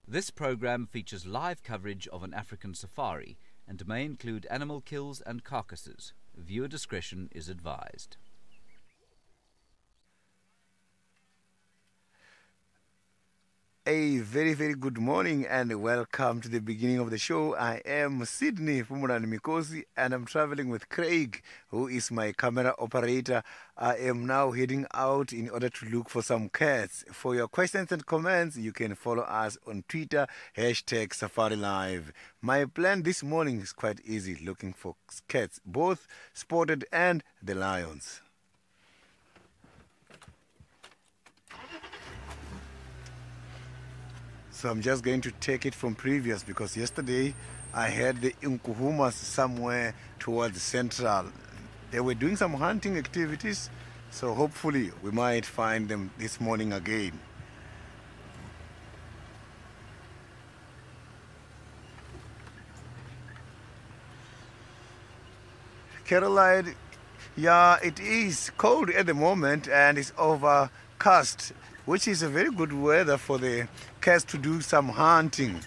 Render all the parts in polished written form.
This program features live coverage of an African safari and may include animal kills and carcasses. Viewer discretion is advised. A very, very good morning and welcome to the beginning of the show. I am Sydney Fumuran Mikosi and I'm traveling with Craig, who is my camera operator. I am now heading out in order to look for some cats. For your questions and comments, you can follow us on Twitter, #SafariLive. My plan this morning is quite easy, looking for cats, both spotted and the lions. So I'm just going to take it from previous because yesterday I had the Nkuhumas somewhere towards Central. They were doing some hunting activities, so hopefully we might find them this morning again. Caroline, yeah, it is cold at the moment and it's overcast, which is a very good weather for the cats to do some hunting.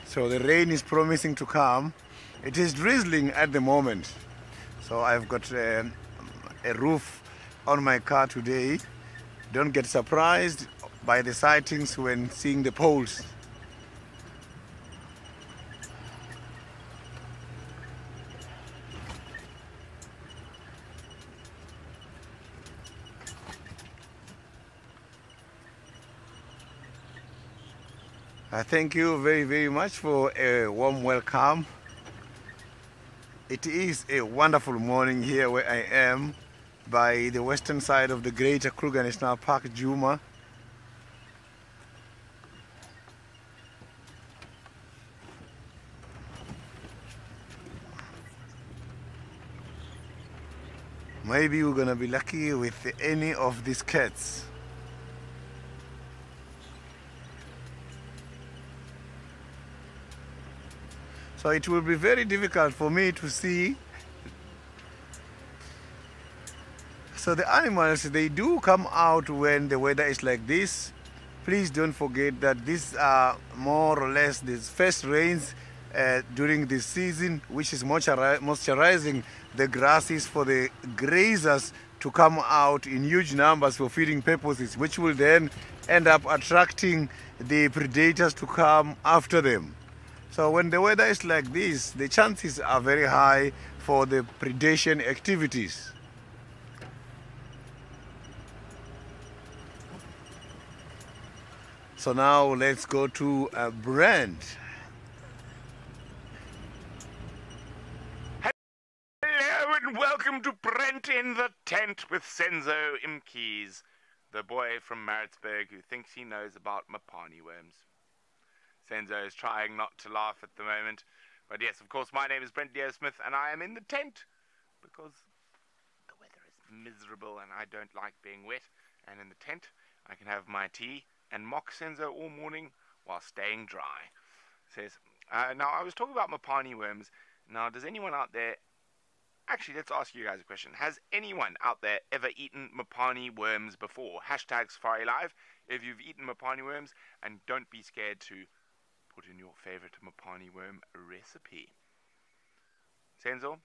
So the rain is promising to come. It is drizzling at the moment. So I've got a roof on my car today. Don't get surprised by the sightings when seeing the poles. Thank you very, very much for a warm welcome. It is a wonderful morning here where I am by the western side of the Greater Kruger National Park, Juma. Maybe we're gonna be lucky with any of these cats. So it will be very difficult for me to see. So the animals, they do come out when the weather is like this. Please don't forget that these are more or less the first rains during this season, which is moisturizing the grasses for the grazers to come out in huge numbers for feeding purposes, which will then end up attracting the predators to come after them. So when the weather is like this, the chances are very high for the predation activities. So now let's go to Brent. Hello and welcome to Brent in the Tent with Senzo Imkees, the boy from Maritzburg who thinks he knows about Mopani worms. Senzo is trying not to laugh at the moment. But yes, of course, my name is Brent Smith and I am in the tent because the weather is miserable and I don't like being wet. And in the tent, I can have my tea and mock Senzo all morning while staying dry. Says, now I was talking about Mopani worms. Now, does anyone out there... Actually, let's ask you guys a question. Has anyone out there ever eaten Mopani worms before? #SafariLive if you've eaten Mopani worms, and don't be scared to put in your favorite Mopani worm recipe. Senzo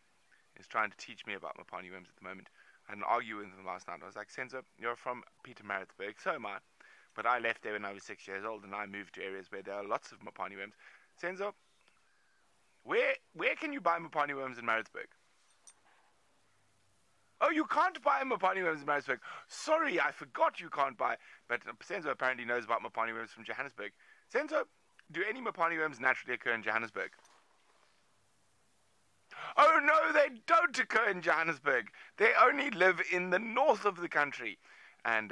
is trying to teach me about Mopani worms at the moment. I had an argument with him last night. I was like, Senzo, you're from Pietermaritzburg, so am I. But I left there when I was 6 years old and I moved to areas where there are lots of Mopani worms. Senzo, where can you buy Mopani worms in Maritzburg? Oh, you can't buy Mopani worms in Maritzburg. Sorry, I forgot you can't buy. But Senzo apparently knows about Mopani worms from Johannesburg. Senzo, do any Mopani worms naturally occur in Johannesburg? Oh no, they don't occur in Johannesburg. They only live in the north of the country. And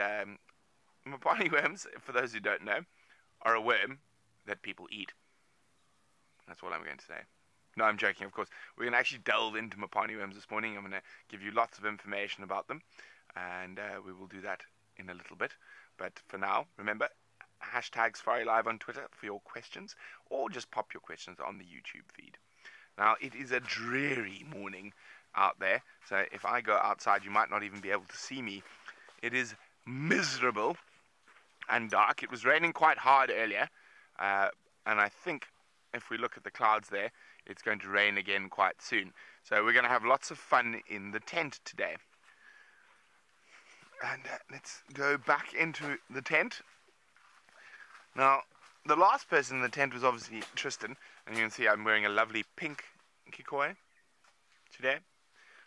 Mopani worms, for those who don't know, are a worm that people eat. That's all I'm going to say. No, I'm joking, of course. We're going to actually delve into Mopani worms this morning. I'm going to give you lots of information about them. And we will do that in a little bit. But for now, remember, #SafariLive on Twitter for your questions, or just pop your questions on the YouTube feed. Now, it is a dreary morning. out there. So if I go outside, you might not even be able to see me. It is miserable and dark. It was raining quite hard earlier, and I think if we look at the clouds there, it's going to rain again quite soon. So we're going to have lots of fun in the tent today. And let's go back into the tent. Now, the last person in the tent was obviously Tristan, and you can see I'm wearing a lovely pink kikoi today.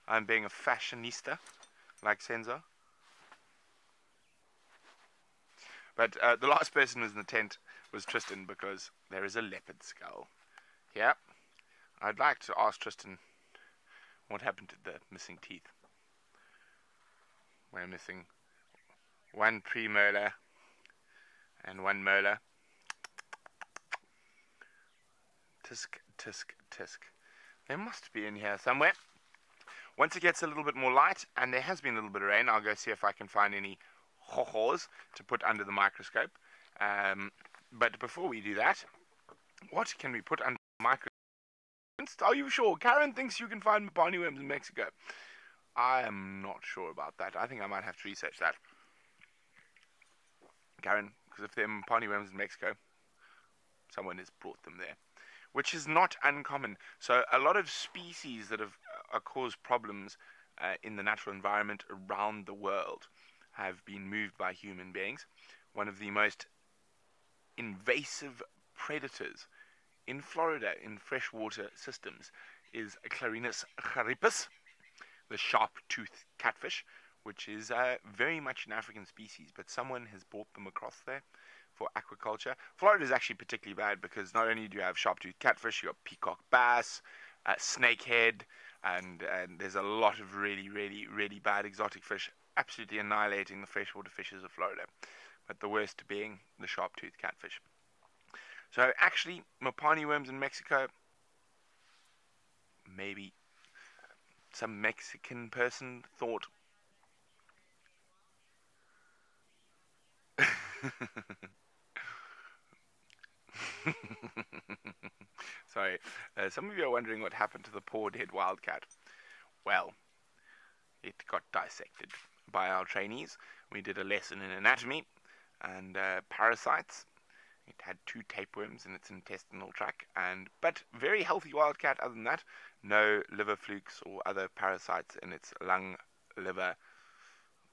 I'm being a fashionista, like Senzo. But the last person who was in the tent was Tristan, because there is a leopard skull here. I'd like to ask Tristan what happened to the missing teeth. We're missing one premolar and one molar. Tisk, tisk, tisk. They must be in here somewhere. Once it gets a little bit more light, and there has been a little bit of rain, I'll go see if I can find any ho-hos to put under the microscope. But before we do that, what can we put under the microscope? Are you sure? Karen thinks you can find Mopani worms in Mexico. I am not sure about that. I think I might have to research that. Karen, because if there are Mopani worms in Mexico, someone has brought them there, which is not uncommon. So a lot of species that have caused problems in the natural environment around the world have been moved by human beings. One of the most invasive predators in Florida in freshwater systems is Clarinus charybdis, the sharp-toothed catfish, which is very much an African species, but someone has brought them across there for aquaculture. Florida is actually particularly bad because not only do you have sharp-toothed catfish, you got peacock bass, snakehead, and there's a lot of really bad exotic fish absolutely annihilating the freshwater fishes of Florida, but the worst being the sharp-toothed catfish. So actually, Mopani worms in Mexico, maybe some Mexican person thought sorry, some of you are wondering what happened to the poor dead wildcat. Well, it got dissected by our trainees. We did a lesson in anatomy and parasites. It had 2 tapeworms in its intestinal tract, but very healthy wildcat other than that. No liver flukes or other parasites in its lung, liver,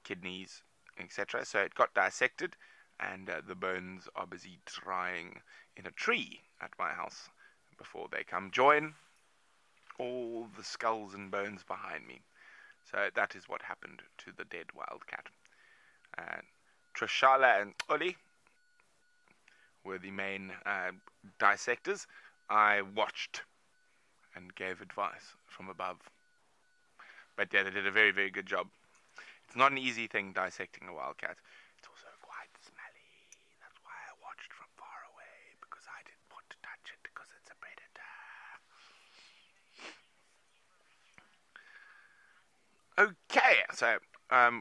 kidneys, etc. So it got dissected, and the bones are busy drying in a tree at my house before they come join all the skulls and bones behind me. So that is what happened to the dead wildcat. And Trishala and Oli were the main dissectors. I watched and gave advice from above. But yeah, they did a very good job. It's not an easy thing dissecting a wildcat. It's also quite smelly. That's why I watched from far away, because I didn't want to touch it because it's a predator. Okay, so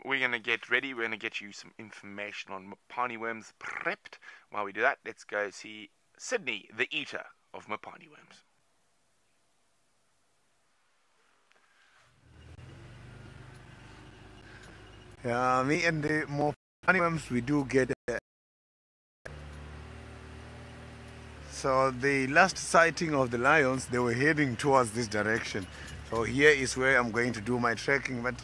we're going to get ready. We're going to get you some information on Mopani worms prepped. While we do that, let's go see Sydney, the eater of Mopani worms. Yeah, me and the Mopani worms, we do get. So the last sighting of the lions, they were heading towards this direction. So here is where I'm going to do my trekking, but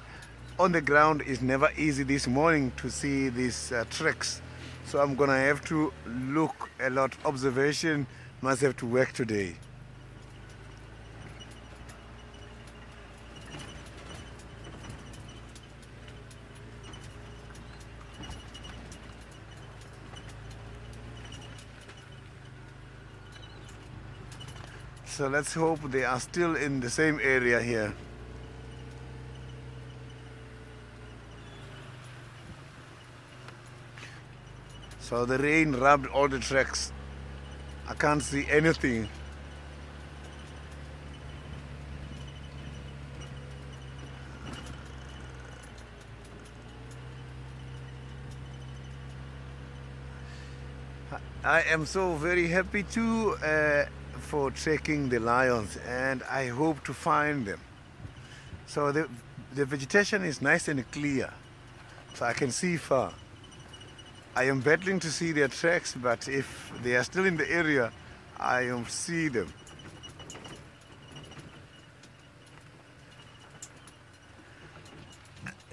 on the ground it's never easy this morning to see these tracks. So I'm gonna have to look a lot. Observation must have to work today. So let's hope they are still in the same area here. So the rain rubbed all the tracks. I can't see anything. I am so very happy too for tracking the lions, and I hope to find them. So the vegetation is nice and clear, so I can see far. I am battling to see their tracks, but if they are still in the area, I see them.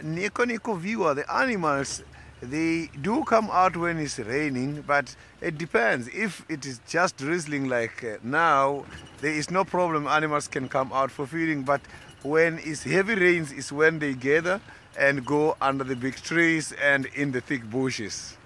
Niconico viewer, the animals, they do come out when it's raining, but it depends. If it is just drizzling like now, there is no problem, animals can come out for feeding, but when it's heavy rains is when they gather and go under the big trees and in the thick bushes.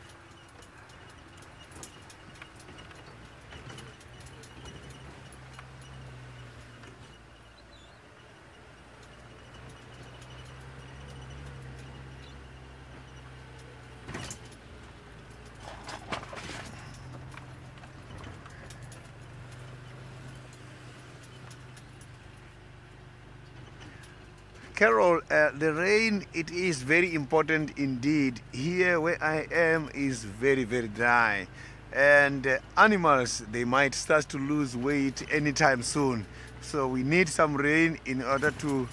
Carol, the rain, it is very important indeed. Here where I am is very, very dry. And animals, they might start to lose weight anytime soon. So we need some rain in order to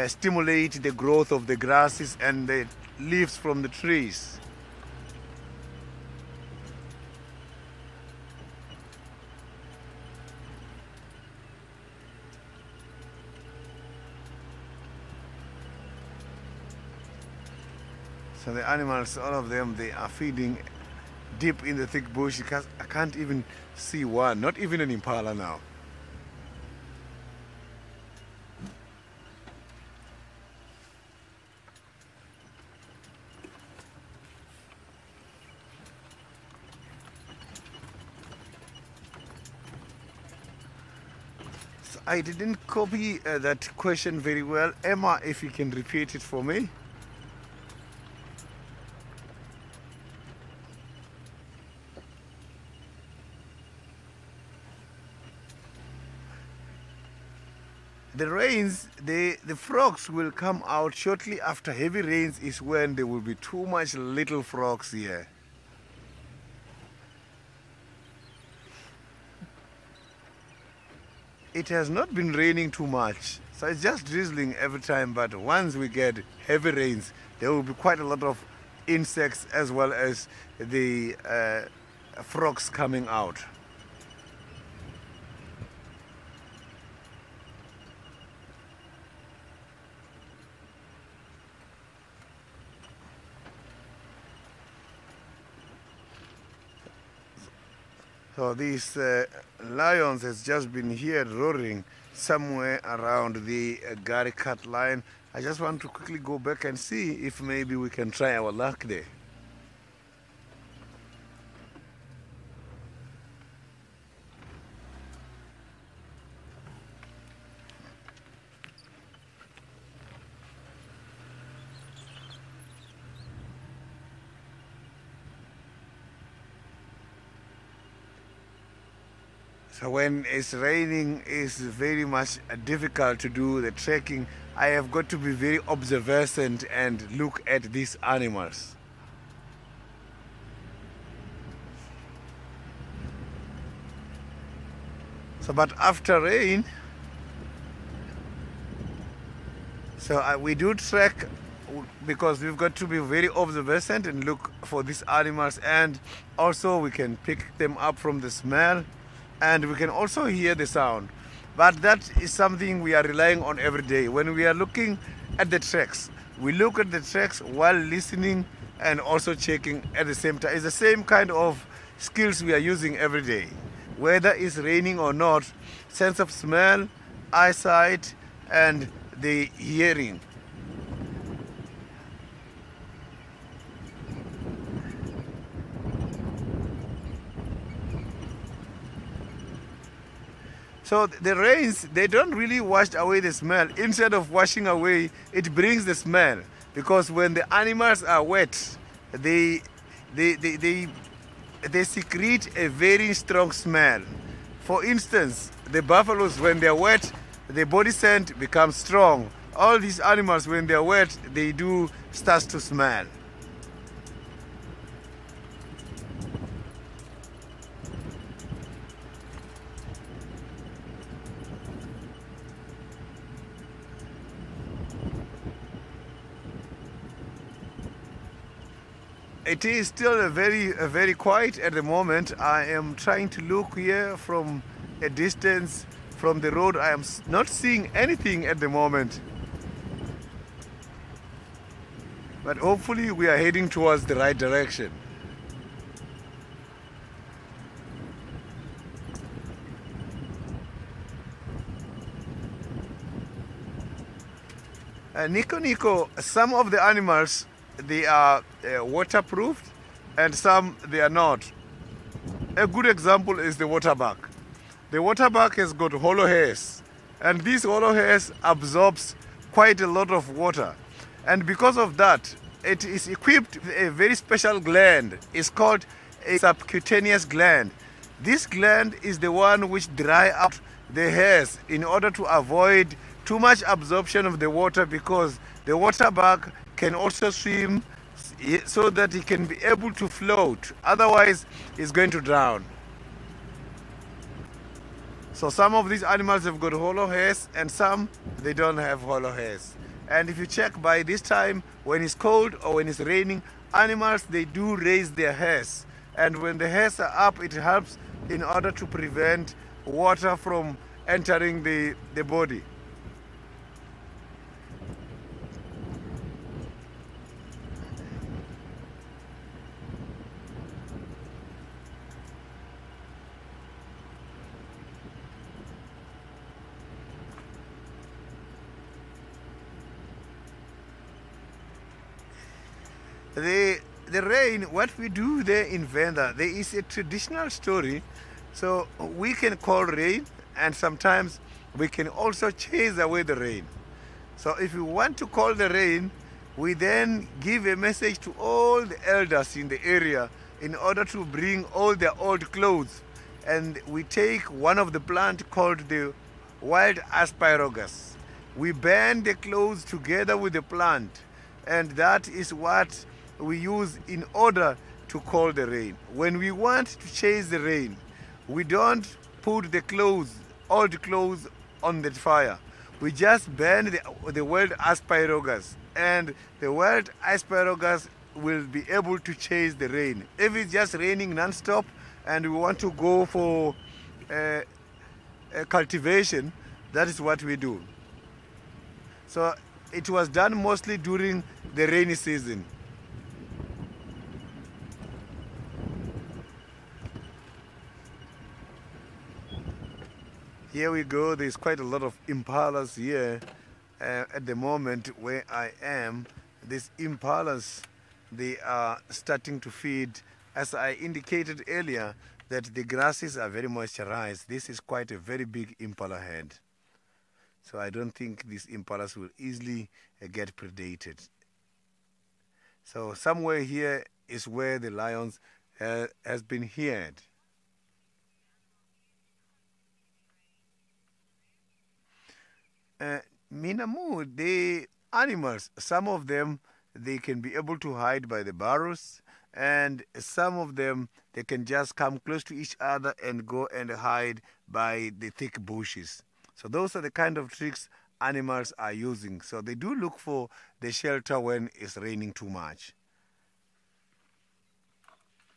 stimulate the growth of the grasses and the leaves from the trees. So the animals, all of them, they are feeding deep in the thick bush because I can't even see one, not even an impala now. So I didn't copy that question very well. Emma, if you can repeat it for me. The rains, the frogs will come out shortly after heavy rains is when there will be too much little frogs here. It has not been raining too much, so it's just drizzling every time, but once we get heavy rains, there will be quite a lot of insects as well as the frogs coming out. So these lions has just been here roaring somewhere around the Gary Cut line. I just want to quickly go back and see if maybe we can try our luck there. So when it's raining, it's very much difficult to do the trekking. I have got to be very observant and look at these animals. So, but after rain, so we do trek because we've got to be very observant and look for these animals, and also we can pick them up from the smell. And we can also hear the sound. But that is something we are relying on every day. When we are looking at the tracks, we look at the tracks while listening and also checking at the same time. It's the same kind of skills we are using every day. Whether it's raining or not, sense of smell, eyesight, and the hearing. So the rains, they don't really wash away the smell. Instead of washing away, it brings the smell. Because when the animals are wet, they secrete a very strong smell. For instance, the buffaloes, when they're wet, the body scent becomes strong. All these animals, when they're wet, they do start to smell. It is still very quiet at the moment. I am trying to look here from a distance from the road. I am not seeing anything at the moment. But hopefully we are heading towards the right direction. Niconico, some of the animals, they are waterproofed and some they are not. A good example is the waterbuck. The waterbuck has got hollow hairs, and these hollow hairs absorbs quite a lot of water. And because of that, it is equipped with a very special gland. It's called a subcutaneous gland. This gland is the one which dry out the hairs in order to avoid too much absorption of the water, because the waterbuck can also swim so that he can be able to float. Otherwise, he's going to drown. So some of these animals have got hollow hairs and some they don't have hollow hairs. And if you check by this time, when it's cold or when it's raining, animals, they do raise their hairs. And when the hairs are up, it helps in order to prevent water from entering the body. The rain, what we do there in Venda, there is a traditional story. So we can call rain, and sometimes we can also chase away the rain. So if we want to call the rain, we then give a message to all the elders in the area in order to bring all their old clothes. And we take one of the plant called the wild asparagus. We band the clothes together with the plant, and that is what we use in order to call the rain. When we want to chase the rain, we don't put the clothes, old clothes, on the fire. We just burn the wild asparagus, and the wild asparagus will be able to chase the rain. If it's just raining non-stop and we want to go for cultivation, that is what we do. So it was done mostly during the rainy season. Here we go. There's quite a lot of impalas here at the moment where I am. These impalas, they are starting to feed. As I indicated earlier, that the grasses are very moisturized. This is quite a very big impala head. So I don't think these impalas will easily get predated. So somewhere here is where the lions has been heard. Minamu, the animals, some of them, they can be able to hide by the burrows, and some of them, they can just come close to each other and go and hide by the thick bushes. So those are the kind of tricks animals are using. So they do look for the shelter when it's raining too much.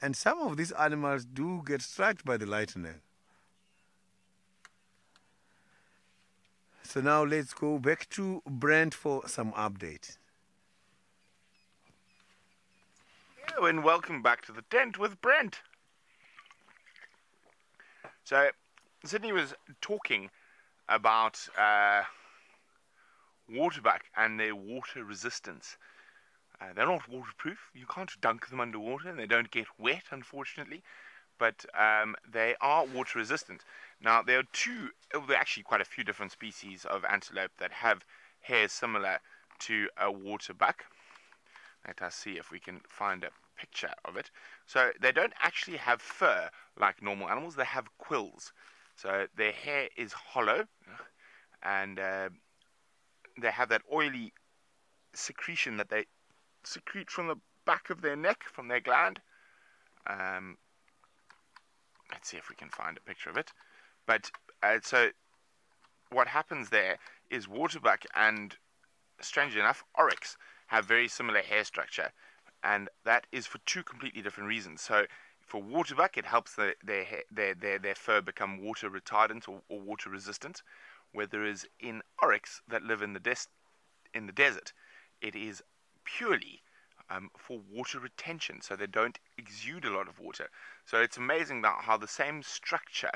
And some of these animals do get struck by the lightning. So now let's go back to Brent for some update. Hello and welcome back to the tent with Brent. So Sydney was talking about waterbuck and their water resistance. They're not waterproof. You can't dunk them underwater and they don't get wet, unfortunately. But they are water resistant. Now, there are actually quite a few different species of antelope that have hair similar to a waterbuck. Let us see if we can find a picture of it. So they don't actually have fur like normal animals. They have quills. So their hair is hollow, and they have that oily secretion that they secrete from the back of their neck, from their gland. Let's see if we can find a picture of it. But so what happens there is waterbuck and, strangely enough, oryx have very similar hair structure. and that is for two completely different reasons. So for waterbuck, it helps their fur become water retardant or water resistant, whereas in oryx that live in the desert, it is purely for water retention, so they don't exude a lot of water. So it's amazing that how the same structure.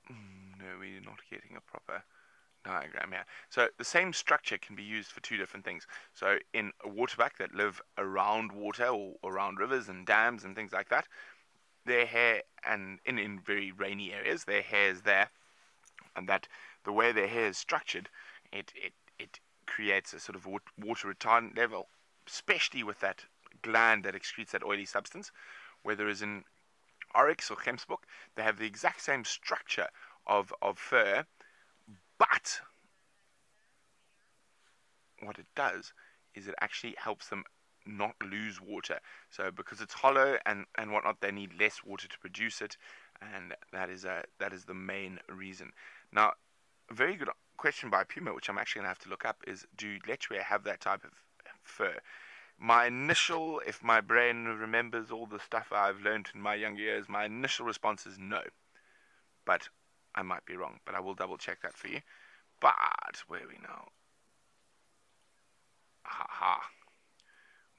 No, we're not getting a proper diagram here. So the same structure can be used for two different things. So in a waterbuck that live around water or around rivers and dams and things like that, their hair, and in very rainy areas, their hair is there, and that the way their hair is structured, it creates a sort of water retardant level, especially with that gland that excretes that oily substance. Whereas in oryx or gemsbok, they have the exact same structure of fur, but what it does is it actually helps them not lose water. So because it's hollow and whatnot, they need less water to produce it, and that is the main reason. Now, a very good question by Puma, which I'm actually going to have to look up, is do lechwe have that type of fur? My initial, if my brain remembers all the stuff I've learned in my younger years, my initial response is no. But I might be wrong, but I will double check that for you. But where are we now?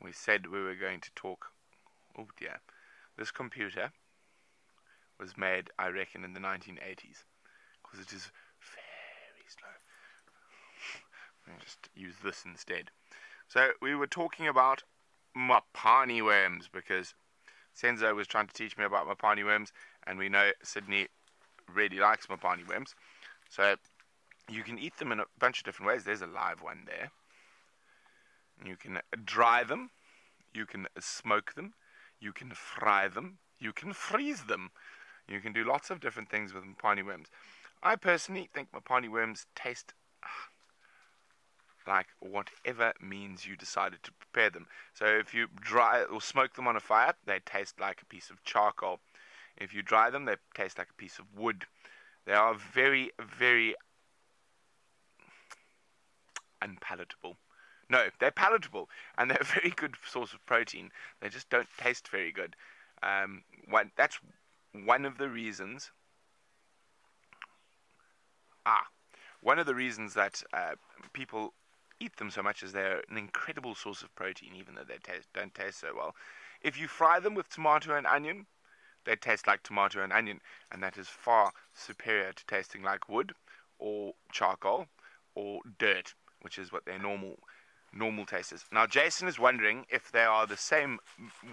We said we were going to talk. Oh dear. This computer was made, I reckon, in the 1980s, because it is very slow. Let me just use this instead. So we were talking about mapani worms, because Senzo was trying to teach me about mapani worms, and we know Sydney really likes mapani worms. So you can eat them in a bunch of different ways. There's a live one there. You can dry them, you can smoke them, you can fry them, you can freeze them. You can do lots of different things with mapani worms. I personally think mapani worms taste like whatever means you decided to prepare them. So if you dry or smoke them on a fire, they taste like a piece of charcoal. If you dry them, they taste like a piece of wood. They are very, very unpalatable. No, they're palatable, and they're a very good source of protein. They just don't taste very good. That's one of the reasons. One of the reasons that people eat them so much is they're an incredible source of protein, even though they don't taste so well. If you fry them with tomato and onion, they taste like tomato and onion, and that is far superior to tasting like wood or charcoal or dirt, which is what their normal taste is. Now, Jason is wondering if they are the same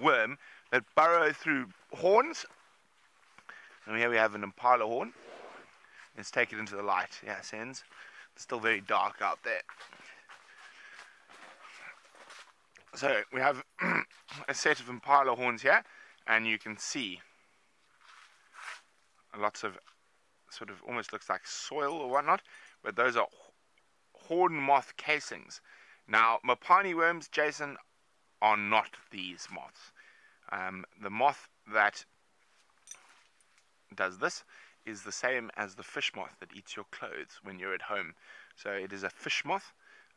worm that burrow through horns. And here we have an impala horn. Let's take it into the light. Yeah, Sens. It's still very dark out there. So we have a set of impala horns here, and you can see lots of sort of almost looks like soil or whatnot, but those are horn moth casings. Now, mapani worms, Jason, are not these moths. The moth that does this is the same as the fish moth that eats your clothes when you're at home. So it is a fish moth,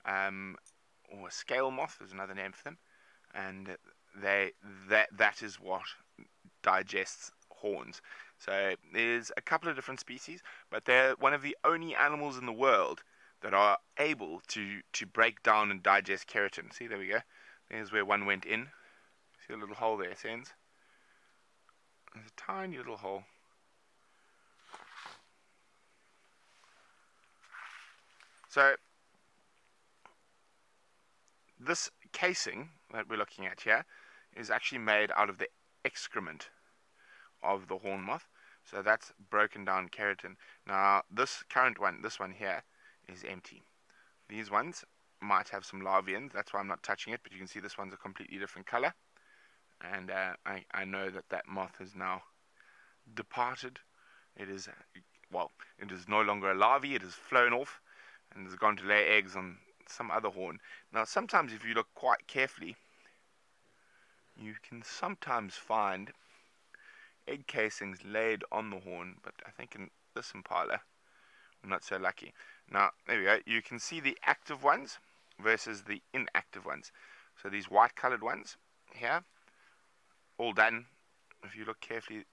or a scale moth is another name for them, and that is what digests horns. So there's a couple of different species, but they're one of the only animals in the world that are able to break down and digest keratin. See, there we go. There's where one went in. See a little hole there, Sens? There's a tiny little hole. So this casing that we're looking at here is actually made out of the excrement of the horn moth. So that's broken down keratin. Now this current one, this one here, is empty. These ones might have some larvae in, that's why I'm not touching it, but you can see this one's a completely different color. And I know that moth has now departed. It is, well, it is no longer a larvae, it has flown off and has gone to lay eggs on some other horn. Now sometimes if you look quite carefully, you can sometimes find egg casings laid on the horn, but I think in this impala, I'm not so lucky. Now, there we go. You can see the active ones, versus the inactive ones. So these white colored ones here, all done. If you look carefully,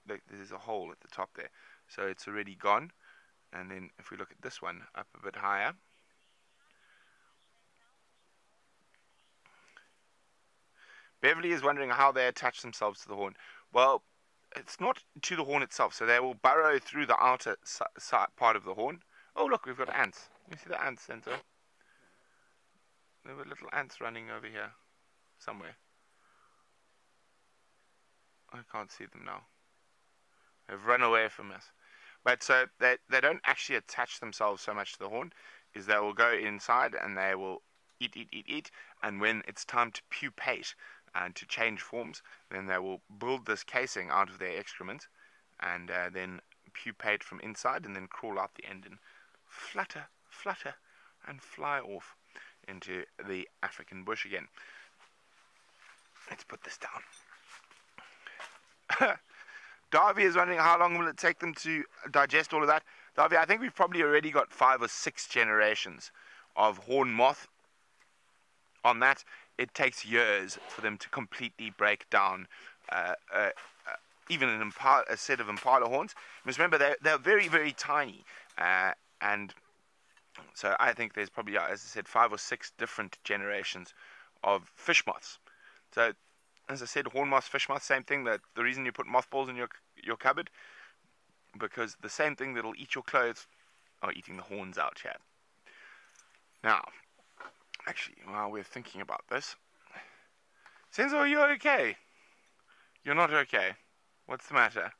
there's a hole at the top there, so it's already gone. And then if we look at this one up a bit higher, Beverly is wondering how they attach themselves to the horn. Well, it's not to the horn itself, so they will burrow through the outer side part of the horn. Oh look, we've got ants. You see the ants, Senzo? There were little ants running over here somewhere. I can't see them now. They've run away from us. But so they don't actually attach themselves so much to the horn, is they will go inside and they will eat, and when it's time to pupate and to change forms, then they will build this casing out of their excrement and then pupate from inside and then crawl out the end and flutter and fly off into the African bush again. Let's put this down. Darby is wondering how long will it take them to digest all of that. Darby, I think we've probably already got 5 or 6 generations of horn moth on that. It takes years for them to completely break down even a set of impala horns. You must remember they're very, very tiny, and so I think there's probably, as I said, 5 or 6 different generations of fish moths. So as I said, horn moths, fish moths, same thing. That the reason you put mothballs in your cupboard, because the same thing that'll eat your clothes are eating the horns out here. Now, actually, while we're thinking about this, Senzo, are you okay? You're not okay. What's the matter?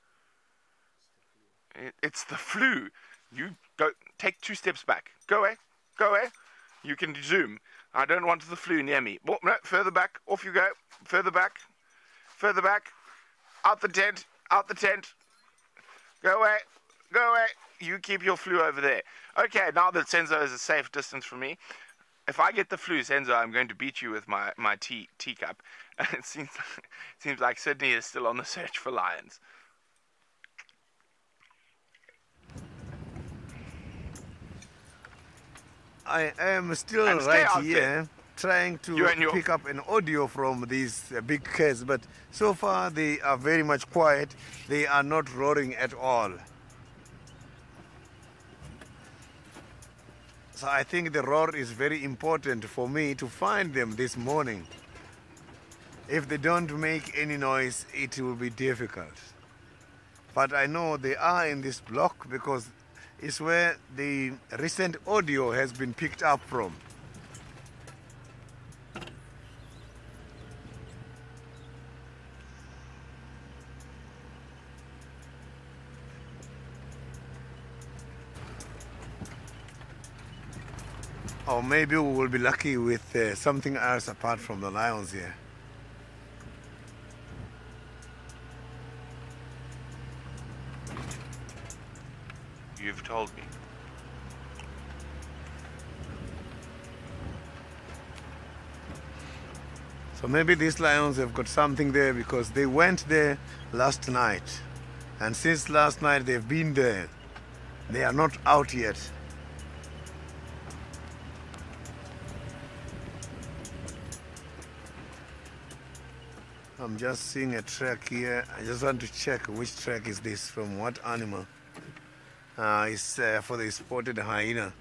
It's the flu. You go, take 2 steps back. Go away. Go away. You can zoom. I don't want the flu near me. Oh, no, further back. Off you go. Further back. Further back. Out the tent. Out the tent. Go away. Go away. You keep your flu over there. Okay, now that Senzo is a safe distance from me, if I get the flu, Senzo, I'm going to beat you with my teacup. It seems like Sydney is still on the search for lions. I am still right here trying to pick up an audio from these big cats, but so far they are very much quiet. They are not roaring at all. So I think the roar is very important for me to find them this morning. If they don't make any noise, it will be difficult. But I know they are in this block because it's where the recent audio has been picked up from. Or maybe we will be lucky with something else apart from the lions here. You've told me. So maybe these lions have got something there because they went there last night. And since last night they've been there. They are not out yet. I'm just seeing a track here. I just want to check which track is this, from what animal. It's for the spotted hyena.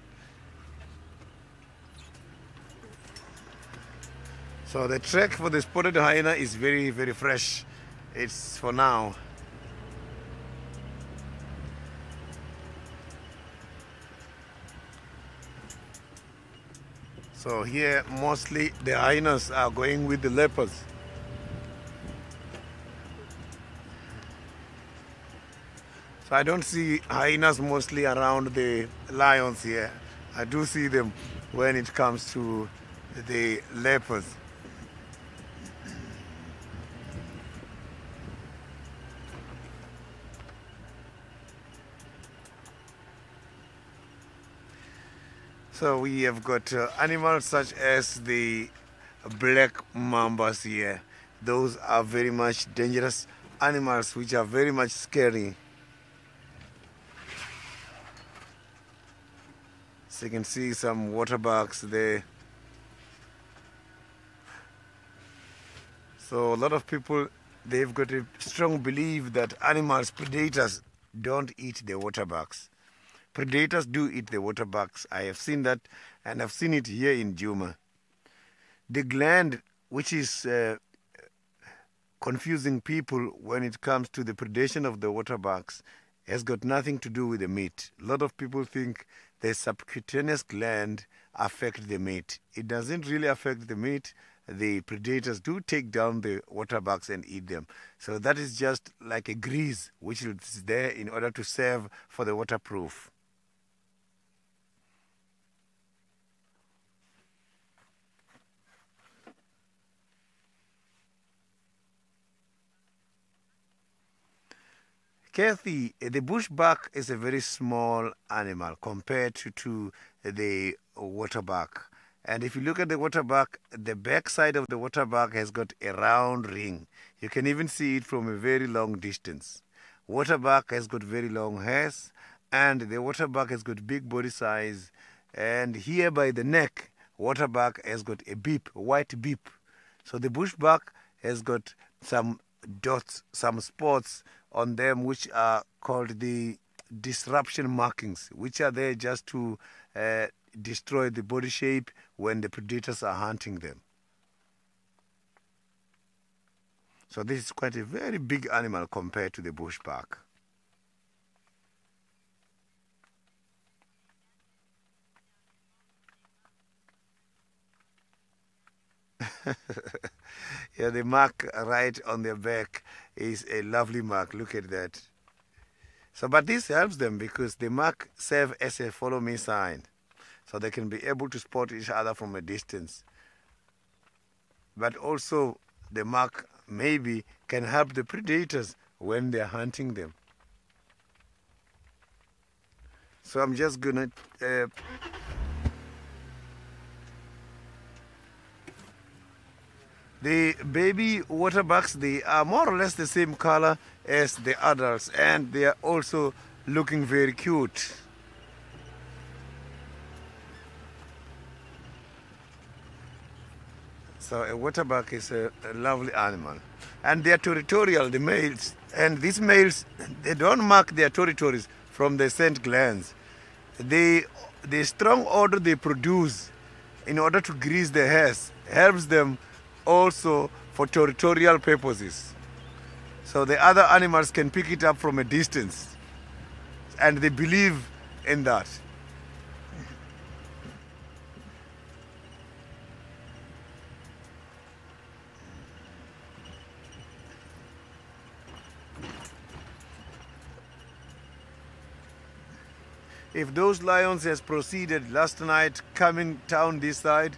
So the track for the spotted hyena is very, very fresh. It's for now. So here mostly the hyenas are going with the leopards. So I don't see hyenas mostly around the lions here. I do see them when it comes to the leopards. So we have got animals such as the black mambas here. Those are very much dangerous animals which are very much scary. So you can see some water bugs there. So a lot of people, they've got a strong belief that animals, predators, don't eat the water bugs. Predators do eat the water bugs. I have seen that, and I've seen it here in Juma. The gland, which is confusing people when it comes to the predation of the water bugs, has got nothing to do with the meat. A lot of people think the subcutaneous gland affect the meat. It doesn't really affect the meat. The predators do take down the water bugs and eat them. So that is just like a grease which is there in order to serve for the waterproof. Kathy, the bushbuck is a very small animal compared to the waterbuck. And if you look at the waterbuck, the back side of the waterbuck has got a round ring. You can even see it from a very long distance. Waterbuck has got very long hairs, and the waterbuck has got big body size. And here by the neck, waterbuck has got a beep, a white beep. So the bushbuck has got some dots, some spots on them, which are called the disruption markings, which are there just to destroy the body shape when the predators are hunting them. So this is quite a very big animal compared to the bushbuck. Yeah, the mark right on their back is a lovely mark. Look at that. So, but this helps them because the mark serves as a follow me sign. So they can be able to spot each other from a distance. But also the mark maybe can help the predators when they're hunting them. So I'm just going to... the baby waterbucks, they are more or less the same color as the adults, and they are also looking very cute. So a waterbuck is a lovely animal. And they are territorial, the males. And these males, they don't mark their territories from the scent glands. The strong odor they produce in order to grease their hairs helps them also for territorial purposes. So the other animals can pick it up from a distance, and they believe in that. If those lions has proceeded last night coming down this side,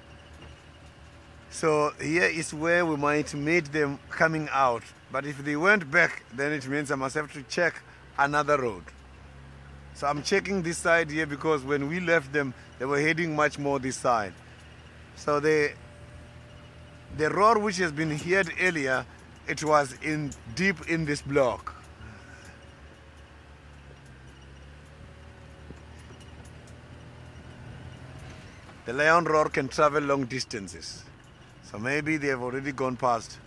so here is where we might meet them coming out. But if they went back, then it means I must have to check another road. So I'm checking this side here because when we left them, they were heading much more this side. So the roar which has been heard earlier, it was deep in this block. The lion roar can travel long distances. So maybe they have already gone past.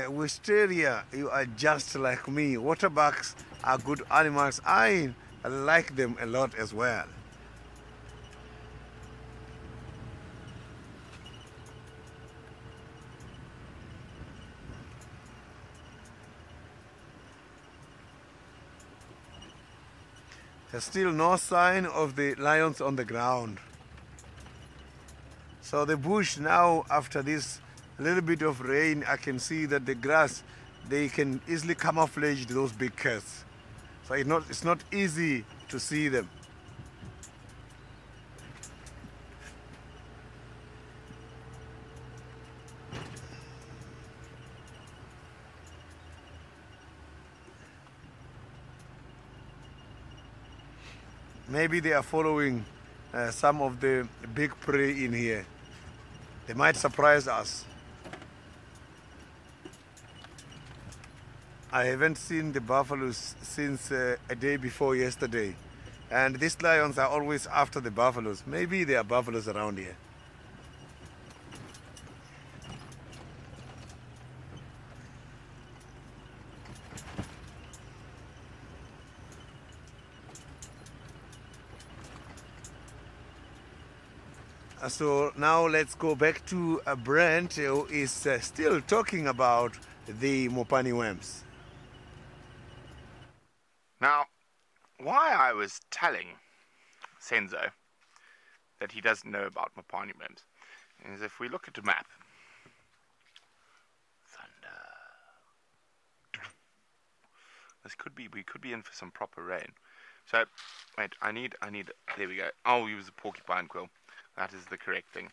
Wisteria, you are just like me. Waterbucks are good animals. I like them a lot as well. There's still no sign of the lions on the ground. So the bush now, after this little bit of rain, I can see that the grass, they can easily camouflage those big cats. So it's not easy to see them. Maybe they are following some of the big prey in here. They might surprise us. I haven't seen the buffaloes since a day before yesterday. And these lions are always after the buffaloes. Maybe there are buffaloes around here. So now let's go back to Brent, who is still talking about the Mopani worms. Now, why I was telling Senzo that he doesn't know about Mopani worms is if we look at a map. Thunder. We could be in for some proper rain. So, wait, I need, there we go. I'll use the porcupine quill. That is the correct thing.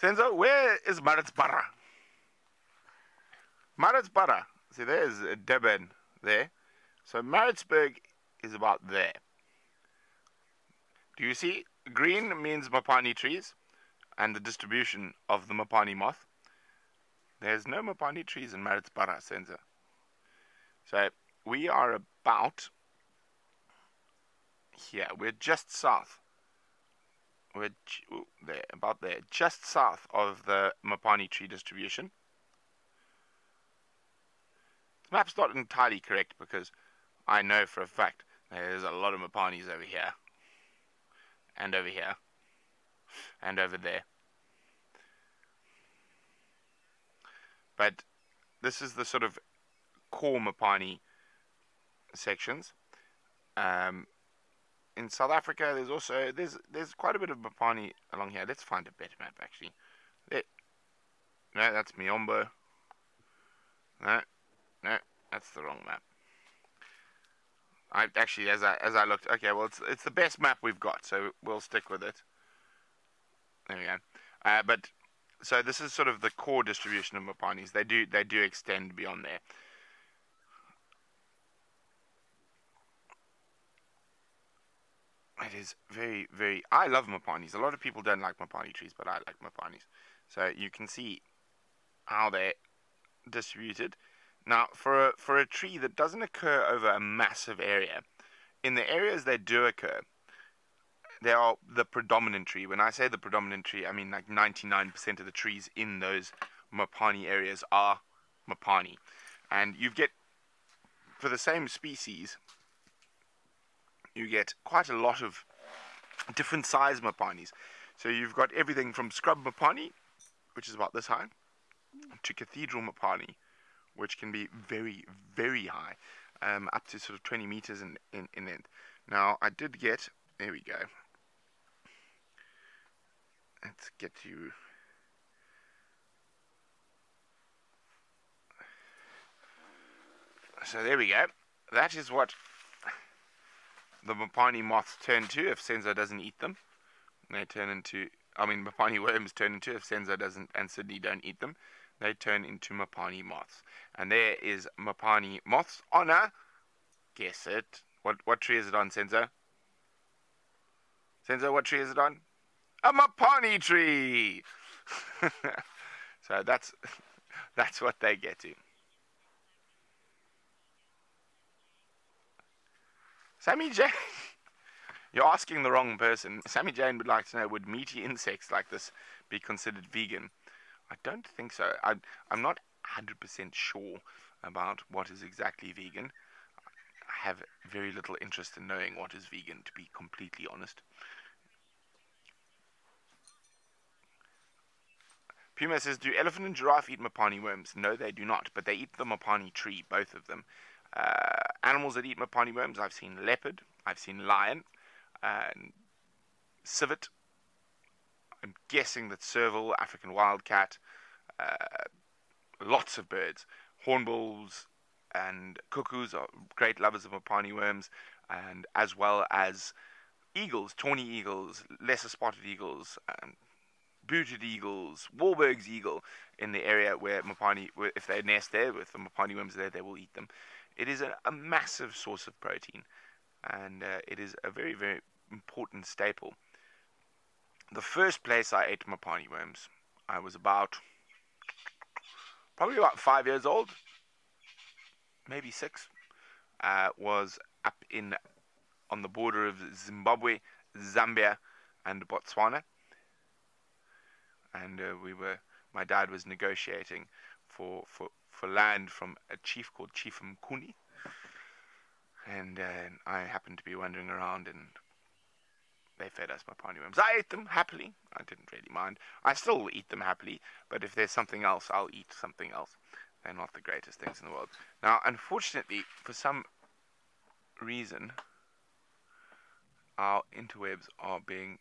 Senzo, where is Maritzburg? Maritzburg. See, there's Durban there. So Maritzburg is about there. Do you see? Green means Mopani trees and the distribution of the Mopani moth. There's no Mopani trees in Maritzburg, Senzo. So we are about here. We're just south. We're there, about there, just south of the Mopani tree distribution. The map's not entirely correct because I know for a fact there's a lot of Mopanis over here, and over here, and over there. But this is the sort of core Mopani sections. In South Africa, there's also there's quite a bit of Mopani along here. Let's find a better map, actually. No, that's Miombo. No, that's the wrong map. I actually, as I looked, okay, well, it's the best map we've got, so we'll stick with it. There we go. But so this is sort of the core distribution of Mopanis. They do extend beyond there. It is very, very... I love Mopanis. A lot of people don't like Mopani trees, but I like Mopanis. So you can see how they're distributed. Now, for a tree that doesn't occur over a massive area, in the areas they do occur, they are the predominant tree. When I say the predominant tree, I mean like 99% of the trees in those Mopani areas are Mopani. And you get, for the same species, you get quite a lot of different size Mopanis. So you've got everything from scrub Mopani, which is about this high, to cathedral Mopani, which can be very, very high, up to sort of 20 meters in length. Now, I did get, there we go. Let's get you. So there we go. That is what the Mopani moths turn to if Senzo doesn't eat them. They turn into, Mopani worms turn into if Senzo doesn't and Sydney don't eat them. They turn into Mopani moths. And there is Mopani moths on a, guess it. What tree is it on, Senzo? Senzo, what tree is it on? A Mopani tree! So that's what they get to. Sammy Jane, you're asking the wrong person. Sammy Jane would like to know, would meaty insects like this be considered vegan? I don't think so. I'm not 100% sure about what is exactly vegan. I have very little interest in knowing what is vegan, to be completely honest. Puma says, do elephant and giraffe eat Mopani worms? No, they do not, but they eat the Mopani tree, both of them. Animals that eat Mopani worms, I've seen leopard, I've seen lion, civet, I'm guessing that serval, African wildcat, lots of birds, hornbills and cuckoos are great lovers of Mopani worms, and as well as eagles, tawny eagles, lesser spotted eagles, booted eagles, Wahlberg's eagle in the area where Mopani, if they nest there with the Mopani worms there, they will eat them. It is a massive source of protein, and it is a very, very important staple. The first place I ate Mopani worms, I was probably about 5 years old, maybe 6, was up in on the border of Zimbabwe, Zambia, and Botswana. And my dad was negotiating for land from a chief called Chief Mkuni. And I happened to be wandering around, and they fed us mopani worms. I ate them happily. I didn't really mind. I still eat them happily, but if there's something else, I'll eat something else. They're not the greatest things in the world. Now, unfortunately, for some reason, our interwebs are being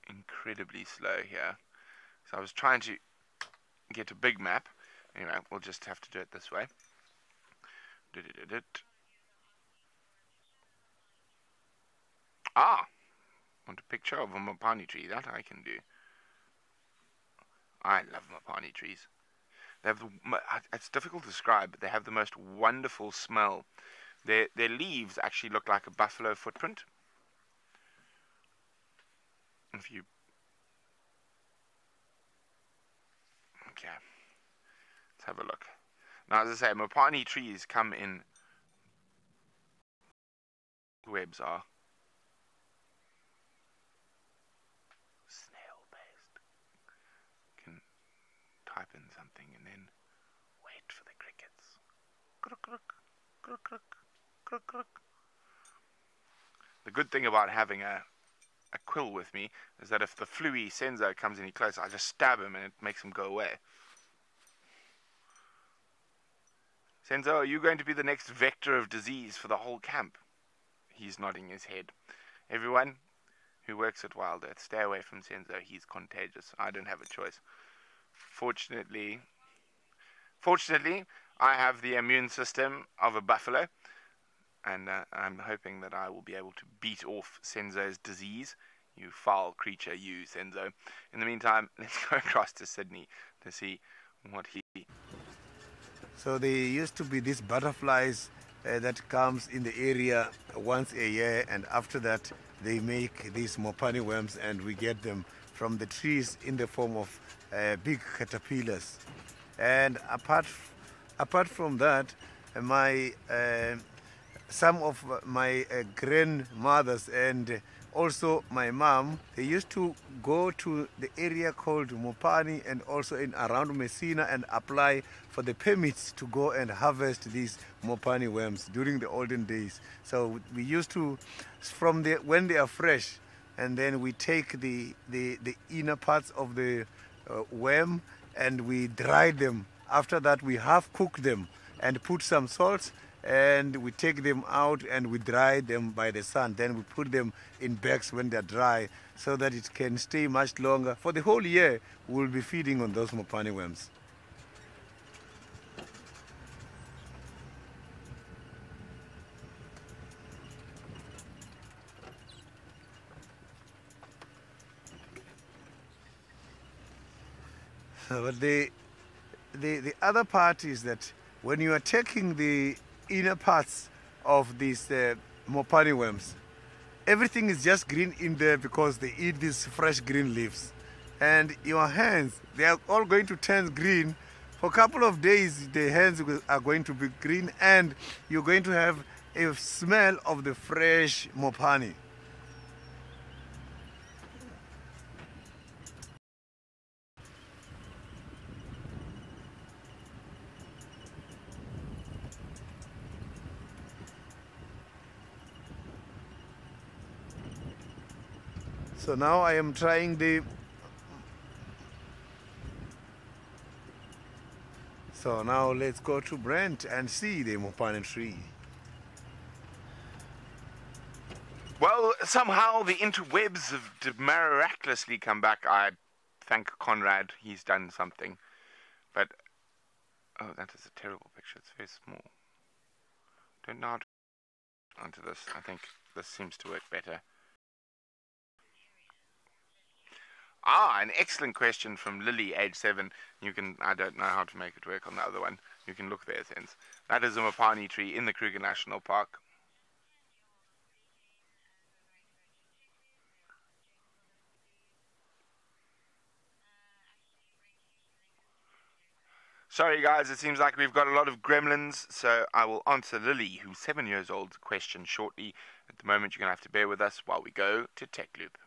incredibly slow here. So I was trying to get a big map. Anyway, we'll just have to do it this way. Ah! Want a picture of a mopani tree? That I can do. I love mopani trees. They have it's difficult to describe, but they have the most wonderful smell. Their leaves actually look like a buffalo footprint. If you... Okay. Let's have a look. Now, as I say, mopani trees come in... Webs are... snail-based. You can type in something and then wait for the crickets. Crook, crook, crook, crook, crook, crook. The good thing about having a quill with me is that if the fluey Senzo comes any closer, I just stab him and it makes him go away. Senzo, are you going to be the next vector of disease for the whole camp? He's nodding his head. Everyone who works at Wild Earth, stay away from Senzo. He's contagious. I don't have a choice. Fortunately, I have the immune system of a buffalo, and I'm hoping that I will be able to beat off Senzo's disease. You foul creature, you, Senzo. In the meantime, let's go across to Sydney to see what he... So there used to be these butterflies that comes in the area once a year, and after that they make these mopani worms, and we get them from the trees in the form of big caterpillars. And apart from that, some of my grandmothers and also my mom, they used to go to the area called Mopani and also in around Messina and apply for the permits to go and harvest these Mopani worms during the olden days. So we used to, when they are fresh, and then we take the inner parts of the worm and we dry them. After that, we half cook them and put some salt, and we take them out and we dry them by the sun. Then we put them in bags when they're dry so that it can stay much longer. For the whole year, we'll be feeding on those mopani worms. But the other part is that when you are taking the inner parts of these mopani worms, everything is just green in there because they eat these fresh green leaves. And your hands, they are all going to turn green. For a couple of days, the hands are going to be green, and you're going to have a smell of the fresh mopani. So now I am trying the... So now let's go to Brent and see the mopani tree. Well, somehow the interwebs have miraculously come back. I thank Conrad, he's done something. But, oh, that is a terrible picture. It's very small. Don't know how to onto this. I think this seems to work better. Ah, an excellent question from Lily, age 7. You can, I don't know how to make it work on the other one. You can look there, sense. That is a mopani tree in the Kruger National Park. Sorry guys, it seems like we've got a lot of gremlins, so I will answer Lily, who's 7 years old, question shortly. At the moment, you're going to have to bear with us while we go to Tech Loop.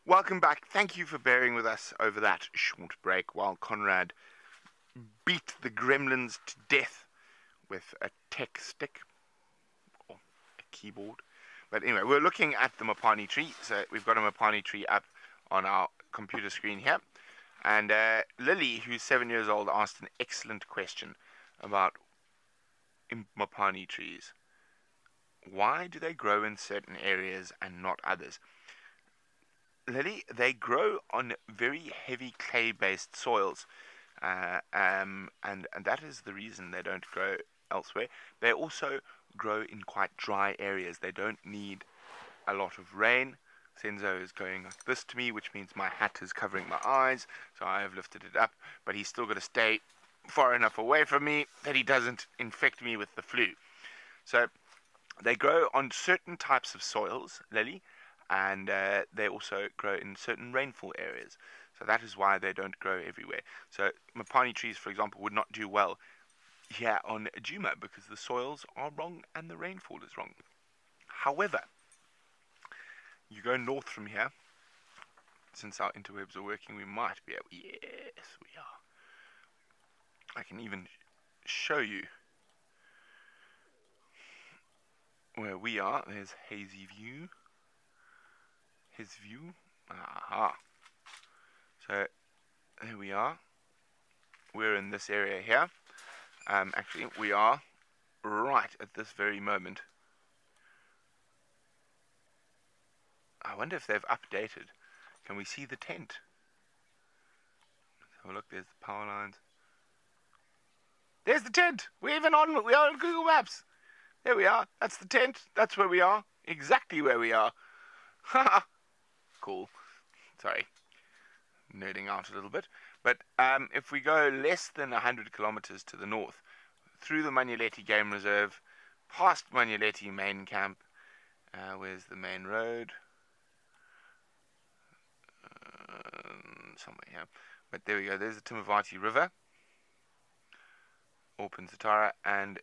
Welcome back. Thank you for bearing with us over that short break while Conrad beat the gremlins to death with a tech stick or a keyboard. But anyway, we're looking at the Mopani tree. So we've got a Mopani tree up on our computer screen here. And Lily, who's 7 years old, asked an excellent question about Mopani trees. Why do they grow in certain areas and not others? Lily, they grow on very heavy clay-based soils, and that is the reason they don't grow elsewhere. They also grow in quite dry areas. They don't need a lot of rain. Senzo is going like this to me, which means my hat is covering my eyes, so I have lifted it up, but he's still got to stay far enough away from me that he doesn't infect me with the flu. So they grow on certain types of soils, Lily, and they also grow in certain rainfall areas. So that is why they don't grow everywhere. So Mopani trees, for example, would not do well here on Djuma because the soils are wrong and the rainfall is wrong. However, you go north from here, since our interwebs are working, we might be able... Yes, we are. I can even show you where we are. There's Hazy View. His view. Aha. So there we are. We're in this area here. Actually, we are right at this very moment. I wonder if they've updated. Can we see the tent? Oh, look, there's the power lines. There's the tent. We are on Google Maps. There we are. That's the tent. That's where we are. Exactly where we are. Haha. Cool. Sorry, nerding out a little bit. But if we go less than 100 kilometers to the north, through the Manyeleti Game Reserve, past Manyeleti main camp, where's the main road? Somewhere here. But there we go. There's the Timavati River, or Pinsatara, and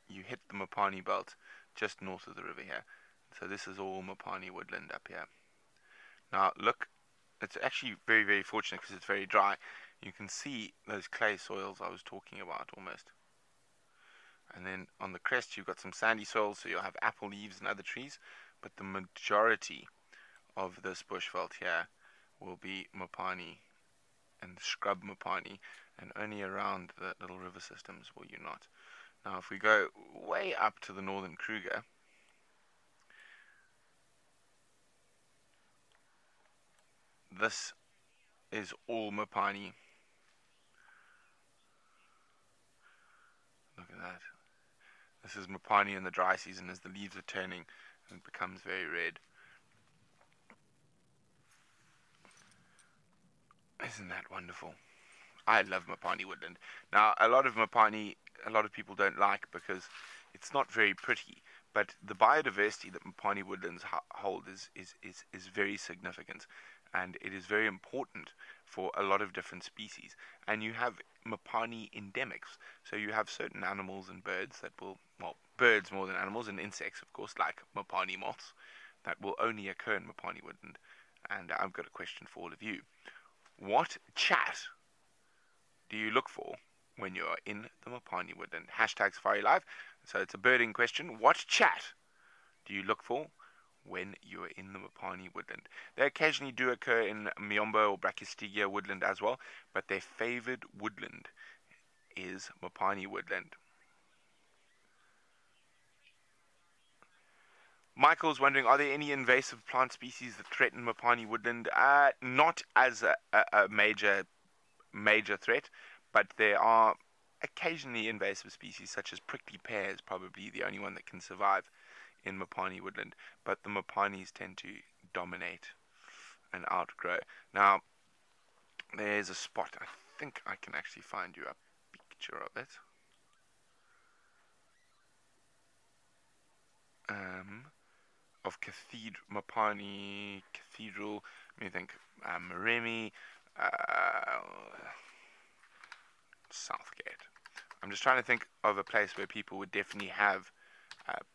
you hit the Mopani belt just north of the river here. So this is all Mopani woodland up here. Now look, it's actually very, very fortunate because it's very dry. You can see those clay soils I was talking about almost. And then on the crest you've got some sandy soils, so you'll have apple leaves and other trees, but the majority of this bushveld here will be mopani and scrub mopani, and only around the little river systems will you not. Now if we go way up to the northern Kruger, this is all mopani. Look at that. This is mopani in the dry season as the leaves are turning and it becomes very red. Isn't that wonderful? I love mopani woodland. Now, a lot of mopani, a lot of people don't like because it's not very pretty, but the biodiversity that mopani woodlands hold is very significant, and it is very important for a lot of different species. And you have mopani endemics, so you have certain animals and birds that will, well, birds more than animals, and insects, of course, like mopani moths, that will only occur in mopani woodland. And I've got a question for all of you. What chat do you look for when you're in the mopani woodland? Hashtag SafariLive. So it's a birding question. What chat do you look for when you're in the mopani woodland? They occasionally do occur in Miombo or Brachystegia woodland as well, but their favored woodland is mopani woodland. Michael's wondering, are there any invasive plant species that threaten mopani woodland? Not as a major threat, but there are occasionally invasive species such as prickly pears, probably the only one that can survive in mopani woodland, but the mopanis tend to dominate and outgrow. Now, there's a spot, I think I can actually find you a picture of it. Of mopani cathedral, let me think, Maremi, Southgate. I'm just trying to think of a place where people would definitely have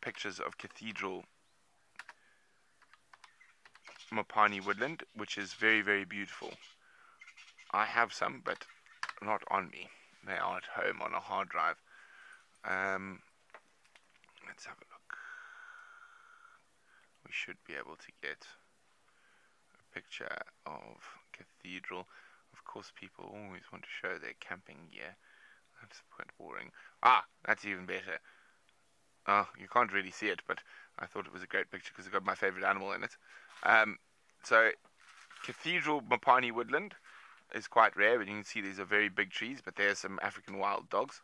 pictures of cathedral mopani woodland, which is very, very beautiful. I have some, but not on me. They are at home on a hard drive. Let's have a look. We should be able to get a picture of cathedral. Of course, people always want to show their camping gear. That's quite boring. Ah, that's even better. You can't really see it, but I thought it was a great picture because it got my favorite animal in it. So, cathedral mopani woodland is quite rare, but you can see these are very big trees, but there's some African wild dogs.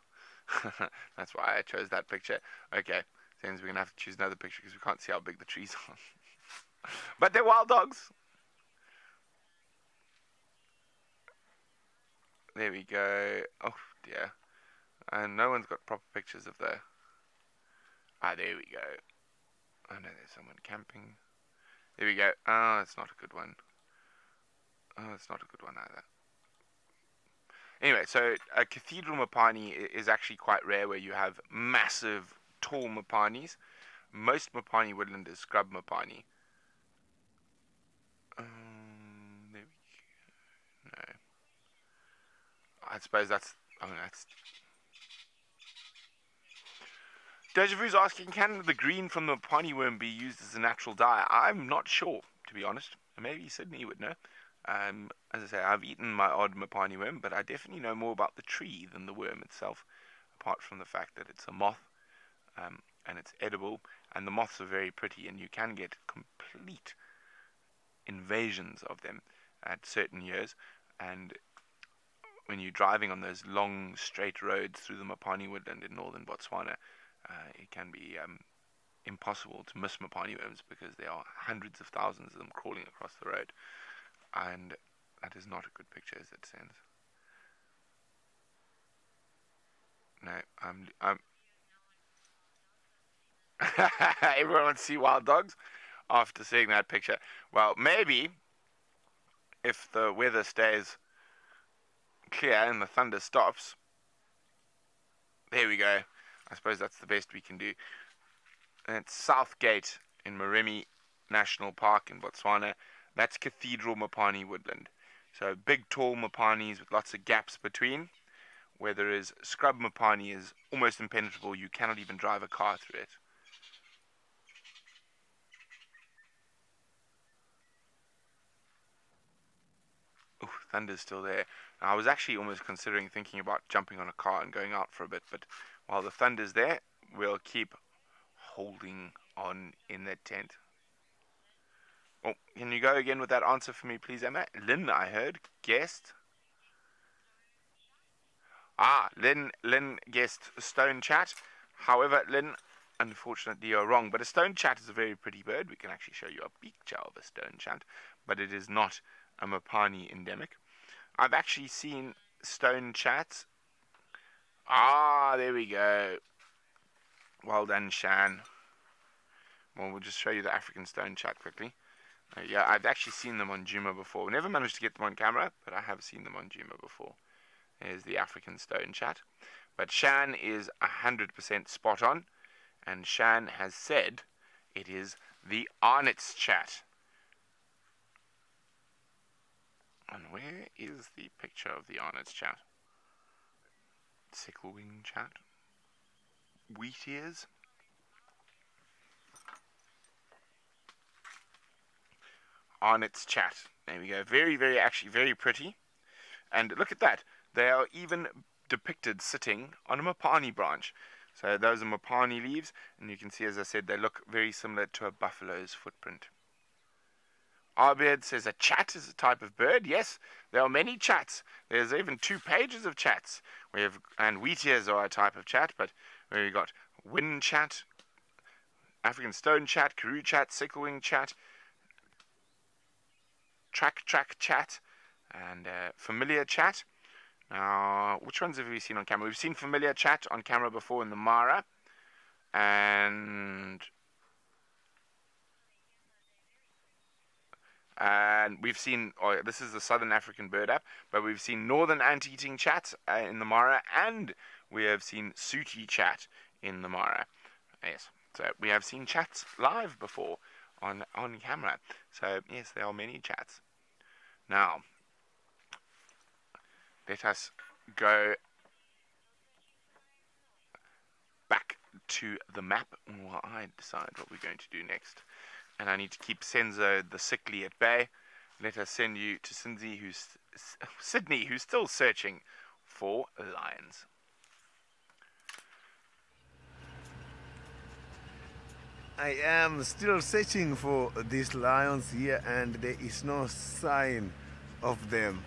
That's why I chose that picture. Okay. Seems we're going to have to choose another picture because we can't see how big the trees are. But they're wild dogs. There we go. Oh dear. And no one's got proper pictures of the... Ah, there we go. Oh no, there's someone camping. There we go. Ah, it's not a good one. Oh, it's not a good one either. Anyway, so a cathedral mopani is actually quite rare where you have massive tall mopanis. Most mopani woodland is scrub mopani. There we go. No. I suppose that's... Oh, that's... Deja Vu's asking, can the green from the mopani worm be used as a natural dye? I'm not sure, to be honest. Maybe Sydney would know. As I say, I've eaten my odd mopani worm, but I definitely know more about the tree than the worm itself, apart from the fact that it's a moth. And it's edible, and the moths are very pretty, and you can get complete invasions of them at certain years. And when you're driving on those long straight roads through the mopani woodland in northern Botswana, it can be impossible to miss mopani worms because there are hundreds of thousands of them crawling across the road, and that is not a good picture as it sends. No, I'm everyone wants to see wild dogs after seeing that picture. Well, maybe if the weather stays clear and the thunder stops, there we go. I suppose that's the best we can do. And it's Southgate in Maremi National Park in Botswana. That's Cathedral mopani woodland. So big, tall mapanis with lots of gaps between, where there is scrub mapani is almost impenetrable. You cannot even drive a car through it. Ooh, thunder's still there. Now, I was actually almost considering thinking about jumping on a car and going out for a bit, but while the thunder's there, we'll keep holding on in the tent. Oh, can you go again with that answer for me, please, Emma? Lynn, I heard, guessed. Lynn guessed stone chat. However, Lynn, unfortunately, you're wrong. But a stone chat is a very pretty bird. We can actually show you a picture of a stone chat, but it is not a Mopani endemic. I've actually seen stone chats. There we go. Well done, Shan. Well, we'll just show you the African stone chat quickly. Yeah, I've actually seen them on Juma before. Never managed to get them on camera, but I have seen them on Juma before. There's the African stone chat. But Shan is 100% spot on, and Shan has said it is the Arnott's chat. And where is the picture of the Arnott's chat? Sicklewing chat. Wheat ears. Arnott's chat. There we go. Very, actually very pretty. And look at that. They are even depicted sitting on a Mopani branch. So those are Mopani leaves, and you can see, as I said, they look very similar to a buffalo's footprint. Arbeard says a chat is a type of bird. Yes, there are many chats. There's even 2 pages of chats. And wheatears are a type of chat, but we've got wind chat, African stone chat, karoo chat, sicklewing chat, track chat, and familiar chat. Now, which ones have we seen on camera? We've seen familiar chat on camera before in the Mara, and we've seen, this is the Southern African bird app, but we've seen northern ant-eating chat in the Mara, and we have seen sooty chat in the Mara. Yes, so we have seen chats live before on camera. So yes, there are many chats. Now, let us go back to the map while I decide what we're going to do next. And I need to keep Senzo the sickly at bay. Let us send you to Sydney, who's still searching for lions. I am still searching for these lions here, and there is no sign of them.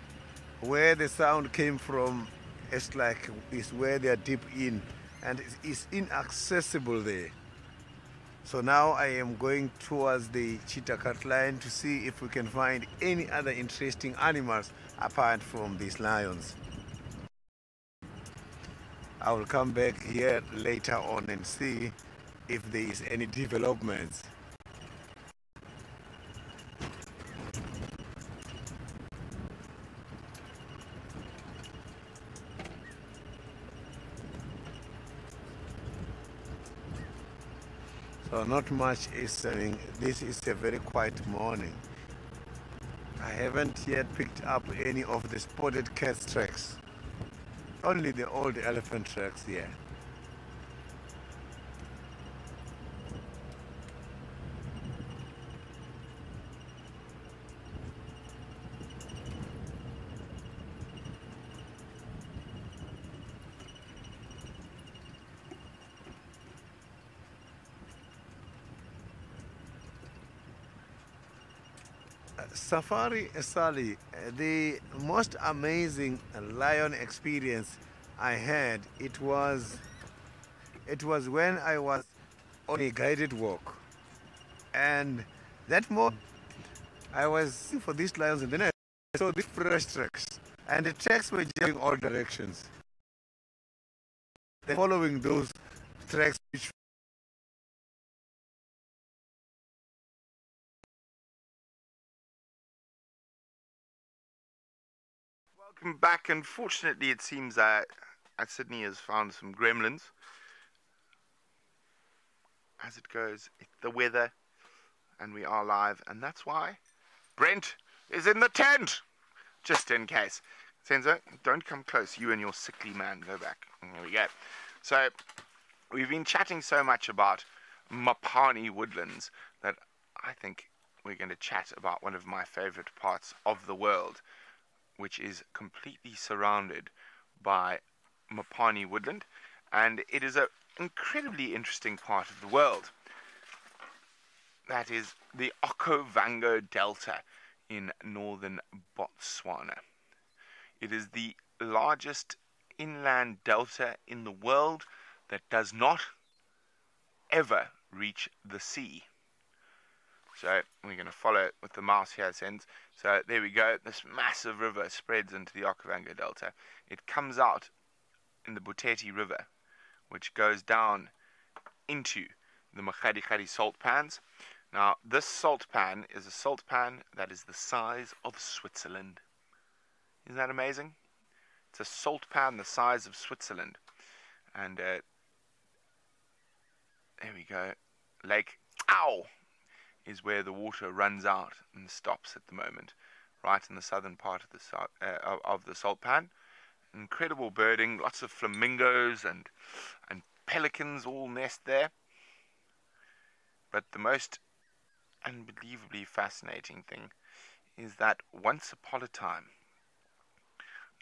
Where the sound came from is where they are deep in, and it's inaccessible there. So now I am going towards the cheetah cat line to see if we can find any other interesting animals apart from these lions. I will come back here later on and see if there is any developments. So not much is happening. This is a very quiet morning. I haven't yet picked up any of the spotted cat tracks. Only the old elephant tracks here. Safari Sali, the most amazing lion experience I had, it was when I was on a guided walk, and that morning I was for these lions, and then I saw these fresh tracks, and the tracks were going all directions. They're following those tracks which Welcome back. Unfortunately, it seems that Sydney has found some gremlins. As it goes, it's the weather, and we are live, and that's why Brent is in the tent. just in case. Senzo, don't come close. You and your sickly man. Go back. There we go. So, we've been chatting so much about Mopani woodlands that I think we're going to chat about one of my favorite parts of the world, which is completely surrounded by Mopani woodland, and it is an incredibly interesting part of the world. That is the Okavango Delta in northern Botswana. It is the largest inland delta in the world that does not ever reach the sea. So we're going to follow it with the mouse here, Sens. So there we go. This massive river spreads into the Okavango Delta. It comes out in the Buteti River, which goes down into the Makgadikgadi salt pans. Now, this salt pan is a salt pan that is the size of Switzerland. Isn't that amazing? It's a salt pan the size of Switzerland. And there we go. Lake Ow is where the water runs out and stops at the moment, right in the southern part of the salt pan. Incredible birding, lots of flamingos and pelicans all nest there. But the most unbelievably fascinating thing is that once upon a time,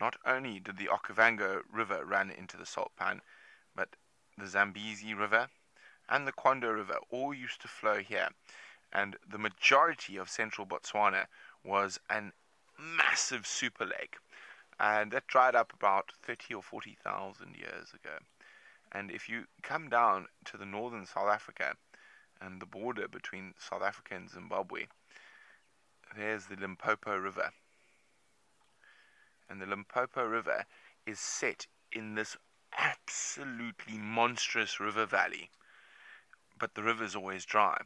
not only did the Okavango River run into the salt pan, but the Zambezi River and the Kwondo River all used to flow here. And the majority of central Botswana was a massive super lake. And that dried up about 30 or 40,000 years ago. And if you come down to the northern South Africa and the border between South Africa and Zimbabwe, there's the Limpopo River. And the Limpopo River is set in this absolutely monstrous river valley. But the river's always dry.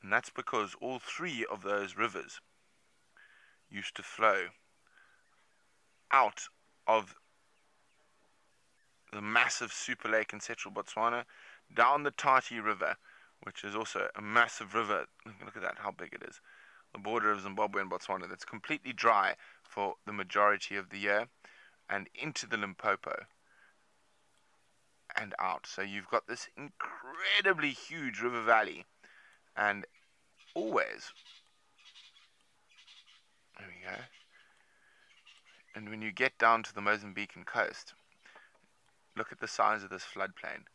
And that's because all three of those rivers used to flow out of the massive super lake in central Botswana, down the Tati River, which is also a massive river. Look at that, how big it is. The border of Zimbabwe and Botswana that's completely dry for the majority of the year, and into the Limpopo and out. So you've got this incredibly huge river valley, and always, there we go. And when you get down to the Mozambican coast, look at the size of this floodplain.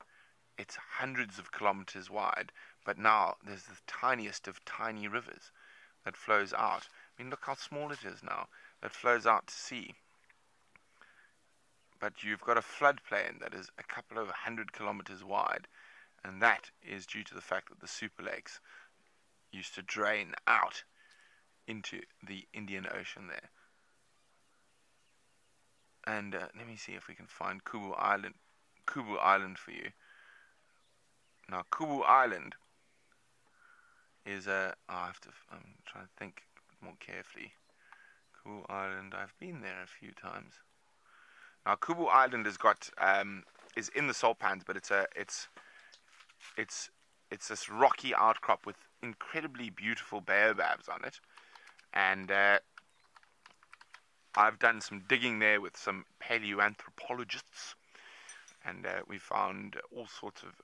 It's hundreds of kilometers wide, but now there's the tiniest of tiny rivers that flows out. I mean, look how small it is now, that flows out to sea. But you've got a floodplain that is a couple of 100 kilometers wide, and that is due to the fact that the super lakes used to drain out into the Indian Ocean there. And let me see if we can find Kubu Island for you. Now, Kubu Island is I'm trying to think more carefully. Kubu Island, I've been there a few times. Now, Kubu Island has got is in the salt pans, but it's this rocky outcrop with incredibly beautiful baobabs on it, and I've done some digging there with some paleoanthropologists, and we found all sorts of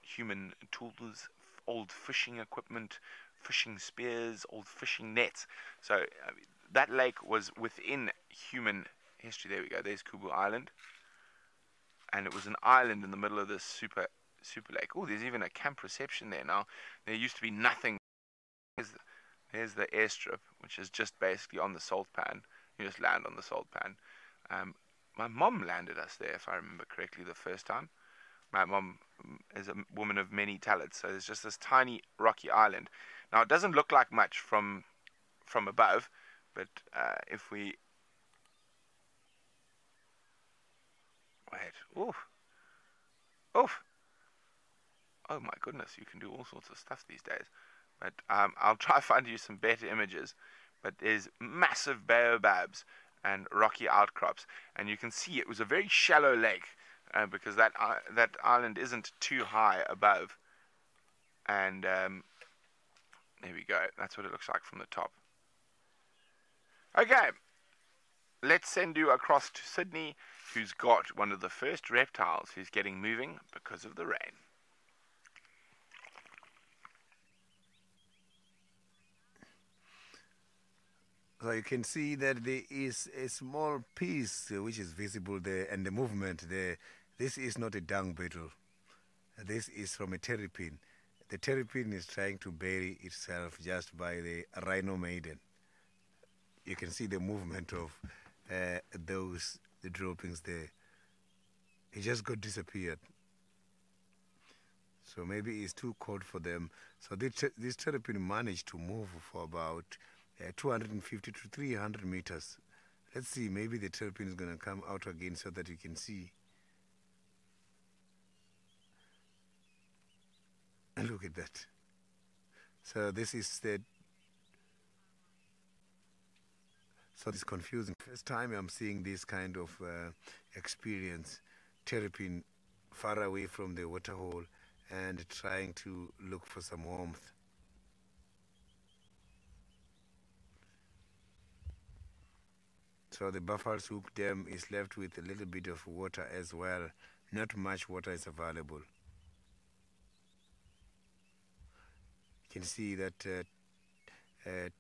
human tools, old fishing equipment, fishing spears, old fishing nets. So that lake was within human history. There we go. There's Kubu Island, and it was an island in the middle of this super lake. Oh, there's even a camp reception there now. There used to be nothing. There's the airstrip, which is just basically on the salt pan. You just land on the salt pan. My mom landed us there, if I remember correctly, the first time. My mom is a woman of many talents, so there's just this tiny rocky island. Now, it doesn't look like much from above, but if we... Wait, oof. Oof. Oh my goodness, you can do all sorts of stuff these days. But I'll try to find you some better images. But there's massive baobabs and rocky outcrops, and you can see it was a very shallow lake because that island isn't too high above. And there we go. That's what it looks like from the top. Okay, let's send you across to Sydney, who's got one of the first reptiles who's getting moving because of the rain. So you can see that there is a small piece which is visible there, and the movement there. This is not a dung beetle. This is from a terrapin. The terrapin is trying to bury itself just by the rhino maiden. You can see the movement of the droppings there. It just got disappeared. So maybe it's too cold for them. So this terrapin managed to move for about 250 to 300 meters. Let's see, maybe the terrapin is going to come out again so that you can see. And look at that. So this is the... So it's confusing. First time I'm seeing this kind of experience. Terrapin far away from the waterhole and trying to look for some warmth. So the Buffalo's Hook Dam is left with a little bit of water as well. Not much water is available. You can see that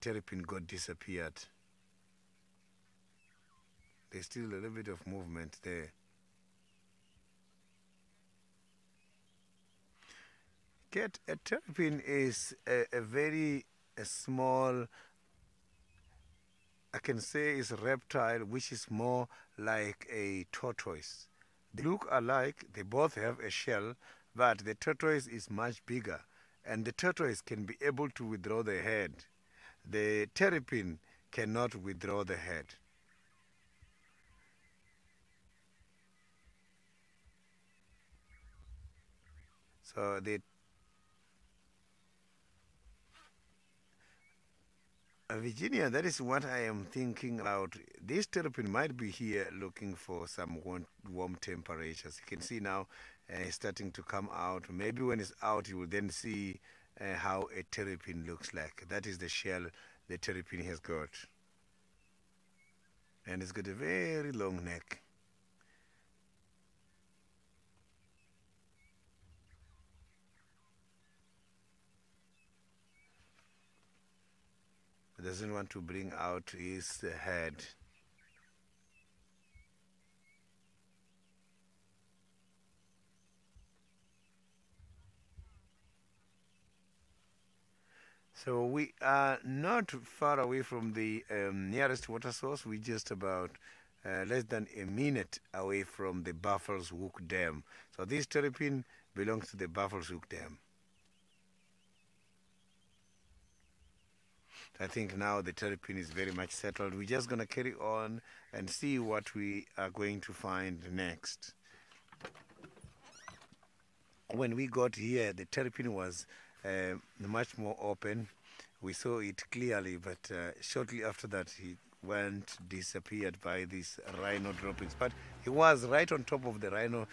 terrapin got disappeared. There's still a little bit of movement there. A terrapin is a very small, I can say, is a reptile which is more like a tortoise. They look alike, they both have a shell, but the tortoise is much bigger, and the tortoise can be able to withdraw the head. The terrapin cannot withdraw the head. So Virginia, that is what I am thinking about. This terrapin might be here looking for some warm temperatures. You can see now it's starting to come out. Maybe when it's out, you will then see how a terrapin looks like. That is the shell the terrapin has got. And it's got a very long neck. Doesn't want to bring out his head. So we are not far away from the nearest water source. We're just about less than a minute away from the Buffalo's Hook Dam. So this terrapin belongs to the Buffalo's Hook Dam. I think now the terrapin is very much settled. We're just going to carry on and see what we are going to find next. When we got here, the terrapin was much more open. We saw it clearly, but shortly after that, he went disappeared by these rhino droppings. But he was right on top of the rhino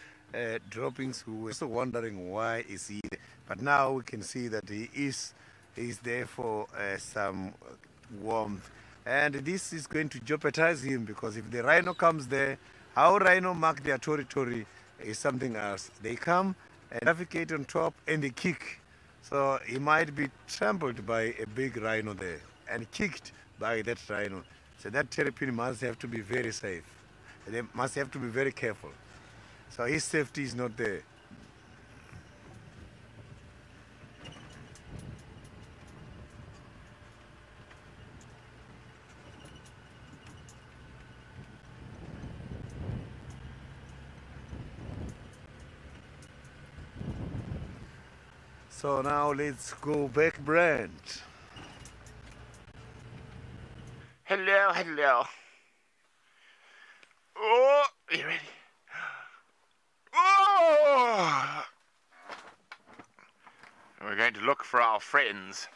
droppings, who were so wondering why is he there. But now we can see that he is there for some warmth, and this is going to jeopardize him, because if the rhino comes there, how rhino mark their territory is something else. They come and navigate on top and they kick, so he might be trampled by a big rhino there and kicked by that rhino. So that terrapin must have to be very safe. They must have to be very careful, so his safety is not there. So now let's go back, Brent. Hello, hello. Oh, are you ready? Oh! We're going to look for our friends.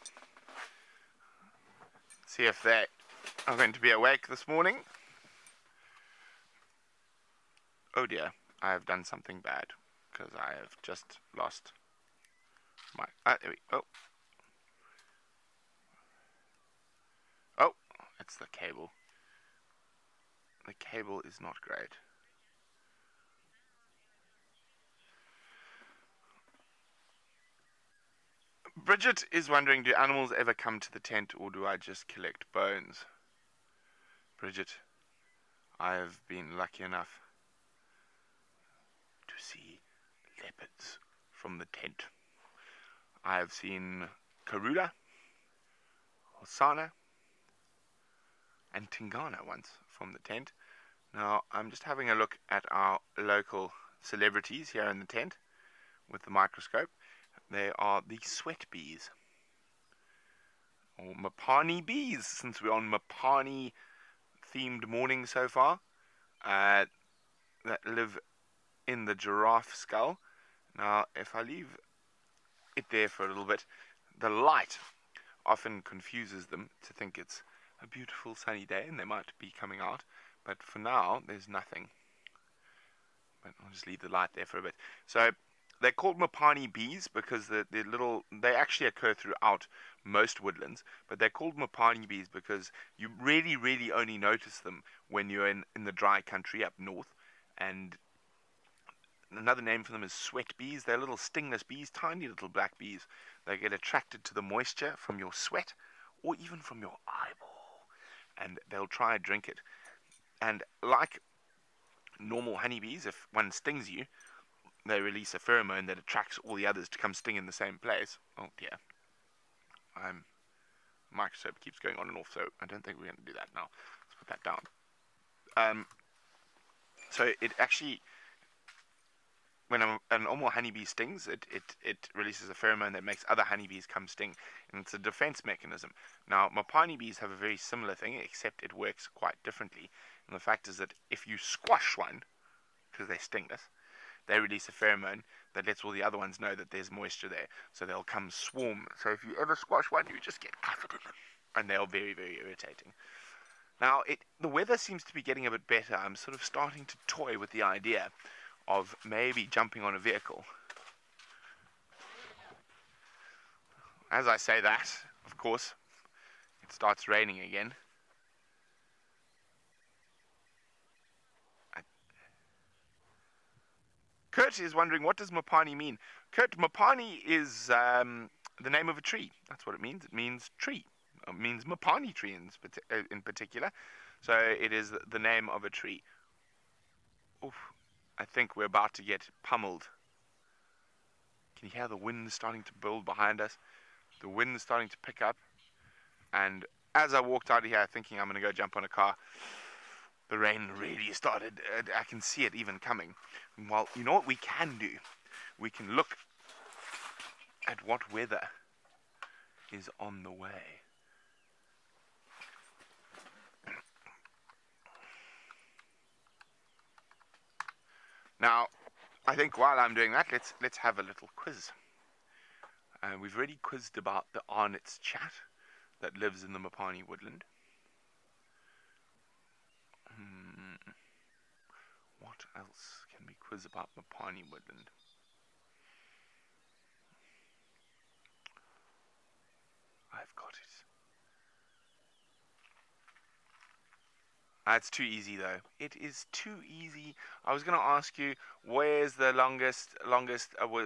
See if they are going to be awake this morning. Oh dear, I have done something bad, because I have just lost my... there we go. Oh, it's the cable. The cable is not great. Bridget is wondering, do animals ever come to the tent, or do I just collect bones? Bridget, I have been lucky enough to see leopards from the tent. I have seen Karula, Hosana, and Tingana once from the tent. Now, I'm just having a look at our local celebrities here in the tent with the microscope. They are the sweat bees, or Mapani bees, since we're on Mapani themed morning so far, that live in the giraffe skull. Now, if I leave it there for a little bit, the light often confuses them to think it's a beautiful sunny day and they might be coming out, but for now there's nothing. But I'll just leave the light there for a bit. So they're called Mapani bees because they actually occur throughout most woodlands, but they're called Mapani bees because you really only notice them when you're in the dry country up north. And another name for them is sweat bees. They're little stingless bees, tiny little black bees. They get attracted to the moisture from your sweat or even from your eyeball, and they'll try and drink it. And like normal honeybees, if one stings you, they release a pheromone that attracts all the others to come sting in the same place. Oh dear. Microscope keeps going on and off, so I don't think we're going to do that now. Let's put that down. So it actually, when a normal honeybee stings, it releases a pheromone that makes other honeybees come sting, and it's a defense mechanism. Now, Mapani bees have a very similar thing, except it works quite differently. And the fact is that if you squash one, because they sting us, they release a pheromone that lets all the other ones know that there's moisture there, so they'll come swarm. So if you ever squash one, you just get covered in them, and they're very irritating. Now, the weather seems to be getting a bit better. I'm sort of starting to toy with the idea of maybe jumping on a vehicle. As I say that, of course, it starts raining again. Kurt is wondering, what does Mapani mean? Kurt, Mapani is the name of a tree. That's what it means. It means tree. It means Mapani tree in particular. So it is the name of a tree. Oof, I think we're about to get pummeled. Can you hear the wind starting to build behind us? The wind is starting to pick up. And as I walked out of here thinking I'm going to go jump on a car, the rain really started. I can see it even coming. Well, you know what we can do? We can look at what weather is on the way. Now, I think while I'm doing that, let's have a little quiz. We've already quizzed about the Arnott's chat that lives in the Mapani woodland. What else can we quiz about Mapani woodland? I've got it. It's too easy though. It is too easy. I was going to ask you, where's the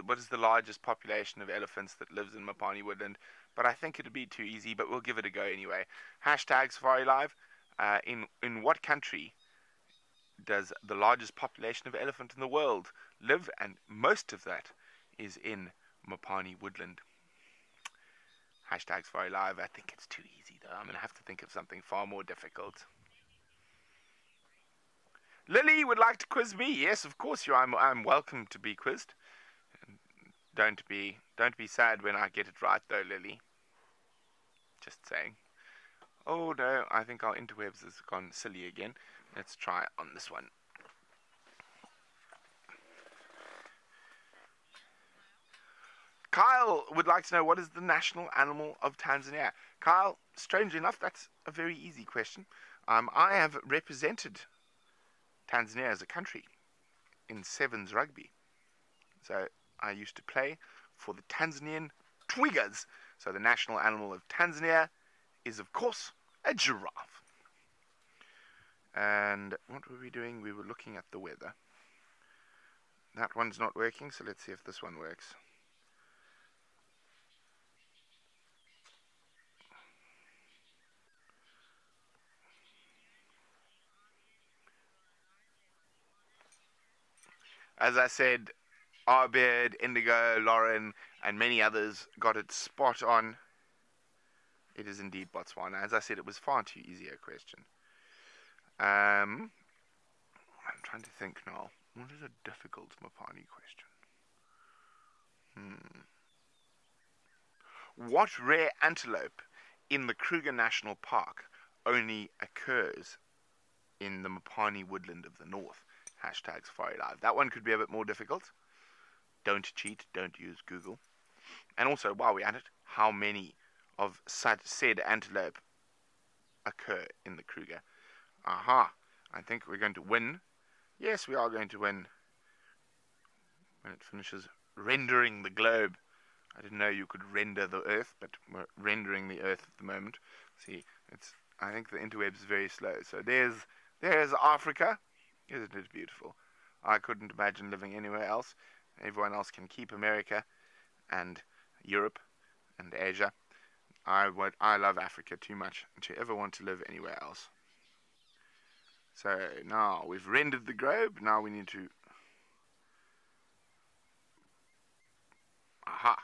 what is the largest population of elephants that lives in Mapani woodland? But I think it'd be too easy, but we'll give it a go anyway. Hashtag SafariLive. In what country does the largest population of elephant in the world live? And most of that is in Mapani woodland. Hashtag SafariLive. I think it's too easy though. I'm going to have to think of something far more difficult. Lily would like to quiz me. Yes, of course I'm welcome to be quizzed. Don't be sad when I get it right though, Lily. Just saying. Oh no, I think our interwebs has gone silly again. Let's try on this one. Kyle would like to know, what is the national animal of Tanzania? Kyle, strangely enough, that's a very easy question. I have represented Tanzania as a country in sevens rugby. So I used to play for the Tanzanian Twigas. So the national animal of Tanzania is, of course, a giraffe. And what were we doing? We were looking at the weather. That one's not working, so let's see if this one works. As I said, Arbeard, Indigo, Lauren, and many others got it spot on. It is indeed Botswana. As I said, it was far too easy a question. I'm trying to think now. What is a difficult Mopani question? What rare antelope in the Kruger National Park only occurs in the Mopani woodland of the north? Hashtag SafariLive. That one could be a bit more difficult. Don't cheat. Don't use Google. And also, while we're at it, how many of said antelope occur in the Kruger? Aha. I think we're going to win. Yes, we are going to win. When it finishes rendering the globe. I didn't know you could render the earth, but we're rendering the earth at the moment. See, I think the interweb's very slow. So there's Africa. Isn't it beautiful? I couldn't imagine living anywhere else. Everyone else can keep America and Europe and Asia. I love Africa too much to ever want to live anywhere else. So now we've rendered the globe. Now we need to... Aha!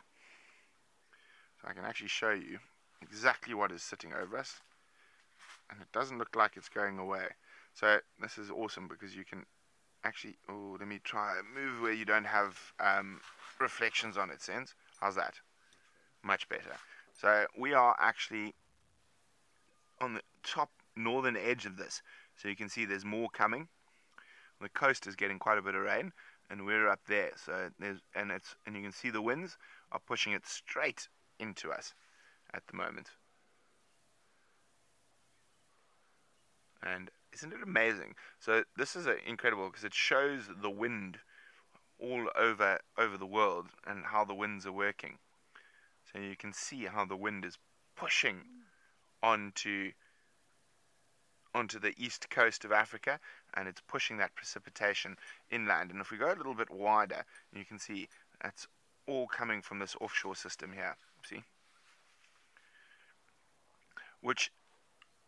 So I can actually show you exactly what is sitting over us. And it doesn't look like it's going away. So this is awesome because you can actually... Oh, let me try a move where you don't have reflections on it, Sense. How's that? Much better. So we are actually on the top northern edge of this. So you can see there's more coming. The coast is getting quite a bit of rain, and we're up there. So and you can see the winds are pushing it straight into us at the moment. And isn't it amazing? So this is incredible because it shows the wind all over the world and how the winds are working. So you can see how the wind is pushing onto the east coast of Africa, and it's pushing that precipitation inland. And if we go a little bit wider, you can see that's all coming from this offshore system here. See? Which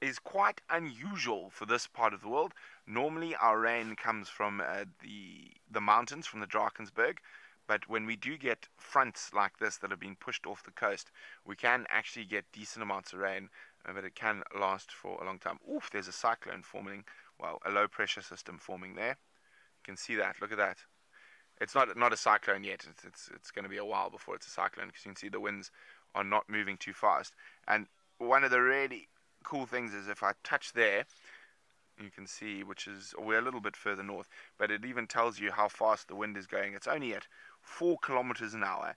is quite unusual for this part of the world. Normally our rain comes from the mountains, from the Drakensberg, but when we do get fronts like this that have been pushed off the coast, we can actually get decent amounts of rain, but it can last for a long time. Oof, there's a cyclone forming, well, a low pressure system forming there. You can see that, look at that. It's not a cyclone yet, it's going to be a while before it's a cyclone, because you can see the winds are not moving too fast. And one of the really cool things is if I touch there, you can see, we're a little bit further north, but it even tells you how fast the wind is going. It's only at 4 kilometers an hour,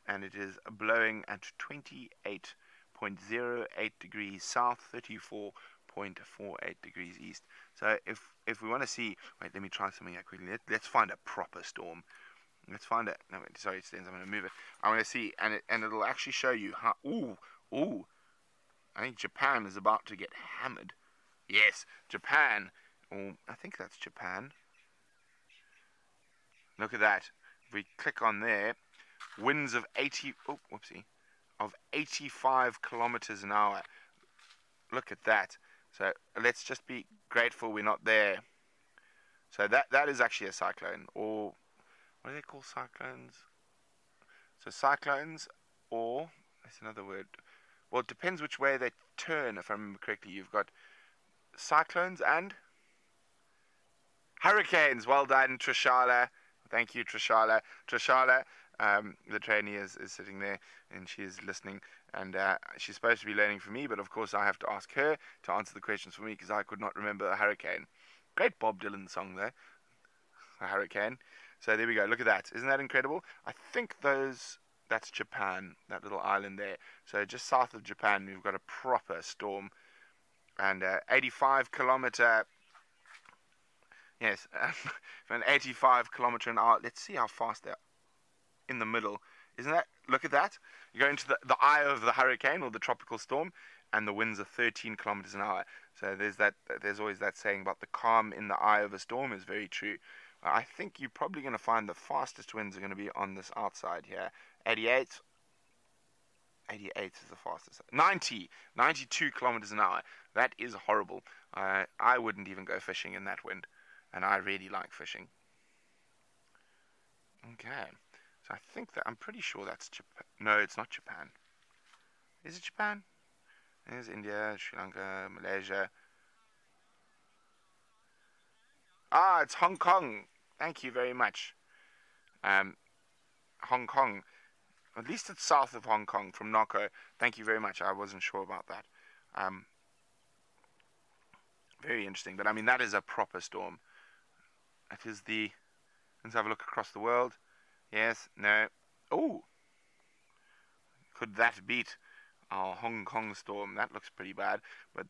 and it is blowing at 28.08 degrees south, 34.48 degrees east. So if we want to see, wait, let me try something here quickly. Let's find a proper storm. Let's find it. No, wait, sorry, I'm going to move it. I want to see, and it'll actually show you how. Ooh. I think Japan is about to get hammered. Yes, Japan. Oh, I think that's Japan. Look at that. If we click on there, winds of 85 kilometers an hour. Look at that. So let's just be grateful we're not there. So that is actually a cyclone, or what do they call cyclones? So cyclones, or that's another word. Well, it depends which way they turn, if I remember correctly. You've got cyclones and hurricanes. Well done, Trishala. Thank you, Trishala. Trishala, the trainee, is sitting there, and she is listening. And she's supposed to be learning from me, but of course I have to ask her to answer the questions for me, because I could not remember a hurricane. Great Bob Dylan song, though. A hurricane. So there we go. Look at that. Isn't that incredible? I think that's Japan, that little island there. So just south of Japan, we've got a proper storm. And 85 kilometer, yes, an 85 kilometer an hour. Let's see how fast they're in the middle. Isn't that, look at that. You go into the eye of the hurricane or the tropical storm, and the winds are 13 kilometers an hour. So there's always that saying about the calm in the eye of a storm is very true. I think you're probably going to find the fastest winds are going to be on this outside here. 88 is the fastest. 92 kilometers an hour. That is horrible. I wouldn't even go fishing in that wind, and I really like fishing. Okay, so I'm pretty sure that's Japan. No, it's not Japan. Is it Japan? There's India, Sri Lanka, Malaysia. Ah, it's Hong Kong. Thank you very much. Hong Kong. At least it's south of Hong Kong from Noco. Thank you very much. I wasn't sure about that. Very interesting. But I mean, that is a proper storm. It is the... Let's have a look across the world. Yes, no. Oh! Could that beat our Hong Kong storm? That looks pretty bad. But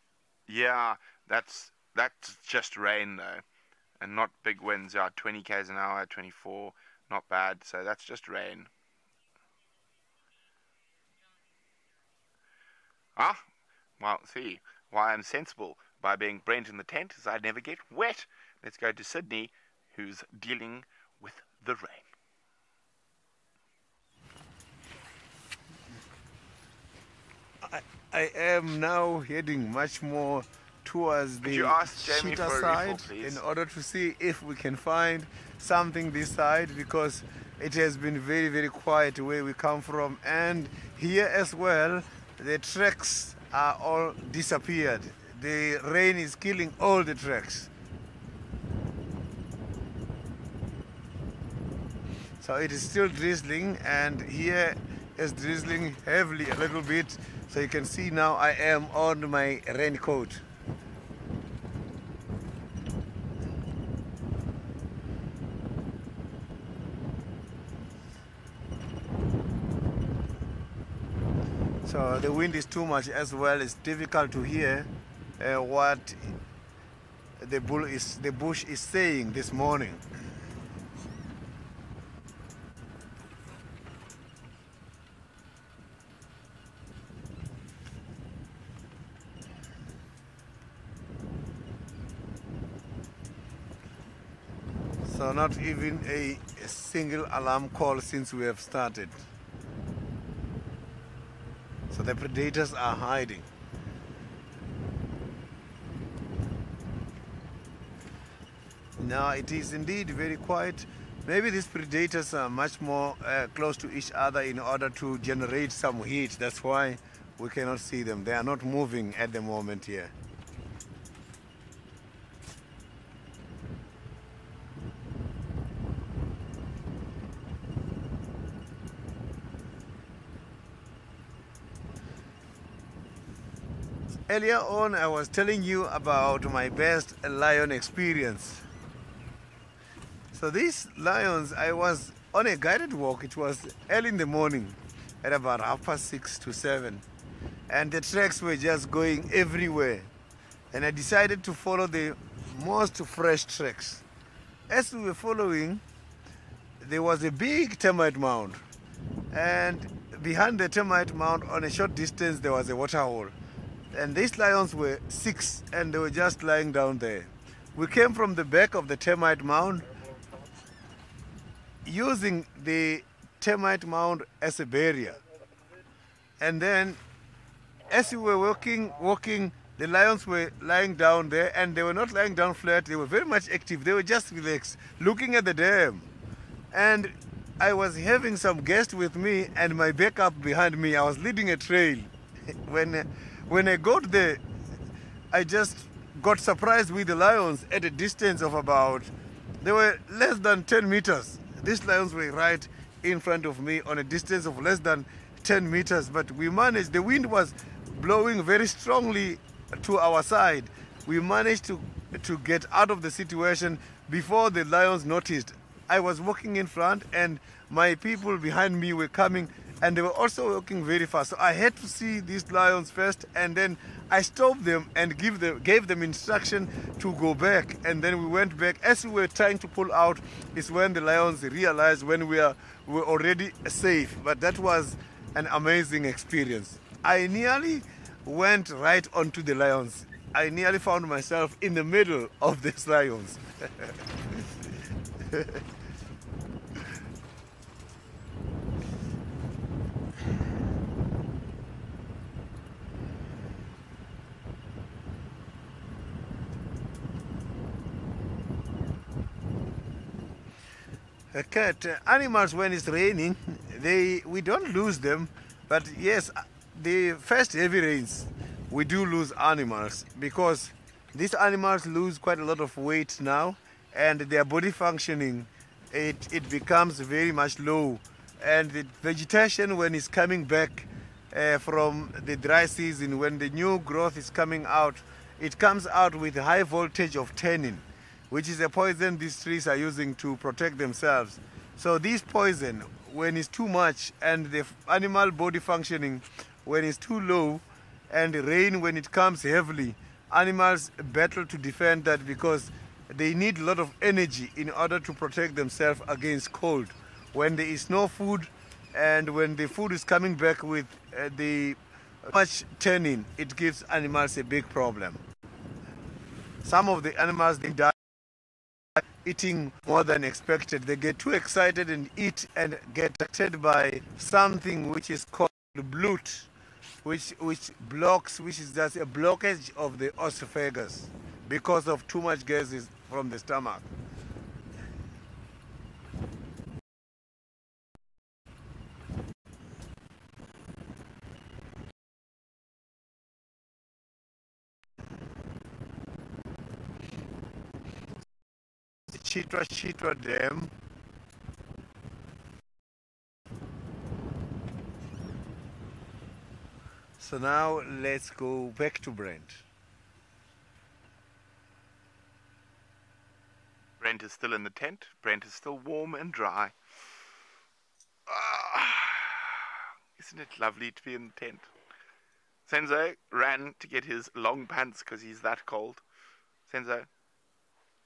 yeah, that's just rain though. And not big winds. Yeah, 20 k's an hour, 24. Not bad. So that's just rain. Ah, well, see, why I'm sensible by being Brent in the tent is I never get wet. Let's go to Sydney, who's dealing with the rain. I am now heading much more towards the Cheetah side in order to see if we can find something this side, because it has been very, very quiet where we come from, and here as well the tracks are all disappeared. The rain is killing all the tracks. So it is still drizzling, and here is drizzling heavily a little bit. So you can see now I am on my raincoat. So the wind is too much as well. It's difficult to hear what the bush is saying this morning. So not even a single alarm call since we have started. So the predators are hiding. Now it is indeed very quiet. Maybe these predators are much more close to each other in order to generate some heat. That's why we cannot see them. They are not moving at the moment here. Earlier on, I was telling you about my best lion experience. So these lions, I was on a guided walk. It was early in the morning at about 6:30 to 7. And the tracks were just going everywhere. And I decided to follow the most fresh tracks. As we were following, there was a big termite mound. And behind the termite mound, on a short distance, there was a water hole. And these lions were 6, and they were just lying down there. We came from the back of the termite mound, using the termite mound as a barrier. And then, as we were walking, the lions were lying down there, and they were not lying down flat. They were very much active. They were just relaxed, looking at the dam. And I was having some guests with me, and my backup behind me. I was leading a trail. When I got there, I just got surprised with the lions at a distance of about, they were less than 10 meters. These lions were right in front of me on a distance of less than 10 meters, but we managed, the wind was blowing very strongly to our side. We managed to get out of the situation before the lions noticed. I was walking in front, and my people behind me were coming, and they were also walking very fast. So I had to see these lions first, and then I stopped them and gave them instruction to go back. And then we went back. As we were trying to pull out is when the lions realized when we were already safe. But that was an amazing experience. I nearly went right onto the lions. I nearly found myself in the middle of these lions. Animals, when it's raining, we don't lose them, but yes, the first heavy rains we do lose animals, because these animals lose quite a lot of weight now, and their body functioning, it becomes very much low, and the vegetation, when it's coming back from the dry season, when the new growth is coming out, it comes out with high voltage of tannin, which is a poison these trees are using to protect themselves. So this poison, when it's too much, and the animal body functioning, when it's too low, and rain when it comes heavily, animals battle to defend that, because they need a lot of energy in order to protect themselves against cold. When there is no food, and when the food is coming back with the much tannin, it gives animals a big problem. Some of the animals, they die eating more than expected. They get too excited and eat and get affected by something which is called bloat, which is just a blockage of the esophagus because of too much gases from the stomach. Chitwa Dam. So now let's go back to Brent. Brent is still in the tent. Brent is still warm and dry. Isn't it lovely to be in the tent? Senzo ran to get his long pants because he's that cold. Senzo,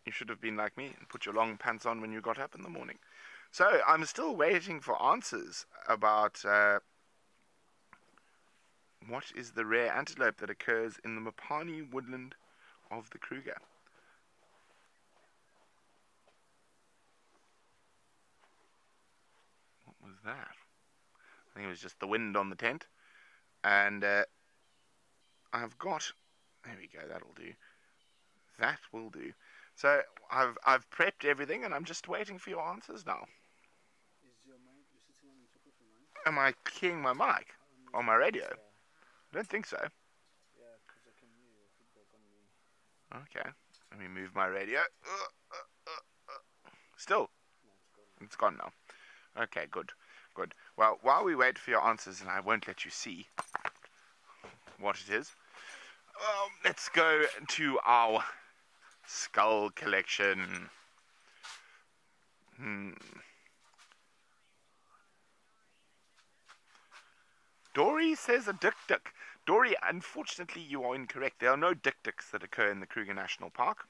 you should have been like me and put your long pants on when you got up in the morning. So I'm still waiting for answers about what is the rare antelope that occurs in the Mopani woodland of the Kruger. What was that? I think it was just the wind on the tent. And I've got, there we go, that'll do. That will do. So I've prepped everything, and I'm just waiting for your answers now. Is your mic, you're sitting on top of your mic? Am I keying my mic on my radio? I don't think so. Yeah, because I can hear your feedback on me. Okay, let me move my radio. Still? No, it's gone. It's gone now. Okay, good. Well, while we wait for your answers, and I won't let you see what it is, let's go to our skull collection. Dory says a dik-dik. Dory, unfortunately, you are incorrect. There are no dik-diks that occur in the Kruger National Park.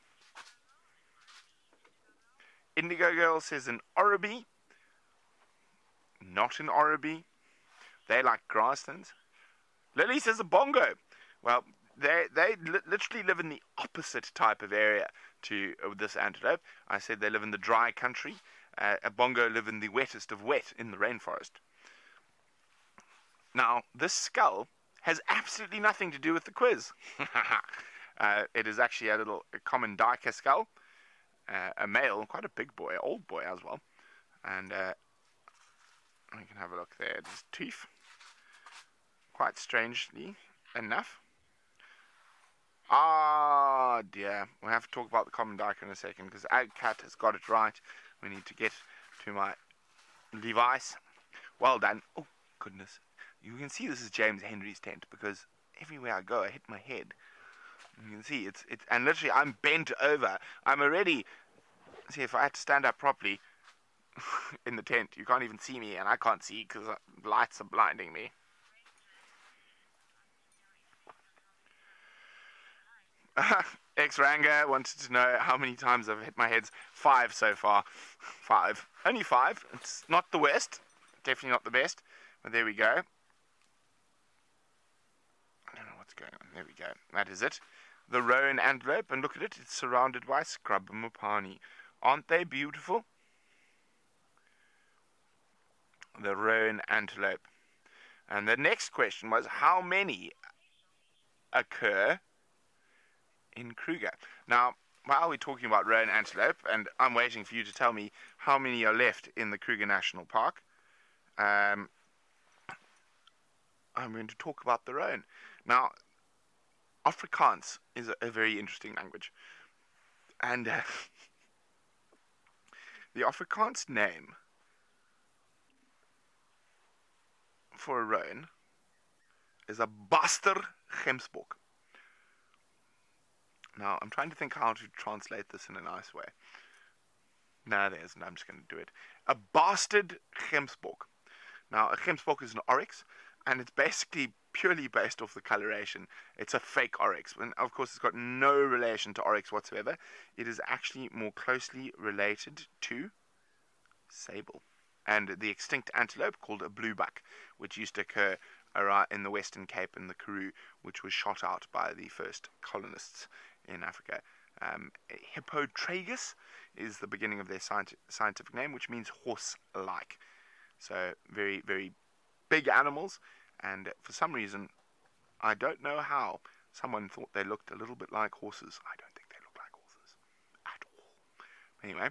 Indigo Girl says an oribi. Not an oribi. They like grasslands. Lily says a bongo. Well, they literally live in the opposite type of area to this antelope. I said they live in the dry country. A bongo live in the wettest of wet in the rainforest. Now, this skull has absolutely nothing to do with the quiz. It is actually a common duiker skull. A male, quite a big boy, old boy as well. And we can have a look there at his teeth. Quite strangely enough. Ah, dear. We'll have to talk about the common duiker in a second, because Agcat has got it right. We need to get to my Levi's. Well done. Oh, goodness. You can see this is James Henry's tent, because everywhere I go, I hit my head. You can see, and literally, I'm bent over. I'm already, see, if I had to stand up properly in the tent, you can't even see me, and I can't see because the lights are blinding me. X-Ranga wanted to know how many times I've hit my heads. 5 so far. 5. Only 5. It's not the worst. Definitely not the best. But there we go. I don't know what's going on. There we go. That is it. The roan antelope, and look at it. It's surrounded by scrub mopani. Aren't they beautiful? The roan antelope. And the next question was, how many occur in Kruger? Now, while we're talking about roan antelope, and I'm waiting for you to tell me how many are left in the Kruger National Park, I'm going to talk about the roan. Now, Afrikaans is a very interesting language. And the Afrikaans name for a roan is a Baster Gemsbok. Now, I'm trying to think how to translate this in a nice way. No, there isn't. I'm just going to do it. A bastard Gemsbok. Now, a Gemsbok is an oryx, and it's basically purely based off the coloration. It's a fake oryx. And, of course, it's got no relation to oryx whatsoever. It is actually more closely related to sable and the extinct antelope called a bluebuck, which used to occur around in the Western Cape and the Karoo, which was shot out by the first colonists in Africa. Hippotragus is the beginning of their scientific name, which means horse-like. So very, very big animals, and for some reason, I don't know how, someone thought they looked a little bit like horses. I don't think they look like horses at all. Anyway,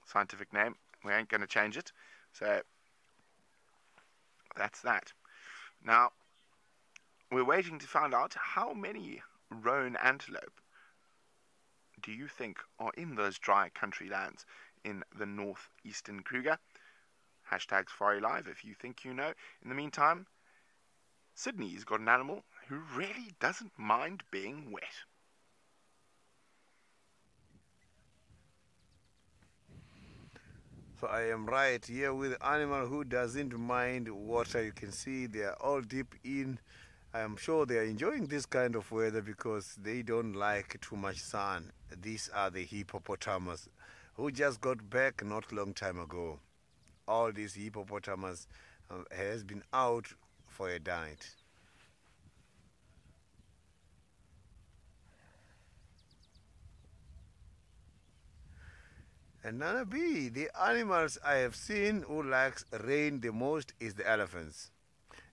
scientific name, we ain't going to change it. So that's that. Now, we're waiting to find out how many roan antelope do you think are in those dry country lands in the northeastern Kruger? Hashtag SafariLive if you think you know. In the meantime, Sydney's got an animal who really doesn't mind being wet. So I am right here with an animal who doesn't mind water. You can see they are all deep in. I am sure they are enjoying this kind of weather because they don't like too much sun. These are the hippopotamus who just got back not long time ago. All these hippopotamus has been out for a diet. And Nana B, the animals I have seen who likes rain the most is the elephants.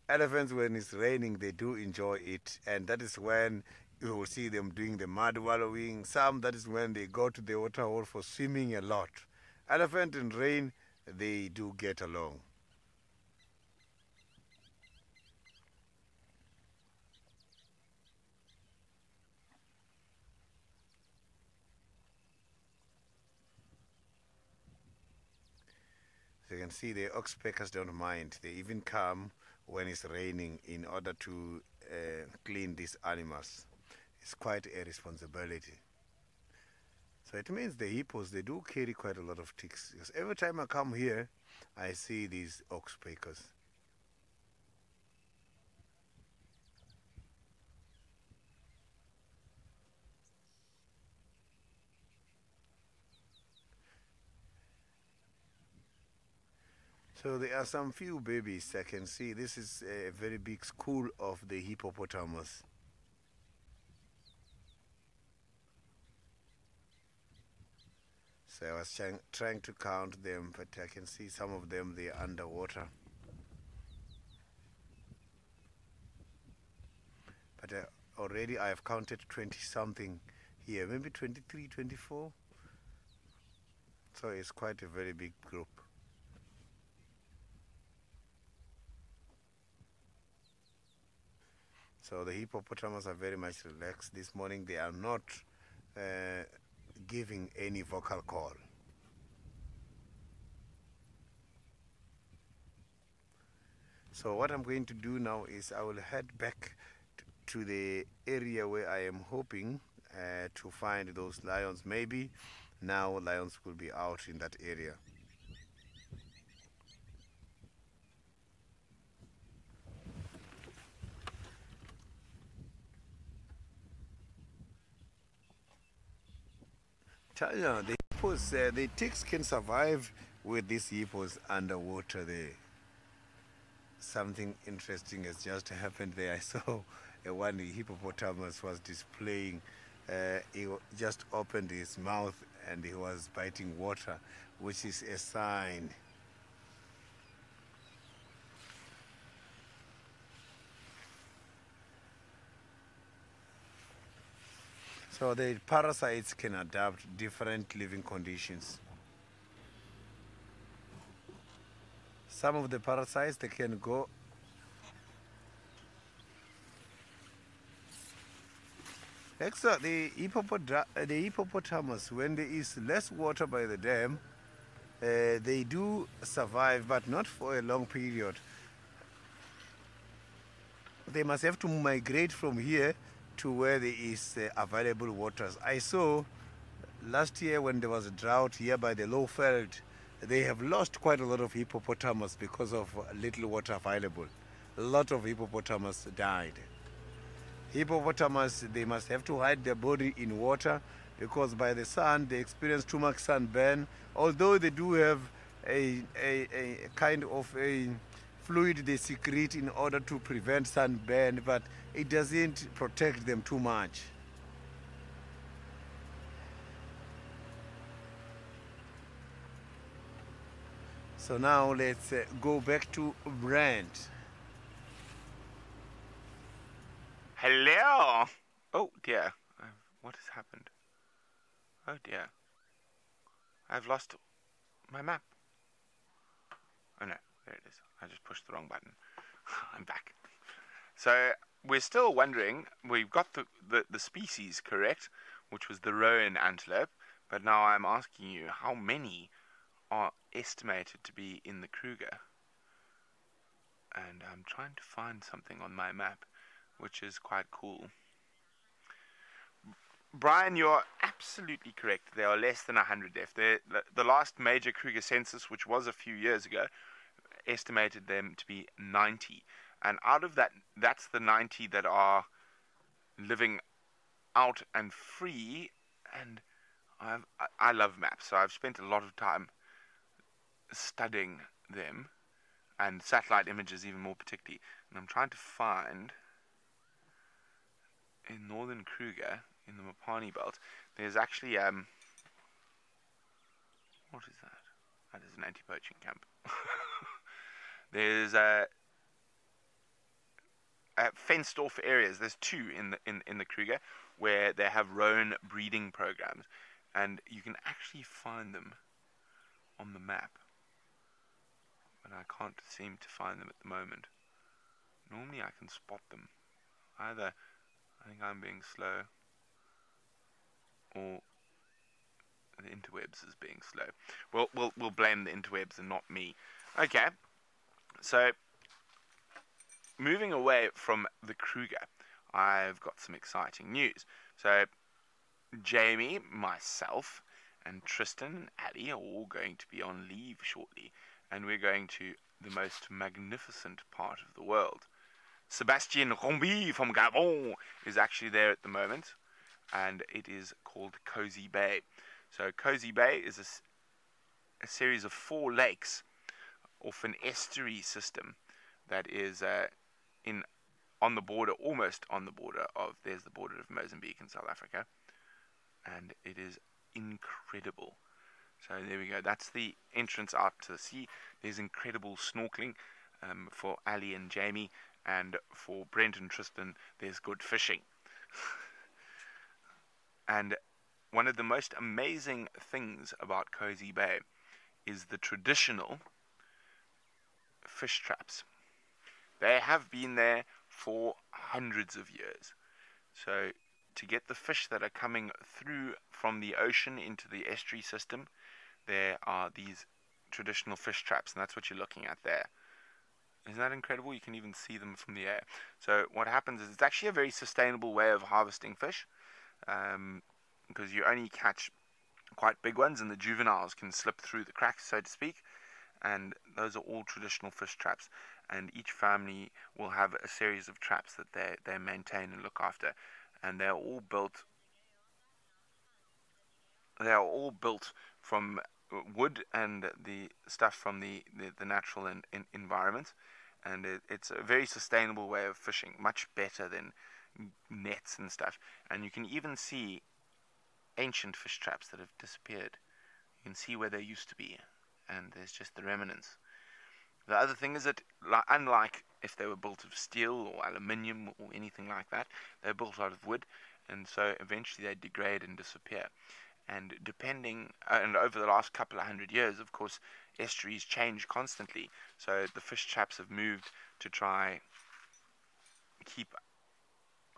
Elephants, when it's raining, they do enjoy it, and that is when you will see them doing the mud wallowing. Some, that is when they go to the water hole for swimming a lot. Elephant and rain, they do get along. So you can see the oxpeckers don't mind. They even come when it's raining in order to clean these animals. It's quite a responsibility. So it means the hippos, they do carry quite a lot of ticks. Because every time I come here, I see these oxpeckers. So there are some few babies I can see. This is a very big school of the hippopotamus. So I was trying to count them, but I can see some of them, they are underwater. But already I have counted 20 something here, maybe 23, 24. So it's quite a very big group. So the hippopotamus are very much relaxed. This morning they are not giving any vocal call. So what I'm going to do now is I will head back to the area where I am hoping to find those lions. Maybe now lions will be out in that area. China, the hippos, the ticks can survive with these hippos underwater there. Something interesting has just happened there. I saw one hippopotamus was displaying. He just opened his mouth and he was biting water, which is a sign. So the parasites can adapt different living conditions. Some of the parasites, they can go next. The hippopotamus, when there is less water by the dam, they do survive, but not for a long period. They must have to migrate from here to where there is available waters. I saw last year when there was a drought here by the Lowveld, they have lost quite a lot of hippopotamus because of little water available. A lot of hippopotamus died. Hippopotamus, they must have to hide their body in water because by the sun they experience too much sunburn. Although they do have a kind of a fluid they secrete in order to prevent sunburn, but it doesn't protect them too much. So now let's go back to Brent. Hello. Oh dear. What has happened? Oh dear. I've lost my map. Oh no, there it is. I just pushed the wrong button. I'm back. So we're still wondering, we've got the species correct, which was the roan antelope, but now I'm asking you how many are estimated to be in the Kruger. And I'm trying to find something on my map, which is quite cool. Brian, you're absolutely correct. There are less than 100 left. The last major Kruger census, which was a few years ago, estimated them to be 90. And out of that, that's the 90 that are living out and free. And I love maps, so I've spent a lot of time studying them, and satellite images even more particularly. And I'm trying to find in northern Kruger, in the Mopani belt, there's actually what is that? That is an anti-poaching camp. There's fenced off areas. There's two in the Kruger where they have roan breeding programs, and you can actually find them on the map, but I can't seem to find them at the moment. Normally I can spot them. Either I think I'm being slow, or the interwebs is being slow. Well, we'll blame the interwebs and not me. Okay, so moving away from the Kruger, I've got some exciting news. So Jamie, myself, and Tristan and Addie are all going to be on leave shortly, and we're going to the most magnificent part of the world. Sebastian Rombi from Gabon is actually there at the moment, and it is called Cozy Bay. So Cozy Bay is a series of 4 lakes off an estuary system that is on the border, almost on the border of, there's the border of Mozambique and South Africa, and it is incredible. So there we go, that's the entrance out to the sea. There's incredible snorkeling for Ali and Jamie, and for Brent and Tristan there's good fishing. And one of the most amazing things about Cozy Bay is the traditional fish traps. They have been there for hundreds of years. So to get the fish that are coming through from the ocean into the estuary system, there are these traditional fish traps, and that's what you're looking at there. Isn't that incredible? You can even see them from the air. So what happens is it's actually a very sustainable way of harvesting fish, because you only catch quite big ones, and the juveniles can slip through the cracks, so to speak. And those are all traditional fish traps, and each family will have a series of traps that they maintain and look after, and they're all built from wood and the stuff from the natural environment, and it's a very sustainable way of fishing, much better than nets and stuff. And you can even see ancient fish traps that have disappeared. You can see where they used to be, and there's just the remnants. The other thing is that, unlike if they were built of steel or aluminium or anything like that, they're built out of wood, and so eventually they degrade and disappear. And and over the last couple of 100 years, of course, estuaries change constantly. So the fish traps have moved to try keep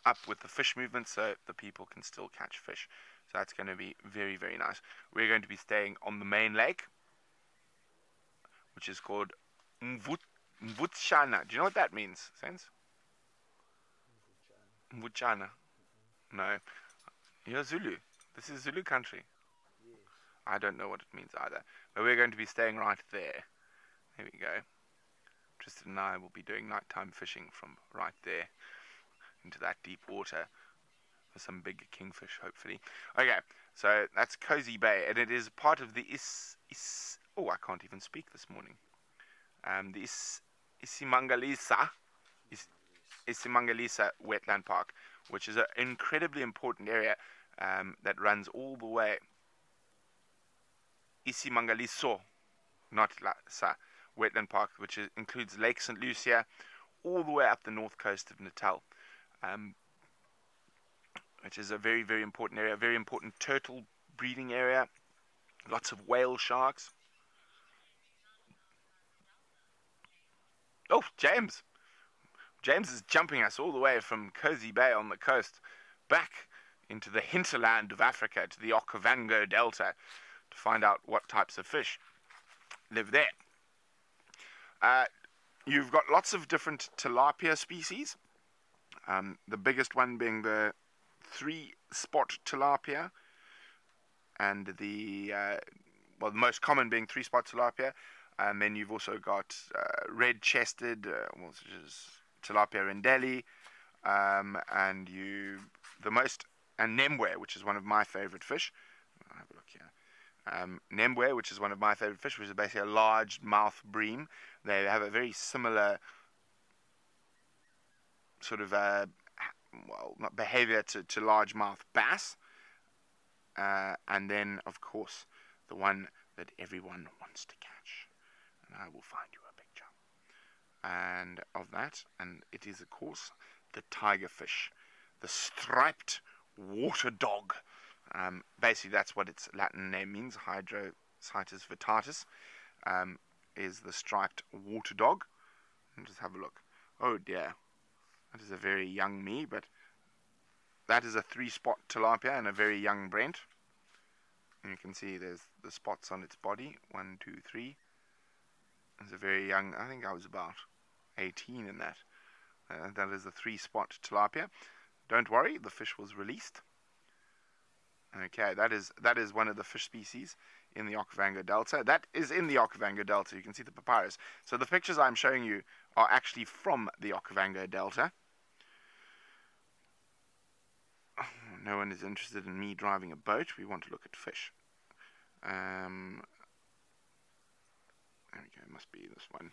up with the fish movement, so the people can still catch fish. So that's going to be very, very nice. We're going to be staying on the main lake, which is called Mvutshana. Do you know what that means, Sense? Mvutshana. No. You're Zulu. This is Zulu country. Yes. I don't know what it means either. But we're going to be staying right there. There we go. Tristan and I will be doing nighttime fishing from right there into that deep water for some big kingfish, hopefully. Okay, so that's Cozy Bay, and it is part of the oh, I can't even speak this morning. The Isimangalisa Wetland Park, which is an incredibly important area that runs all the way. Isimangaliso, not Sa, Wetland Park, which includes Lake St. Lucia, all the way up the north coast of Natal, which is a very, very important area, very important turtle breeding area, lots of whale sharks. Oh, James! James is jumping us all the way from Cozy Bay on the coast back into the hinterland of Africa, to the Okavango Delta, to find out what types of fish live there. You've got lots of different tilapia species, the biggest one being the 3-spot tilapia, and the most common being 3-spot tilapia. And then you've also got red-chested, which is tilapia rendeli, and Nemwe, which is one of my favorite fish. I'll have a look here. Nemwe, which is one of my favorite fish, which is basically a large mouth bream. They have a very similar sort of not behavior to largemouth bass. And then, of course, the one that everyone wants to catch. And I will find you a picture. And of that, and it is, of course, the tiger fish, the striped water dog. Basically, that's what its Latin name means. Hydrocitus vittatus is the striped water dog. And just have a look. Oh dear, that is a very young me, but that is a 3-spot tilapia and a very young Brent. And you can see there's the spots on its body. 1, 2, 3. It's a very young. I think I was about 18 in that. That is a 3-spot tilapia. Don't worry, the fish was released. Okay, that is one of the fish species in the Okavango Delta. That is in the Okavango Delta. You can see the papyrus. So the pictures I'm showing you are actually from the Okavango Delta. Oh, no one is interested in me driving a boat. We want to look at fish. There we go. It must be this one.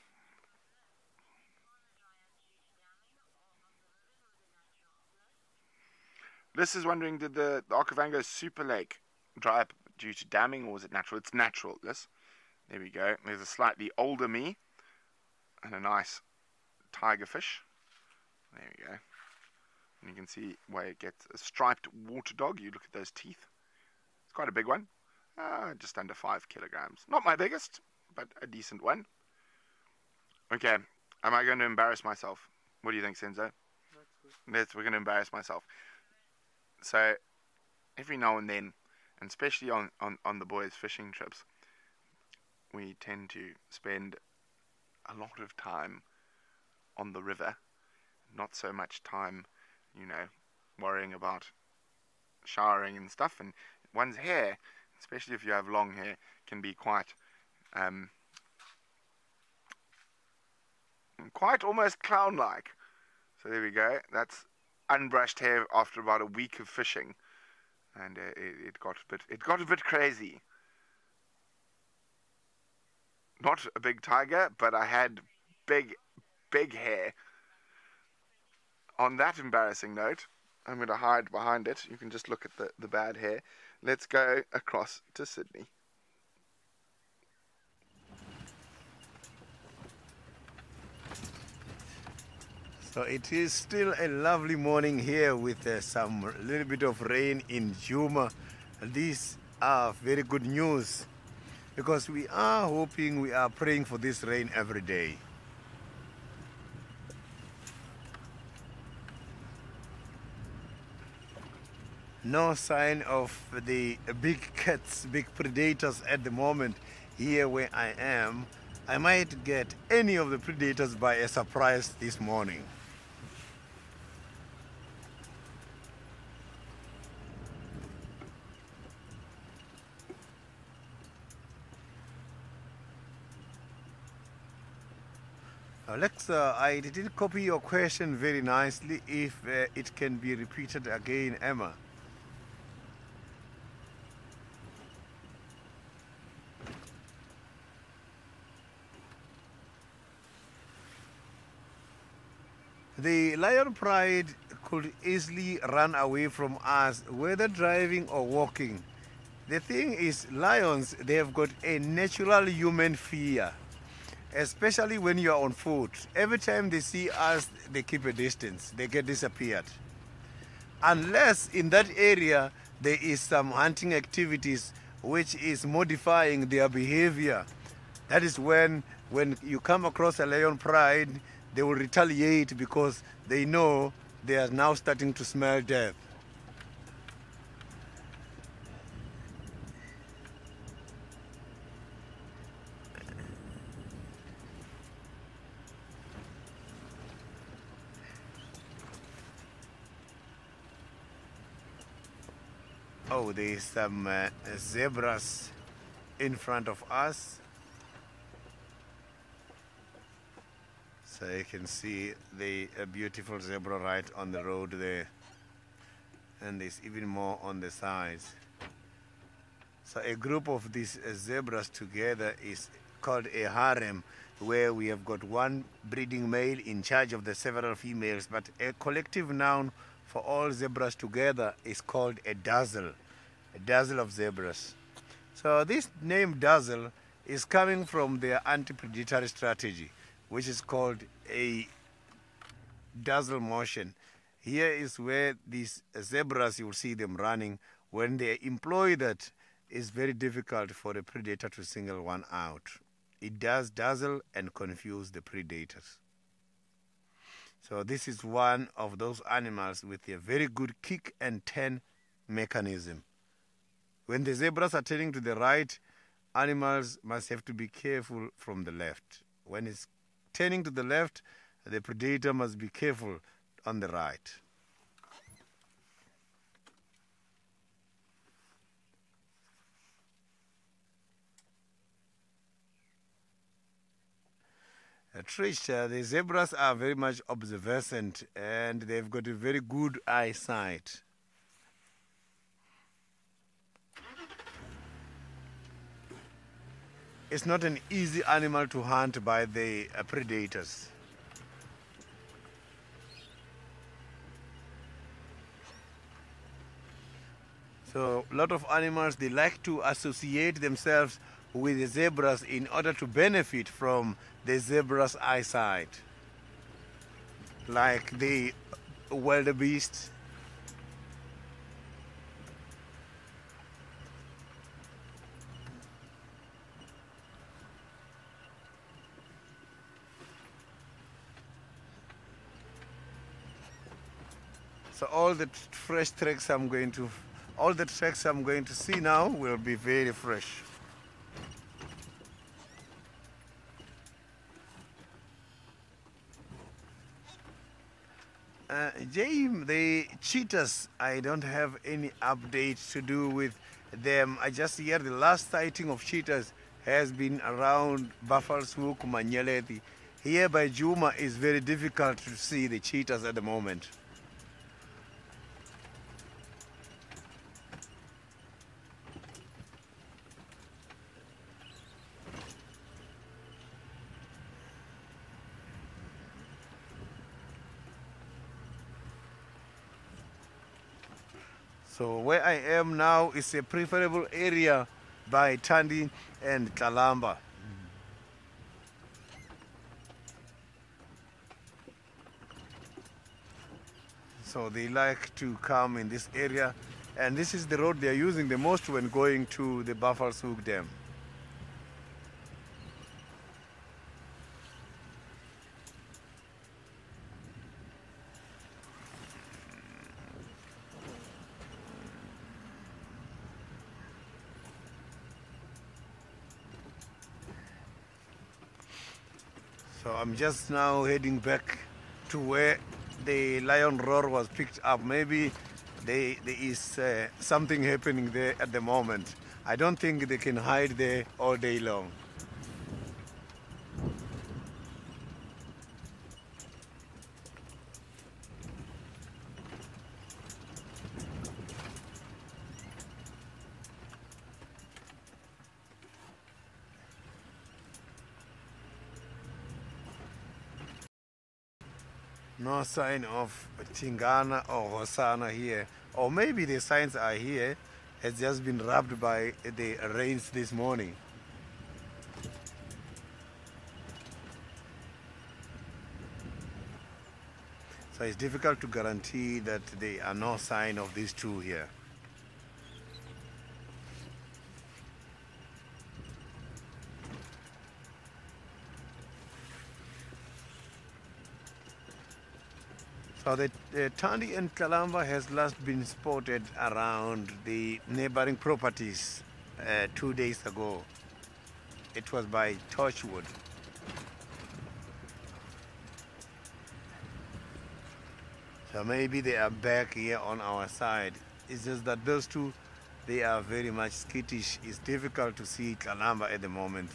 This is wondering, did the Okavango Super Lake dry up due to damming, or was it natural? It's natural, this. There we go. There's a slightly older me and a nice tiger fish. There we go. And you can see where it gets a striped water dog. You look at those teeth. It's quite a big one. Just under 5 kilograms. Not my biggest, but a decent one. Okay. Am I going to embarrass myself? What do you think, Senzo? We're going to embarrass myself. So, every now and then, and especially on the boys' fishing trips, we tend to spend a lot of time on the river. Not so much time, worrying about showering and stuff. And one's hair, especially if you have long hair, can be quite almost clown-like. So there we go. That's unbrushed hair after about a week of fishing, and it got a bit crazy. Not a big tiger, but I had big big hair. On that embarrassing note, I'm going to hide behind it. You can just look at the bad hair. Let's go across to Sydney. So it is still a lovely morning here with some little bit of rain in Juma. These are very good news because we are praying for this rain every day. No sign of the big cats, big predators at the moment here where I am. I might get any of the predators by a surprise this morning. Alexa, I didn't copy your question very nicely. If it can be repeated again, Emma. The lion pride could easily run away from us, whether driving or walking. The thing is, lions, they have got a natural human fear, especially when you are on foot. Every time they see us, they keep a distance. They get disappeared. Unless in that area there is some hunting activities which is modifying their behavior. That is when you come across a lion pride, they will retaliate because they know they are now starting to smell death. Oh, there is some zebras in front of us. So you can see the beautiful zebra right on the road there. And there's even more on the sides. So a group of these zebras together is called a harem, where we have got one breeding male in charge of the several females, but a collective noun for all zebras together is called a dazzle of zebras. So this name dazzle is coming from their anti-predatory strategy, which is called a dazzle motion. Here is where these zebras, you will see them running. When they employ that, it's very difficult for a predator to single one out. It does dazzle and confuse the predators. So this is one of those animals with a very good kick and turn mechanism. When the zebras are turning to the right, animals must have to be careful from the left. When it's turning to the left, the predator must be careful on the right. Trish, the zebras are very much observant and they've got a very good eyesight. It's not an easy animal to hunt by the predators. So a lot of animals, they like to associate themselves with the zebras in order to benefit from the zebra's eyesight, like the wildebeest. So all the tracks I'm going to see now will be very fresh. James, the cheetahs, I don't have any updates to do with them. I just hear the last sighting of cheetahs has been around Buffalo's Hook, Manyeleti. Here by Juma is very difficult to see the cheetahs at the moment. So where I am now is a preferable area by Tandi and Kalamba. So they like to come in this area, and this is the road they are using the most when going to the Buffelshoek Dam. So I'm just now heading back to where the lion roar was picked up. Maybe there is something happening there at the moment. I don't think they can hide there all day long. No sign of Tingana or Hosana here. Or maybe the signs are here. It's just been rubbed by the rains this morning. So it's difficult to guarantee that there are no sign of these two here. So the Tandi and Kalamba has last been spotted around the neighboring properties 2 days ago. It was by Torchwood. So maybe they are back here on our side. It's just that those two, they are very much skittish. It's difficult to see Kalamba at the moment.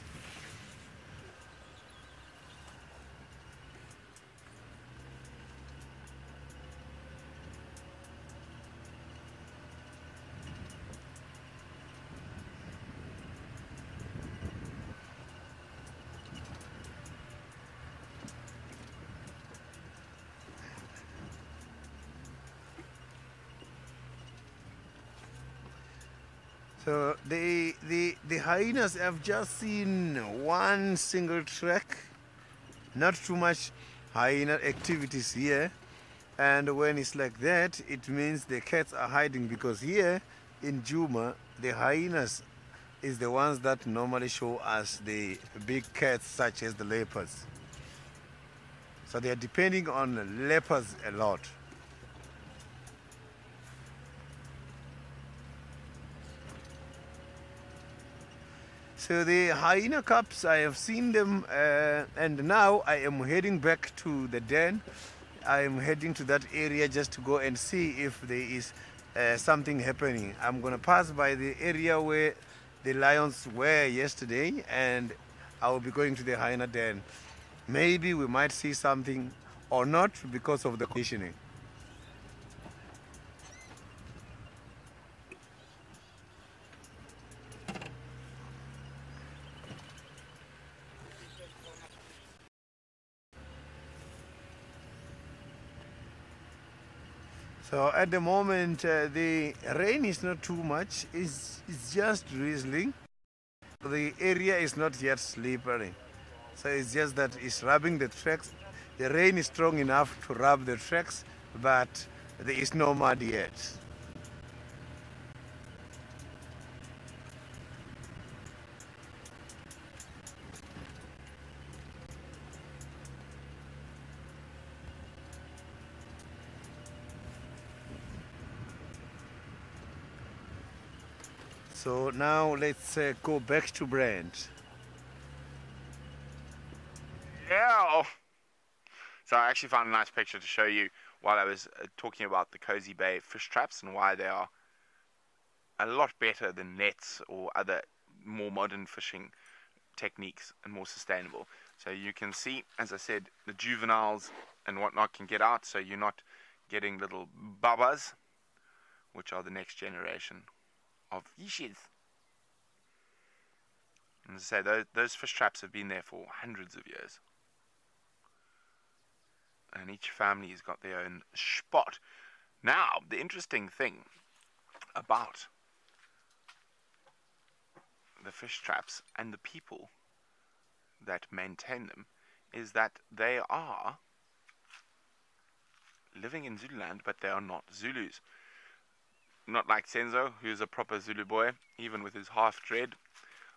So the hyenas have just seen one single track, not too much hyena activities here. And when it's like that, it means the cats are hiding, because here in Juma, the hyenas is the ones that normally show us the big cats such as the leopards. So they are depending on leopards a lot. So the hyena cubs, I have seen them, and now I am heading back to the den. I am heading to that area just to go and see if there is something happening. I'm going to pass by the area where the lions were yesterday, and I will be going to the hyena den. Maybe we might see something or not because of the conditioning. So at the moment, the rain is not too much. It's just drizzling. The area is not yet slippery. So it's just that it's rubbing the tracks. The rain is strong enough to rub the tracks, but there is no mud yet. So now let's go back to Brent. Yeah. So I actually found a nice picture to show you while I was talking about the Cozy Bay fish traps and why they are a lot better than nets or other more modern fishing techniques and more sustainable. So you can see, as I said, the juveniles and whatnot can get out, so you're not getting little bubbas, which are the next generation of fishes. And as I say, those fish traps have been there for hundreds of years. And each family has got their own spot. Now, the interesting thing about the fish traps and the people that maintain them is that they are living in Zululand, but they are not Zulus. Not like Senzo, who's a proper Zulu boy, even with his half dread.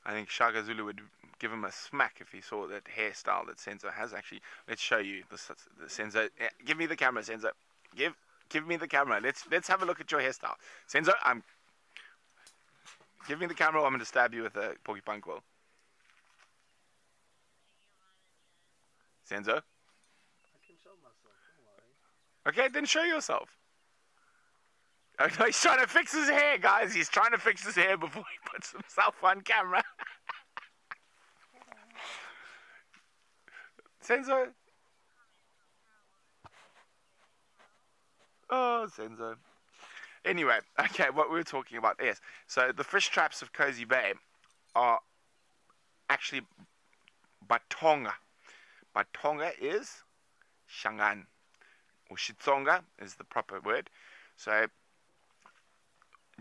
I think Shaka Zulu would give him a smack if he saw that hairstyle that Senzo has. Actually, let's show you the Senzo. Give me the camera, Senzo. Give me the camera. Let's have a look at your hairstyle, Senzo. Give me the camera, or I'm going to stab you with a porcupine quill. Senzo. I can show myself, don't worry. Okay, then show yourself. Oh, no, he's trying to fix his hair, guys. He's trying to fix his hair before he puts himself on camera. Senzo. Oh, Senzo. Anyway, okay, what we were talking about, yes. So the fish traps of Cozy Bay are actually Batonga. Batonga is Shangan, or Shitsonga is the proper word. So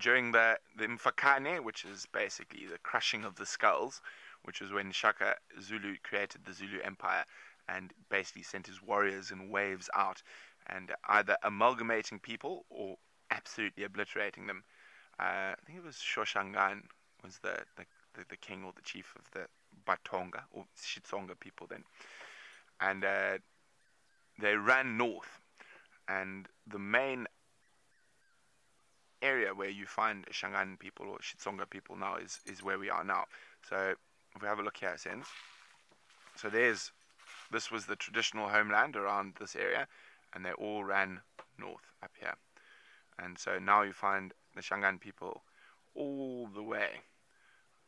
during the Mfakane, which is basically the crushing of the skulls, which was when Shaka Zulu created the Zulu Empire and basically sent his warriors in waves out and either amalgamating people or absolutely obliterating them. I think it was Shoshangan was the king or the chief of the Batonga or Shitsonga people then. And they ran north, and the main area where you find Shangan people or Shitsonga people now is where we are now. So if we have a look here, Sens. So this was the traditional homeland around this area, and they all ran north up here. And so now you find the Shangan people all the way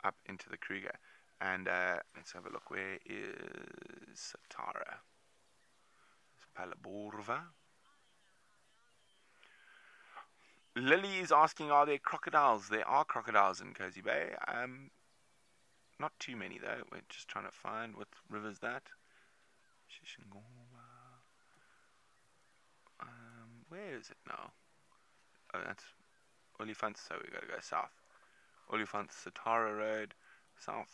up into the Kruger. And let's have a look. Where is Satara? It's Palaborva. Lily is asking, are there crocodiles? There are crocodiles in Cozy Bay. Not too many, though. We're just trying to find what river's that. Where is it now? Oh, that's Olifants, so we got to go south. Olifants, Satara Road. South.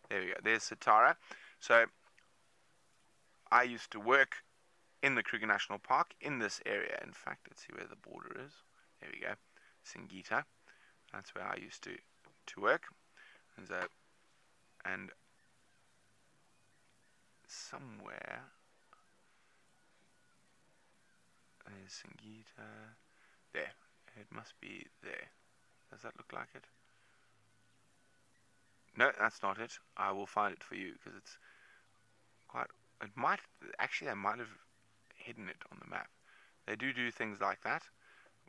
There we go. There's Satara. So I used to work in the Kruger National Park in this area. In fact, let's see where the border is. There we go. Singita. That's where I used to work. And somewhere there's Singita. There. It must be there. Does that look like it? No, that's not it. I will find it for you because it's quite. It might actually. They might have hidden it on the map. They do things like that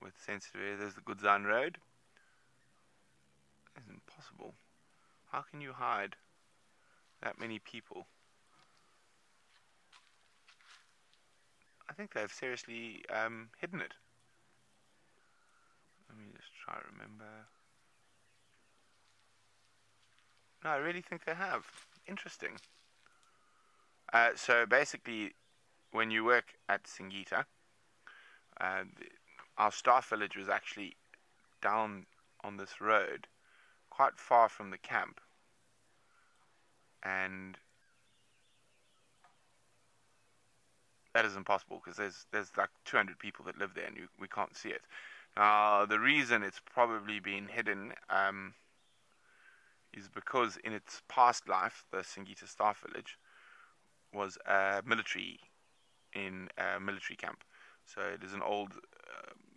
with sensitive areas. There's the Goodzan Road. It's impossible. How can you hide that many people? I think they've seriously hidden it. Let me just try to remember. No, I really think they have. Interesting. So basically, when you work at Singita, our staff village was actually down on this road, quite far from the camp. And that is impossible because there's like 200 people that live there, and we can't see it. The reason it's probably been hidden is because in its past life, the Singita staff village was military camp. So it is an old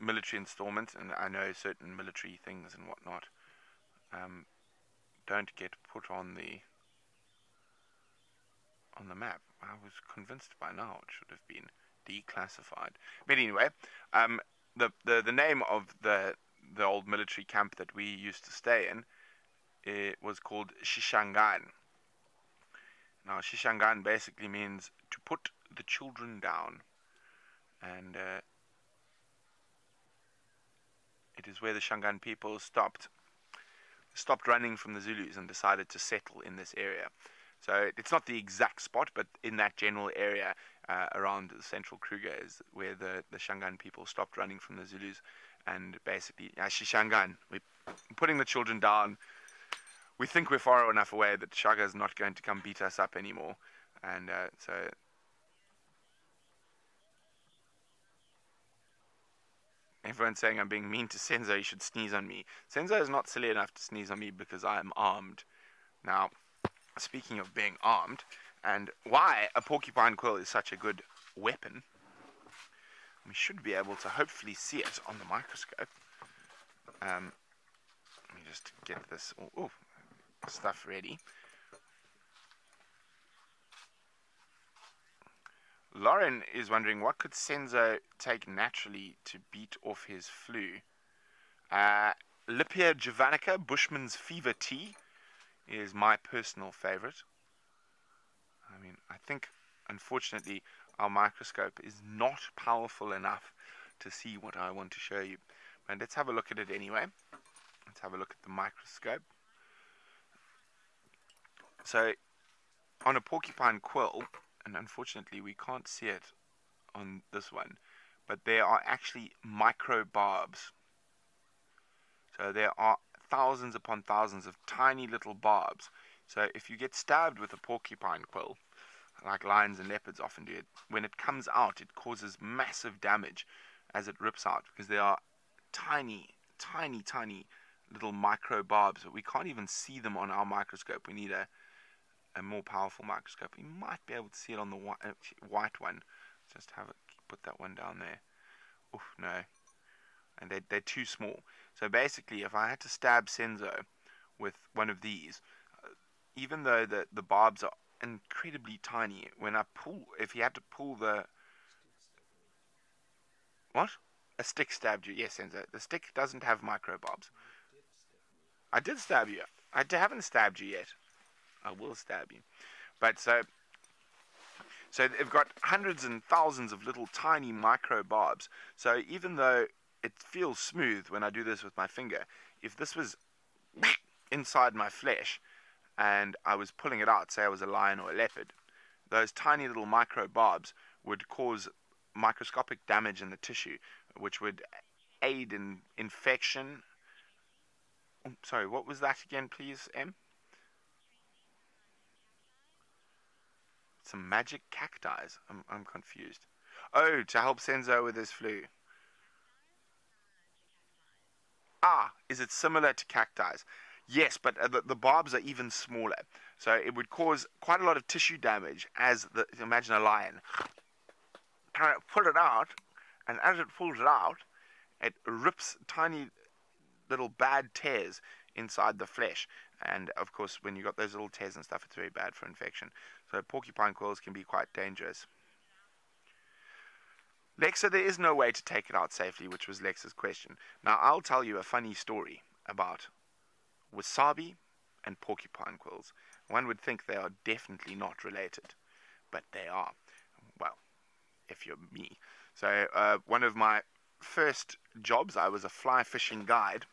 military installment, and I know certain military things and whatnot don't get put on the map. I was convinced by now it should have been declassified. But anyway, the name of the old military camp that we used to stay in, it was called Shishangan. Now, Shishangan basically means to put the children down, and it is where the Shangan people stopped running from the Zulus and decided to settle in this area. So it's not the exact spot, but in that general area around the central Kruger is where the Shangan people stopped running from the Zulus and basically, Shishangan, we're putting the children down. We think we're far enough away that Shaga is not going to come beat us up anymore. And so everyone's saying I'm being mean to Senzo, you should sneeze on me. Senzo is not silly enough to sneeze on me because I am armed. Now, speaking of being armed, and why a porcupine quill is such a good weapon, we should be able to hopefully see it on the microscope. Let me just get this stuff ready. Lauren is wondering, what could Senzo take naturally to beat off his flu? Lipia javanica, Bushman's Fever Tea, is my personal favorite. I mean, I think, unfortunately, our microscope is not powerful enough to see what I want to show you. And let's have a look at it anyway. Let's have a look at the microscope. So, on a porcupine quill, and unfortunately we can't see it on this one, but there are actually microbarbs. So there are thousands upon thousands of tiny little barbs. So if you get stabbed with a porcupine quill, like lions and leopards often do, when it comes out, it causes massive damage as it rips out, because there are tiny, tiny, tiny little microbarbs, but we can't even see them on our microscope. We need a more powerful microscope. We might be able to see it on the white one. Just have it, put that one down there. Oof, no. And they're too small. So basically, if I had to stab Senzo with one of these, even though the barbs are incredibly tiny, when I pull, if he had to pull the... What? A stick stabbed you. Yes, Senzo. The stick doesn't have microbarbs. I did stab you. I haven't stabbed you yet. I will stab you. But so they've got hundreds and thousands of little tiny microbarbs. So even though it feels smooth when I do this with my finger, if this was inside my flesh and I was pulling it out, say I was a lion or a leopard, those tiny little microbarbs would cause microscopic damage in the tissue, which would aid in infection. Sorry, what was that again, please, Em? Some magic cacti. I'm confused. Oh, to help Senzo with his flu. Ah, is it similar to cacti? Yes, but the barbs are even smaller. So it would cause quite a lot of tissue damage as imagine a lion. Kind of pull it out, and as it pulls it out, it rips tiny little bad tears inside the flesh. And of course, when you got those little tears and stuff, it's very bad for infection. So porcupine quills can be quite dangerous. Lexa, there is no way to take it out safely, which was Lexa's question. Now, I'll tell you a funny story about wasabi and porcupine quills. One would think they are definitely not related, but they are. Well, if you're me. So, one of my first jobs, I was a fly fishing guide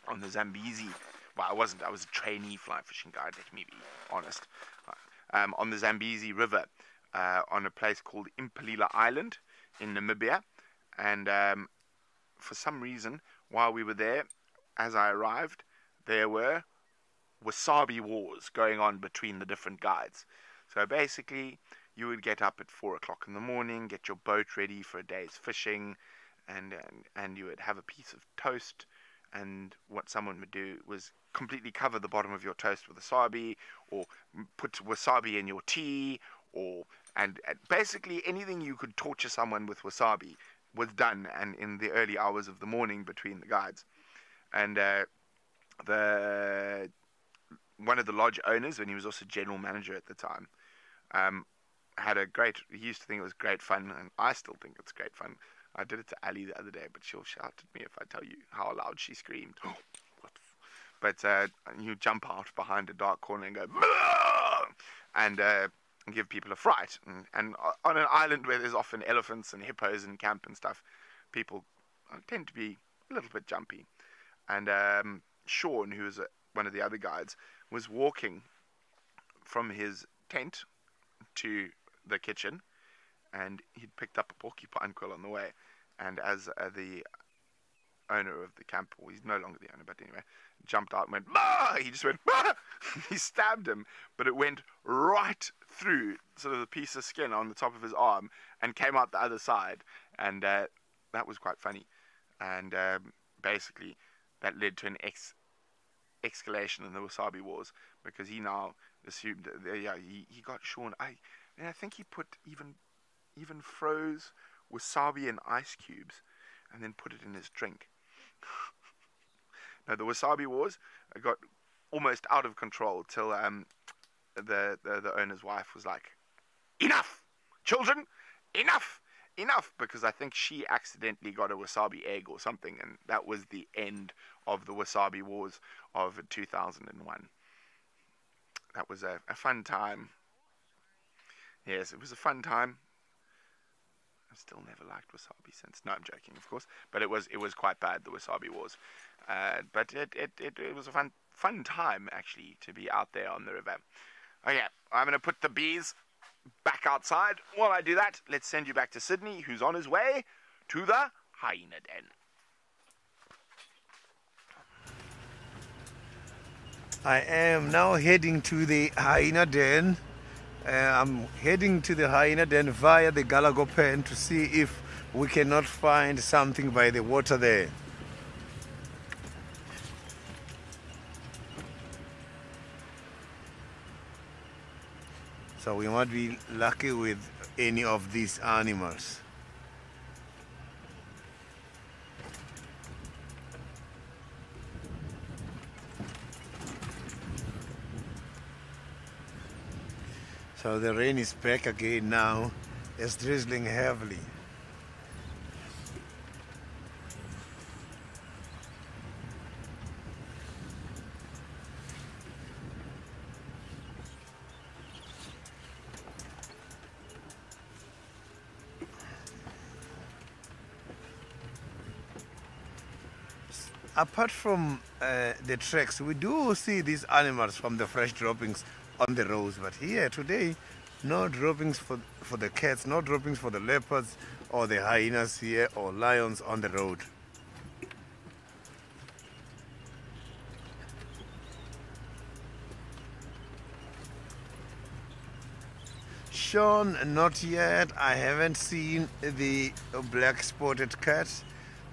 on the Zambezi. Well, I wasn't. I was a trainee fly fishing guide, let me be honest. On the Zambezi River, on a place called Impalila Island in Namibia. And for some reason, while we were there, as I arrived, there were wasabi wars going on between the different guides. So basically, you would get up at 4 o'clock in the morning, get your boat ready for a day's fishing, and you would have a piece of toast. And what someone would do was completely cover the bottom of your toast with wasabi, or put wasabi in your tea, and basically anything you could torture someone with wasabi was done, and in the early hours of the morning between the guides. And one of the lodge owners, and he was also general manager at the time, he used to think it was great fun, and I still think it's great fun. I did it to Ali the other day, but she'll shout at me if I tell you how loud she screamed. But you jump out behind a dark corner and go, and give people a fright. And on an island where there's often elephants and hippos in camp and stuff, people tend to be a little bit jumpy. And Sean, who was one of the other guides, was walking from his tent to the kitchen, and he'd picked up a porcupine quill on the way. And as the owner of the camp, or he's no longer the owner, but anyway, jumped out and went, "Bah!" He just went, "Bah!" He stabbed him, but it went right through sort of the piece of skin on the top of his arm and came out the other side, and that was quite funny. And basically, that led to an escalation in the Wasabi Wars, because he now assumed that, yeah, he got Sean. I think he put even froze wasabi in ice cubes and then put it in his drink. No, the Wasabi Wars got almost out of control till the owner's wife was like, "Enough, children, enough, enough," because I think she accidentally got a wasabi egg or something, and that was the end of the Wasabi Wars of 2001. That was a fun time. Yes, it was a fun time. I've still never liked wasabi since. No, I'm joking, of course. But it was quite bad, the Wasabi Wars. But it was a fun time, actually, to be out there on the river. Okay, I'm going to put the bees back outside. While I do that, let's send you back to Sydney, who's on his way to the hyena den. I am now heading to the hyena den. I'm heading to the hyena den via the Galago pen to see if we cannot find something by the water there. So we might be lucky with any of these animals. So the rain is back again now. It's drizzling heavily. Apart from the tracks, we do see these animals from the fresh droppings on the roads, but here today, no droppings for the cats, no droppings for the leopards or the hyenas here or lions on the road. Sean, not yet. I haven't seen the black spotted cat.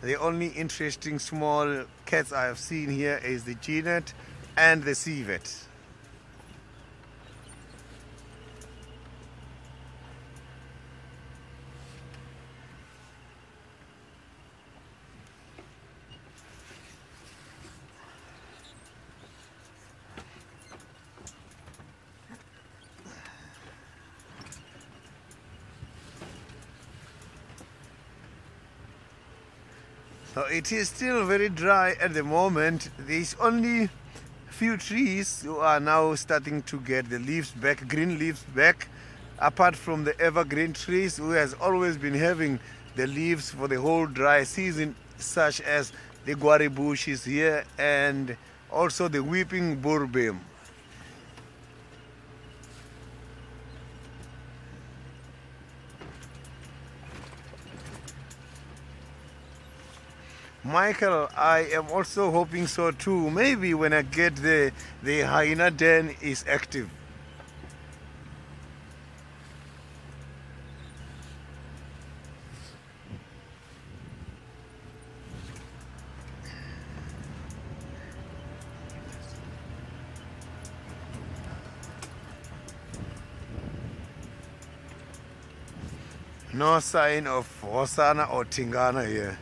The only interesting small cats I have seen here is the genet and the civet. So it is still very dry at the moment. There's only few trees who are now starting to get the leaves back, green leaves back, apart from the evergreen trees who has always been having the leaves for the whole dry season, such as the guari bushes here and also the weeping bourbeam. Michael, I am also hoping so too. Maybe when I get the hyena den is active. No sign of Hosana or Tingana here.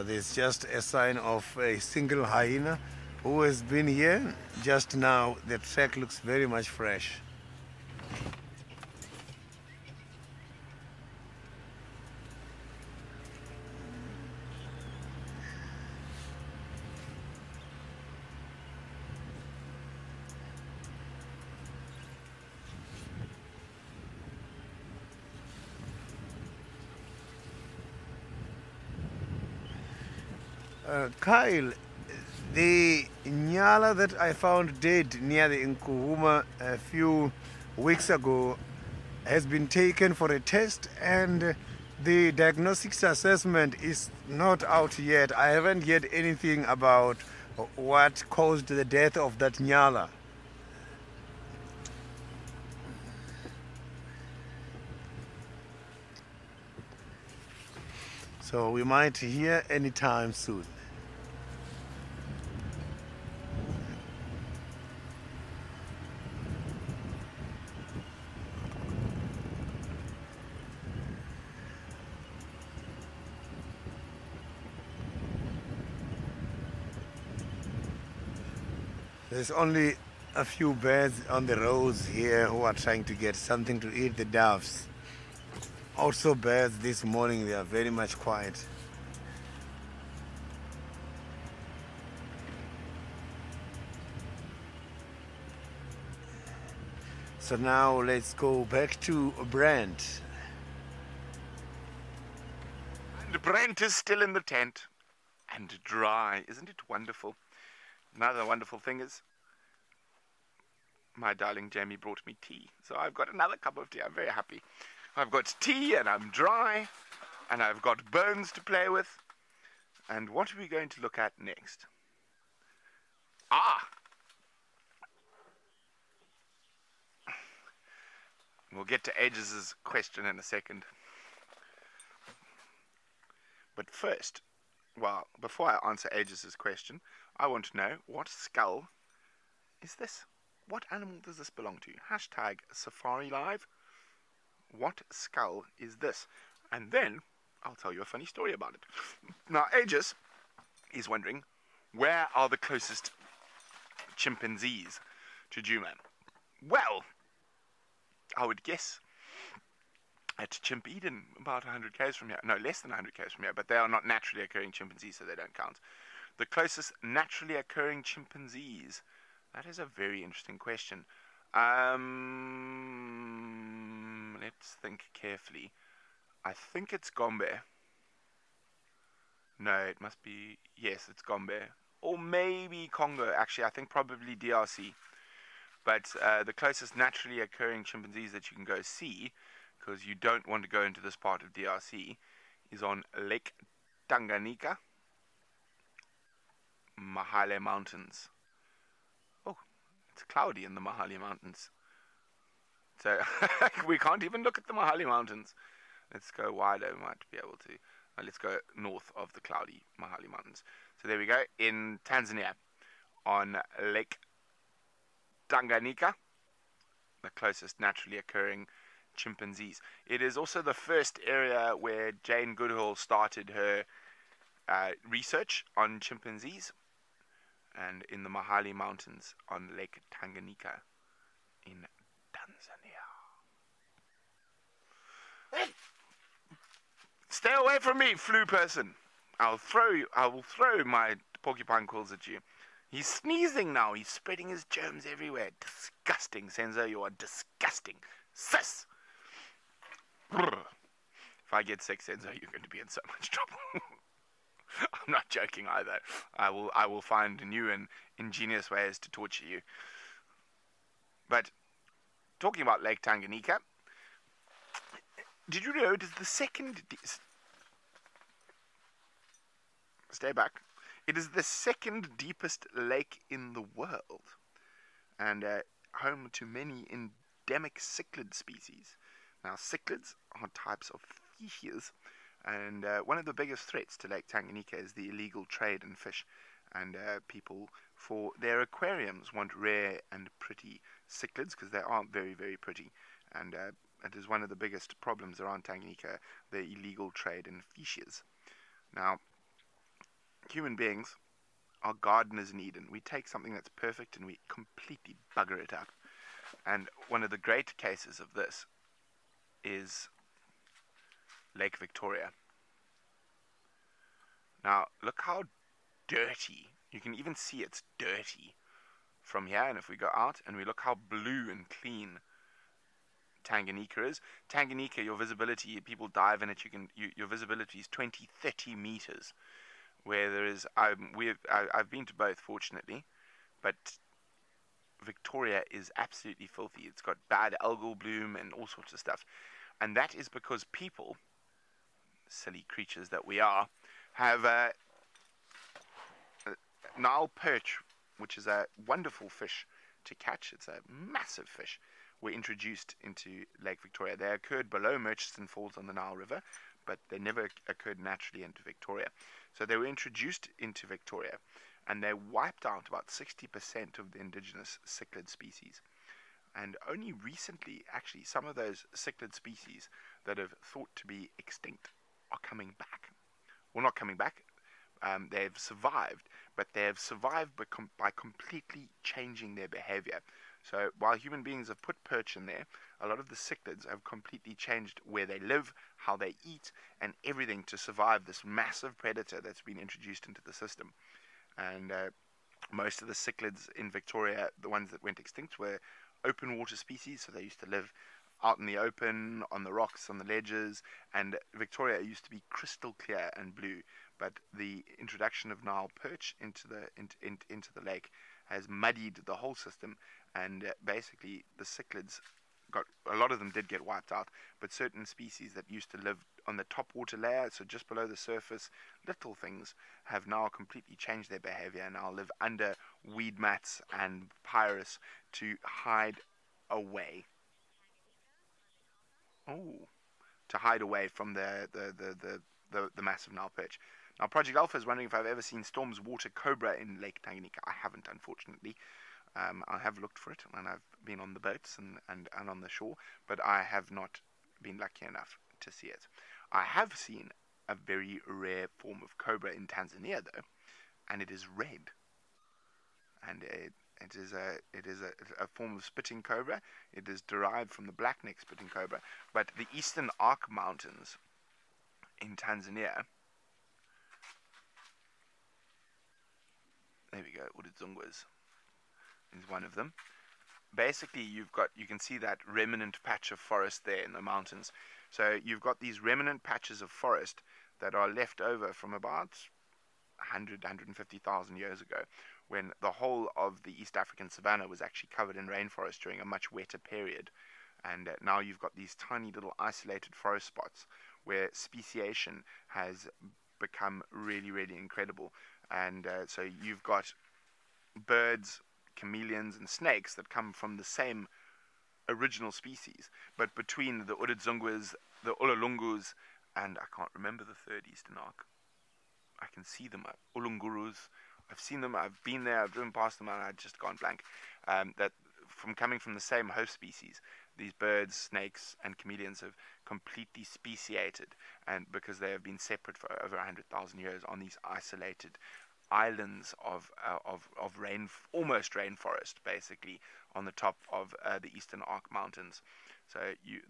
There's just a sign of a single hyena who has been here just now. The track looks very much fresh. Kyle, the nyala that I found dead near the Nkuhuma a few weeks ago, has been taken for a test, and the diagnostics assessment is not out yet. I haven't heard anything about what caused the death of that nyala. So we might hear anytime soon. There's only a few birds on the roads here who are trying to get something to eat, the doves. Also birds this morning, they are very much quiet. So now let's go back to Brent. And Brent is still in the tent and dry. Isn't it wonderful? Another wonderful thing is my darling Jamie brought me tea. So I've got another cup of tea. I'm very happy. I've got tea and I'm dry and I've got bones to play with. And what are we going to look at next? We'll get to Aegis's question in a second. But first, well, before I answer Aegis's question, I want to know, what skull is this? What animal does this belong to? Hashtag SafariLive. What skull is this? And then I'll tell you a funny story about it. Now, Aegis is wondering, where are the closest chimpanzees to Juman? Well, I would guess at Chimp Eden, about 100 k's from here. No, less than 100 k's from here, but they are not naturally occurring chimpanzees, so they don't count. The closest naturally occurring chimpanzees. That is a very interesting question. Let's think carefully. I think it's Gombe. No, it must be, yes, it's Gombe. Or maybe Congo, actually. I think probably DRC. But the closest naturally occurring chimpanzees that you can go see, because you don't want to go into this part of DRC, is on Lake Tanganyika, Mahale Mountains. Oh, it's cloudy in the Mahale Mountains. So we can't even look at the Mahale Mountains. Let's go wider, we might be able to. Let's go north of the cloudy Mahale Mountains. So there we go, in Tanzania, on Lake Tanganyika, the closest naturally occurring chimpanzees. It is also the first area where Jane Goodall started her research on chimpanzees, and in the Mahale Mountains on Lake Tanganyika in Tanzania. Stay away from me, flu person. I will throw my porcupine quills at you. He's sneezing now. He's spreading his germs everywhere. Disgusting, Senzo. You are disgusting. Sis! If I get sick, Senzo, you're going to be in so much trouble. I'm not joking either. I will find new and ingenious ways to torture you. But talking about Lake Tanganyika, did you know it is the second... Stay back. It is the second deepest lake in the world, and home to many endemic cichlid species. Now, cichlids are types of fishes, and one of the biggest threats to Lake Tanganyika is the illegal trade in fish, and people, for their aquariums, want rare and pretty cichlids, because they are very, very pretty, and it is one of the biggest problems around Tanganyika, the illegal trade in fishes. Now, human beings are gardeners in Eden. We take something that's perfect and we completely bugger it up. And one of the great cases of this is Lake Victoria. Now, look how dirty, you can even see it's dirty from here, and if we go out and we look how blue and clean Tanganyika is. Tanganyika, your visibility, people dive in it, your visibility is 20, 30 meters. Where there is, I've been to both, fortunately, but Victoria is absolutely filthy. It's got bad algal bloom and all sorts of stuff. And that is because people, silly creatures that we are, have Nile perch, which is a wonderful fish to catch. It's a massive fish. Were introduced into Lake Victoria. They occurred below Murchison Falls on the Nile River, but they never occurred naturally into Victoria. So they were introduced into Victoria, and they wiped out about 60% of the indigenous cichlid species. And only recently, actually, some of those cichlid species that have thought to be extinct are coming back. Well, not coming back. They've survived, but they have survived by completely changing their behavior. So while human beings have put perch in there, a lot of the cichlids have completely changed where they live, how they eat, and everything to survive this massive predator that's been introduced into the system. And most of the cichlids in Victoria, the ones that went extinct, were open water species, so they used to live out in the open, on the rocks, on the ledges, and Victoria used to be crystal clear and blue. But the introduction of Nile perch into the lake has muddied the whole system, and basically the cichlids a lot of them did get wiped out, but certain species that used to live on the top water layer, so just below the surface, little things, have now completely changed their behavior and now live under weed mats and pyrus to hide away. Oh, to hide away from the massive Nile perch. Now, Project Alpha is wondering if I've ever seen Storm's water cobra in Lake Tanganyika. I haven't, unfortunately. I have looked for it, and I've been on the boats and on the shore, but I have not been lucky enough to see it. I have seen a very rare form of cobra in Tanzania, though, and it is red. And it is a form of spitting cobra. It is derived from the black-necked spitting cobra. But the Eastern Arc Mountains in Tanzania, there we go, Udzungwas is one of them. Basically, you can see that remnant patch of forest there in the mountains. So you've got these remnant patches of forest that are left over from about 150,000 years ago, when the whole of the East African savanna was actually covered in rainforest during a much wetter period. And now you've got these tiny little isolated forest spots where speciation has become really, really incredible. And so you've got birds, chameleons, and snakes that come from the same original species, but between the Udzungwas, the Ululungus, and I can't remember the third Eastern Arc. I can see them, Ulungurus. I've seen them, I've been there, I've driven past them, and I've just gone blank. That from coming from the same host species, these birds, snakes, and chameleons have completely speciated, and because they have been separate for over 100,000 years on these isolated islands of almost rainforest, basically, on the top of the Eastern Arc Mountains. So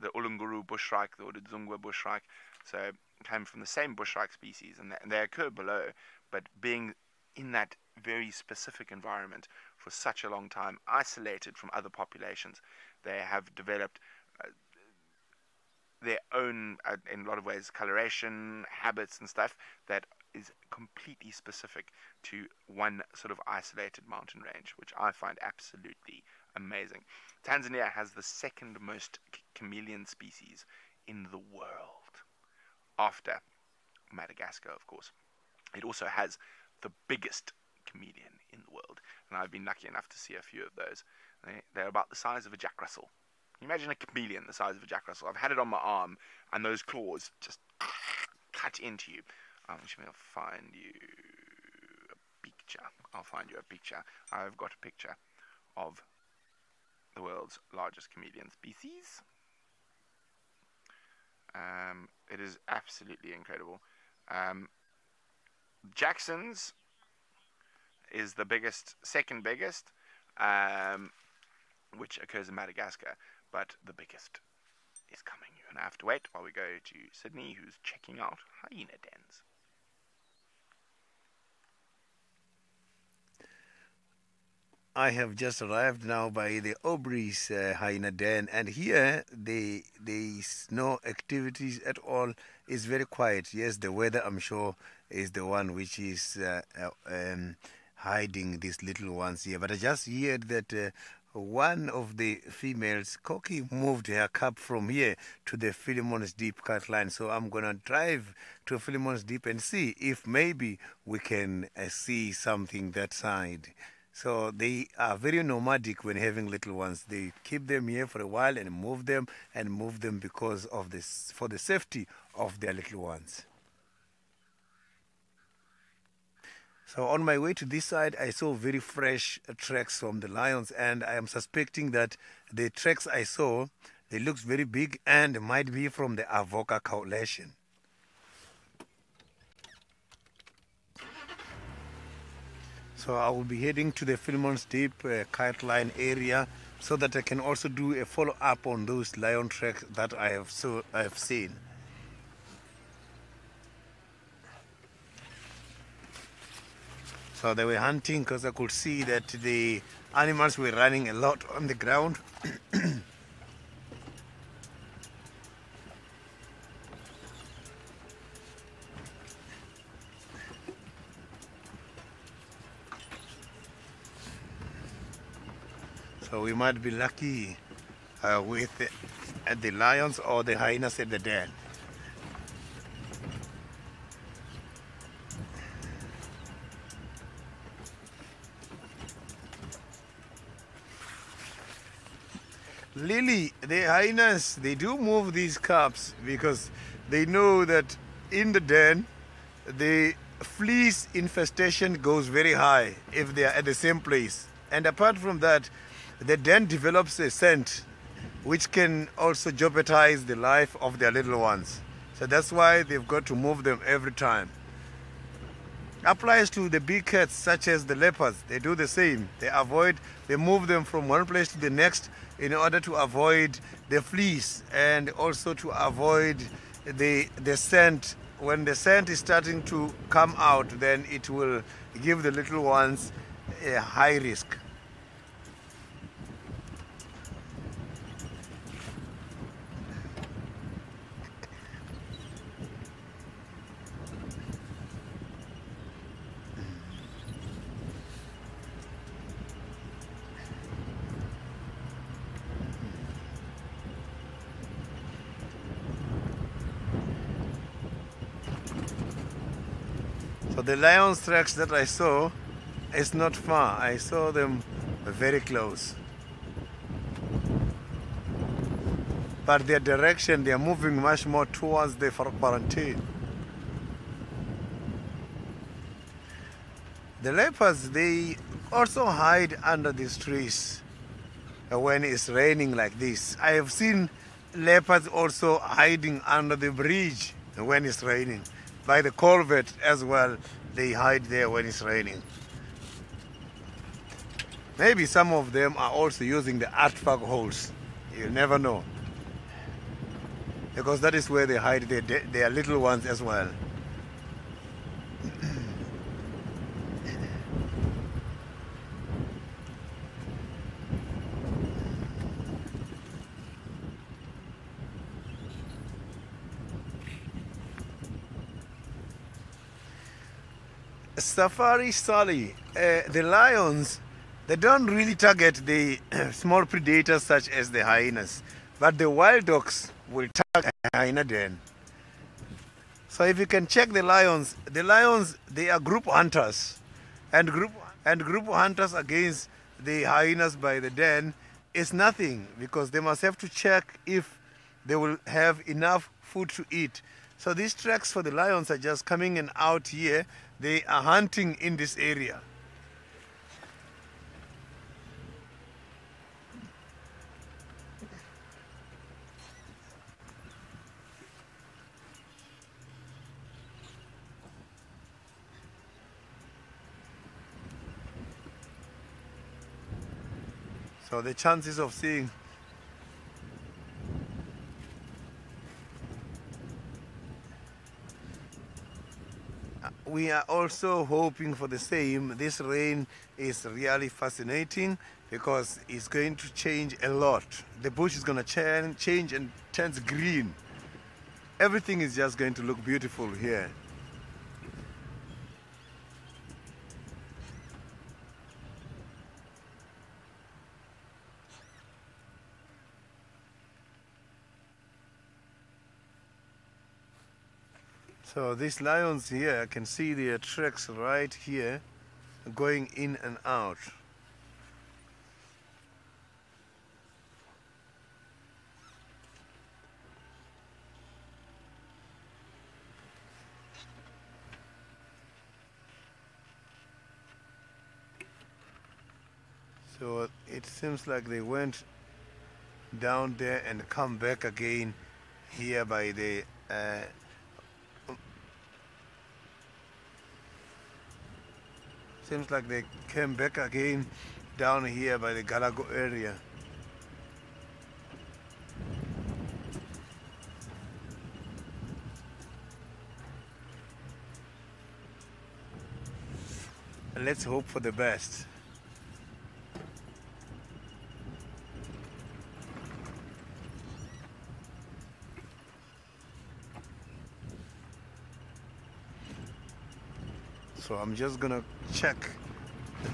the Ulunguru bushshrike, the Udzungwa bushshrike, so came from the same bushshrike species, and they occur below, but being in that very specific environment for such a long time, isolated from other populations, they have developed their own, in a lot of ways, coloration, habits and stuff that is completely specific to one sort of isolated mountain range, which I find absolutely amazing. Tanzania has the second most chameleon species in the world, after Madagascar, of course. It also has the biggest chameleon in the world, and I've been lucky enough to see a few of those. They're about the size of a Jack Russell. Can you imagine a chameleon the size of a Jack Russell? I've had it on my arm, and those claws just cut into you. I'm just going to find you a picture. I'll find you a picture. I've got a picture of the world's largest chameleon species. It is absolutely incredible. Jackson's is the biggest, second biggest, which occurs in Madagascar, but the biggest is coming. You're going to have to wait while we go to Sydney, who's checking out hyena dens. I have just arrived now by the Aubrey's hyena den, and here there is no activities at all. It's very quiet. Yes, the weather, I'm sure, is the one which is hiding these little ones here. But I just heard that one of the females, Cocky, moved her cub from here to the Philemon's Deep cut line. So I'm going to drive to Philemon's Deep and see if maybe we can see something that side. So they are very nomadic when having little ones. They keep them here for a while and move them because of this, for the safety of their little ones. So on my way to this side, I saw very fresh tracks from the lions, and I am suspecting that the tracks I saw, they look very big and might be from the Avoca coalition. So I will be heading to the Philemon's Deep kite line area so that I can also do a follow-up on those lion tracks that I have seen. So they were hunting because I could see that the animals were running a lot on the ground. So we might be lucky with the lions or the hyenas at the den. Lily, the hyenas, they do move these cubs because they know that in the den, the fleas infestation goes very high if they are at the same place. And apart from that, the den develops a scent which can also jeopardize the life of their little ones. So that's why they've got to move them every time. Applies to the big cats such as the leopards. They do the same. They move them from one place to the next in order to avoid the fleas and also to avoid the scent. When the scent is starting to come out, then it will give the little ones a high risk. So the lion's tracks that I saw is not far. I saw them very close. But their direction, they are moving much more towards the quarantine. The leopards, they also hide under these trees when it's raining like this. I have seen leopards also hiding under the bridge when it's raining. By the culvert as well, they hide there when it's raining. Maybe some of them are also using the artifact holes. You never know. Because that is where they hide their little ones as well. Safari Sally, the lions, they don't really target the small predators such as the hyenas, but the wild dogs will target a hyena den. So if you can check the lions, they are group hunters, and group hunters against the hyenas by the den is nothing, because they must have to check if they will have enough food to eat. So these tracks for the lions are just coming in out here. They are hunting in this area. So the chances of seeing we are also hoping for the same. This rain is really fascinating because it's going to change a lot. The bush is going to change and turns green. Everything is just going to look beautiful here. So these lions here, I can see their tracks right here going in and out. So it seems like they went down there and come back again here by the seems like they came back again down here by the Galago area. Let's hope for the best. So I'm just gonna check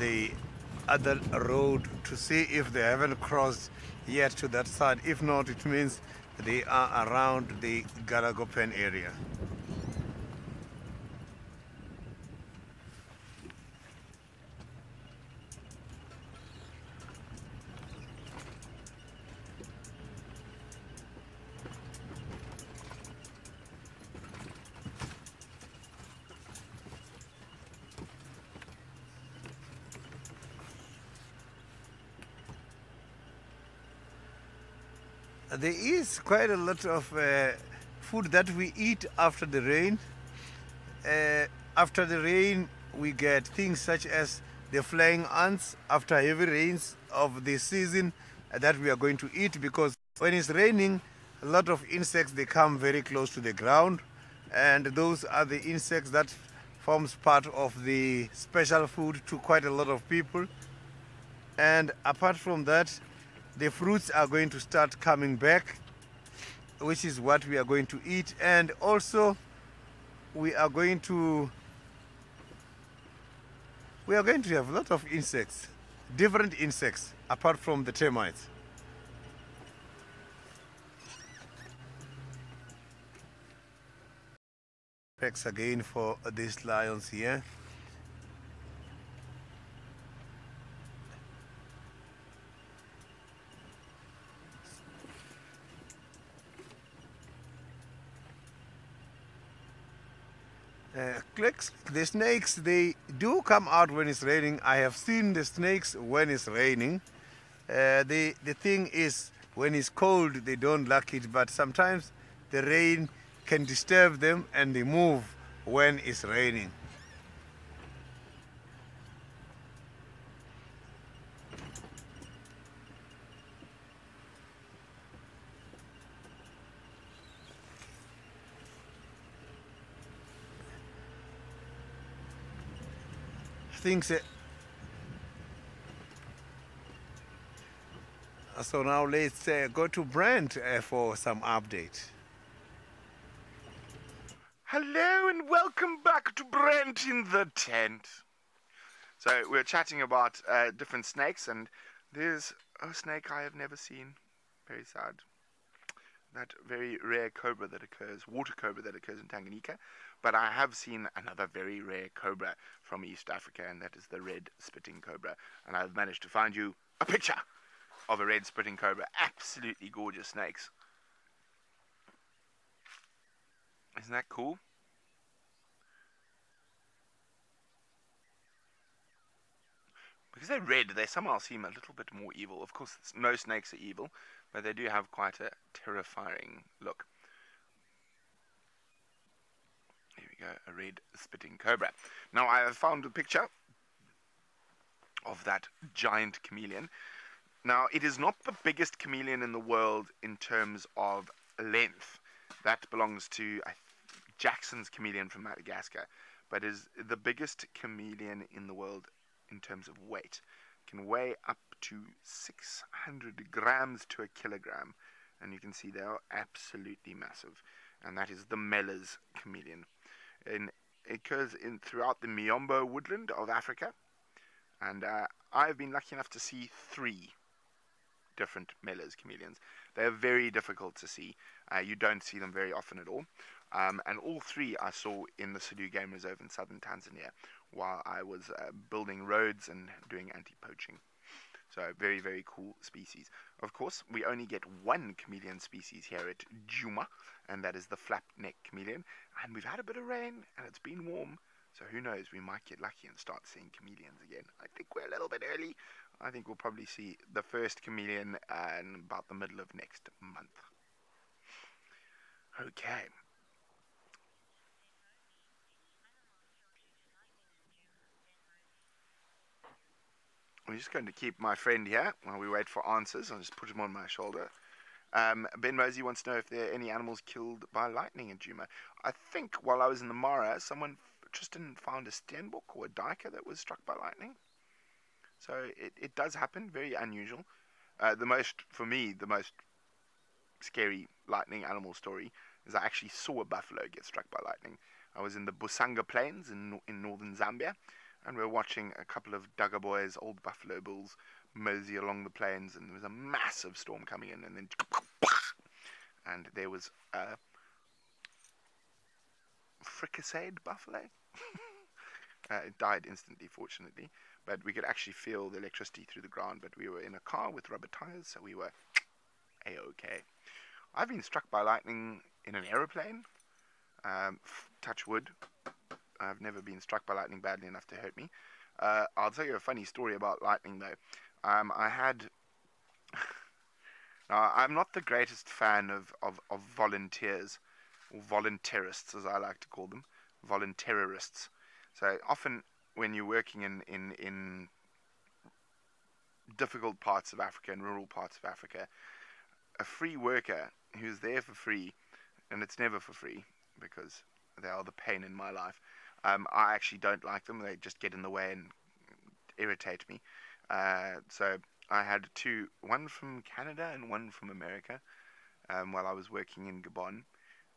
the other road to see if they haven't crossed yet to that side. If not, it means they are around the Galagopen area. There is quite a lot of food that we eat after the rain. After the rain, we get things such as the flying ants after heavy rains of the season that we are going to eat, because when it's raining, a lot of insects, they come very close to the ground, and those are the insects that forms part of the special food to quite a lot of people. And apart from that, the fruits are going to start coming back, which is what we are going to eat. And also we are going to have a lot of insects, different insects apart from the termites. Thanks again for these lions here. The snakes, they do come out when it's raining. I have seen the snakes when it's raining. The thing is, when it's cold, they don't like it, but sometimes the rain can disturb them and they move when it's raining. Things. So now let's go to Brent for some update. Hello and welcome back to Brent in the Tent. So we're chatting about different snakes, and there's a snake I have never seen. Very sad. That very rare cobra that occurs, water cobra that occurs in Tanganyika. But I have seen another very rare cobra from East Africa, and that is the red spitting cobra. And I've managed to find you a picture of a red spitting cobra. Absolutely gorgeous snakes. Isn't that cool? Because they're red, they somehow seem a little bit more evil. Of course, no snakes are evil, but they do have quite a terrifying look. Here we go, a red spitting cobra. Now I have found a picture of that giant chameleon. Now it is not the biggest chameleon in the world in terms of length. That belongs to Jackson's chameleon from Madagascar, but is the biggest chameleon in the world in terms of weight. It can weigh up to 600 grams to a kilogram, and you can see they are absolutely massive. And that is the Meller's chameleon. And it occurs throughout the Miombo woodland of Africa, and I've been lucky enough to see 3 different Meller's chameleons. They are very difficult to see. You don't see them very often at all. And all three I saw in the Sudu Game Reserve in southern Tanzania while I was building roads and doing anti-poaching. So very, very cool species. Of course, we only get one chameleon species here at Djuma, and that is the flap-neck chameleon. And we've had a bit of rain, and it's been warm, so who knows, we might get lucky and start seeing chameleons again. I think we're a little bit early. I think we'll probably see the first chameleon in about the middle of next month. Okay. I'm just going to keep my friend here while we wait for answers. I'll just put him on my shoulder. Ben Mosey wants to know if there are any animals killed by lightning in Djuma. I think while I was in the Mara, Tristan found a steenbok or a duiker that was struck by lightning. So it does happen, very unusual. For me, the most scary lightning animal story is I actually saw a buffalo get struck by lightning. I was in the Busanga Plains in northern Zambia, and we were watching a couple of Duggar boys, old buffalo bulls, mosey along the plains, and there was a massive storm coming in, and then and there was a fricasseed buffalo. It died instantly, fortunately, but we could actually feel the electricity through the ground. But we were in a car with rubber tires, so we were a-okay. I've been struck by lightning in an aeroplane. Touch wood. I've never been struck by lightning badly enough to hurt me. I'll tell you a funny story about lightning, though. Now, I'm not the greatest fan of volunteers, or voluntarists, as I like to call them, voluntarirists. So often when you're working in difficult parts of Africa and rural parts of Africa, a free worker who's there for free, and it's never for free because they are the pain in my life. I actually don't like them. They just get in the way and irritate me. So I had two, one from Canada and one from America, while I was working in Gabon.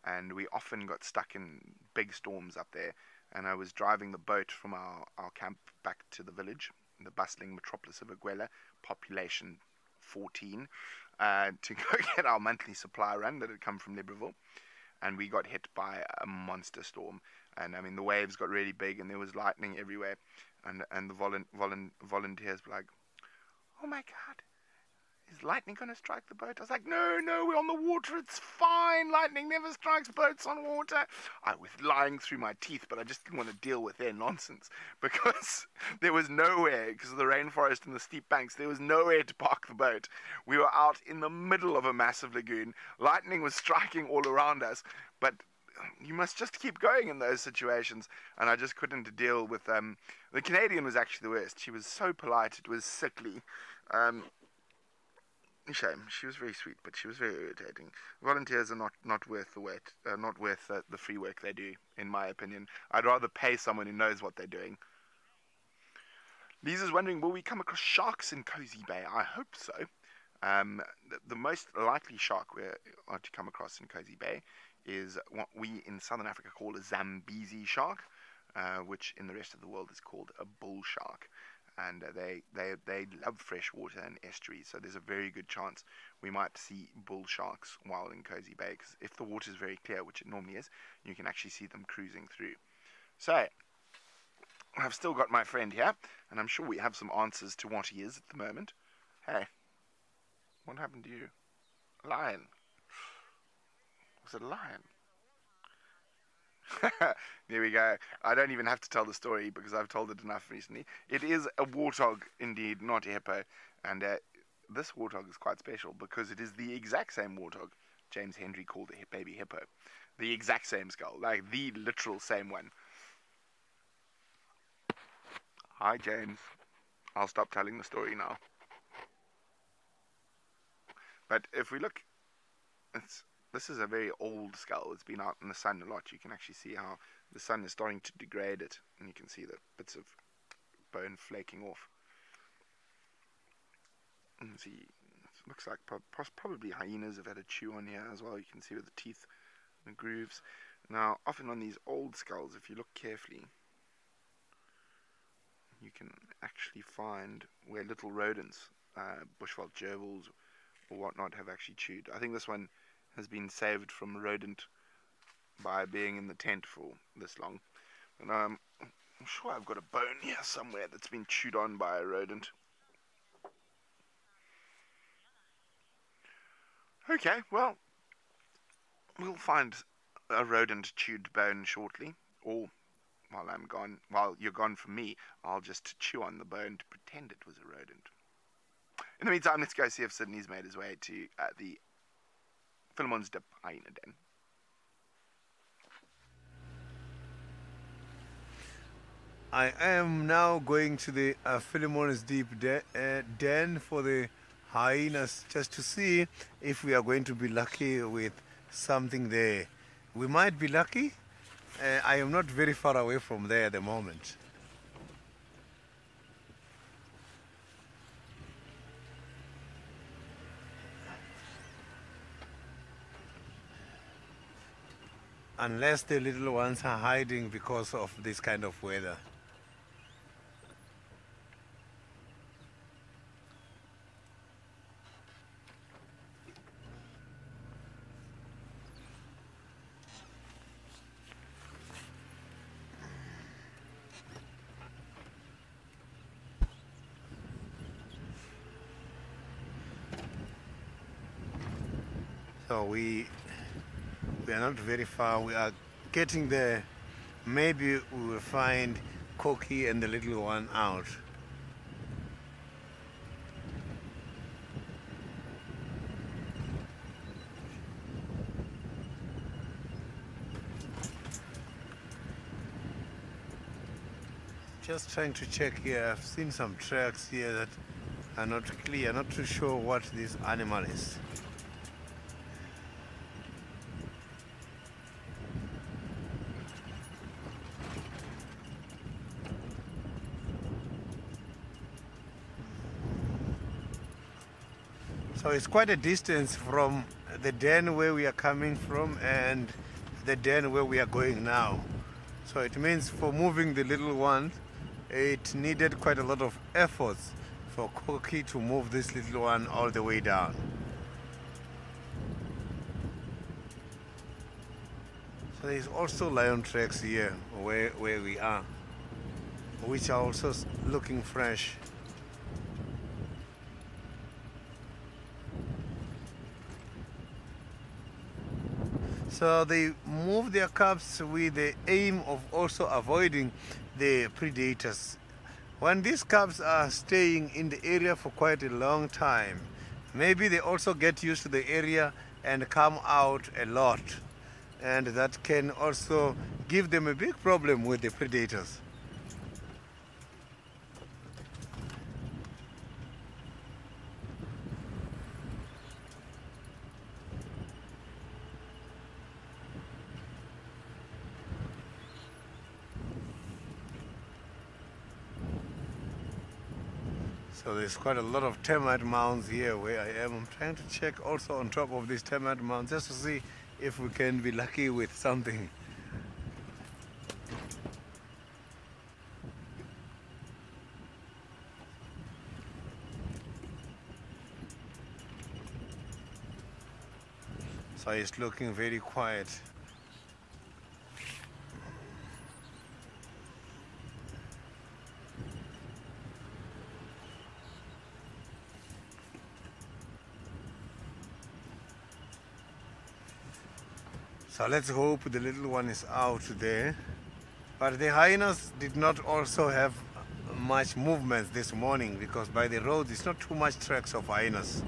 And we often got stuck in big storms up there. And I was driving the boat from our camp back to the village, the bustling metropolis of Aguela, population 14, to go get our monthly supply run that had come from Libreville. And we got hit by a monster storm, and I mean the waves got really big, and there was lightning everywhere, and the volunteers were like, "Oh my God, is lightning gonna strike the boat?" I was like, "No, we're on the water. It's fine. Lightning never strikes boats on water." I was lying through my teeth, but I just didn't want to deal with their nonsense because there was nowhere, because of the rainforest and the steep banks, there was nowhere to park the boat. We were out in the middle of a massive lagoon. Lightning was striking all around us, but you must just keep going in those situations, and I just couldn't deal with them. The Canadian was actually the worst. She was so polite, it was sickly. Shame. She was very sweet, but she was very irritating. Volunteers are not worth the wait, not worth the free work they do, in my opinion. I'd rather pay someone who knows what they're doing. Lisa's wondering, will we come across sharks in Cozy Bay? I hope so. The most likely shark we are to come across in Cozy Bay is what we in Southern Africa call a Zambezi shark, which in the rest of the world is called a bull shark. And they love fresh water and estuaries, so there's a very good chance we might see bull sharks while in Cozy Bay, because if the water is very clear, which it normally is, you can actually see them cruising through. So I've still got my friend here, and I'm sure we have some answers to what he is at the moment. Hey, what happened to you? A lion. Was it a lion? There we go. I don't even have to tell the story because I've told it enough recently. It is a warthog indeed, not a hippo. And this warthog is quite special because it is the exact same warthog James Hendry called a baby hippo. The exact same skull, like the literal same one. Hi James. I'll stop telling the story now. But if we look, this is a very old skull. It's been out in the sun a lot. You can actually see how the sun is starting to degrade it, and you can see the bits of bone flaking off. And see, it looks like probably hyenas have had a chew on here as well. You can see with the teeth and the grooves. Now, often on these old skulls, if you look carefully, you can actually find where little rodents, bushveld gerbils or whatnot, have actually chewed. I think this one has been saved from rodent by being in the tent for this long. And I'm sure I've got a bone here somewhere that's been chewed on by a rodent. Okay, well, we'll find a rodent chewed bone shortly, or while I'm gone, while you're gone from me, I'll just chew on the bone to pretend it was a rodent. In the meantime, let's go see if Sydney's made his way to the Philemon's Dip hyena den. I am now going to the Philemon's Deep den for the hyenas, just to see if we are going to be lucky with something there. We might be lucky. I am not very far away from there at the moment. Unless the little ones are hiding because of this kind of weather. So we are not very far. We are getting there. Maybe we will find Koki and the little one out. Just trying to check here. I've seen some tracks here that are not clear. Not too sure what this animal is. So it's quite a distance from the den where we are coming from and the den where we are going now. So it means for moving the little one, it needed quite a lot of efforts for Koki to move this little one all the way down. So there's also lion tracks here where we are, which are also looking fresh. So they move their cubs with the aim of also avoiding the predators. When these cubs are staying in the area for quite a long time, maybe they also get used to the area and come out a lot. And that can also give them a big problem with the predators. So there's quite a lot of termite mounds here where I am. I'm trying to check also on top of these termite mounds just to see if we can be lucky with something. So it's looking very quiet. So let's hope the little one is out there. But the hyenas did not also have much movement this morning because by the road it's not too much tracks of hyenas.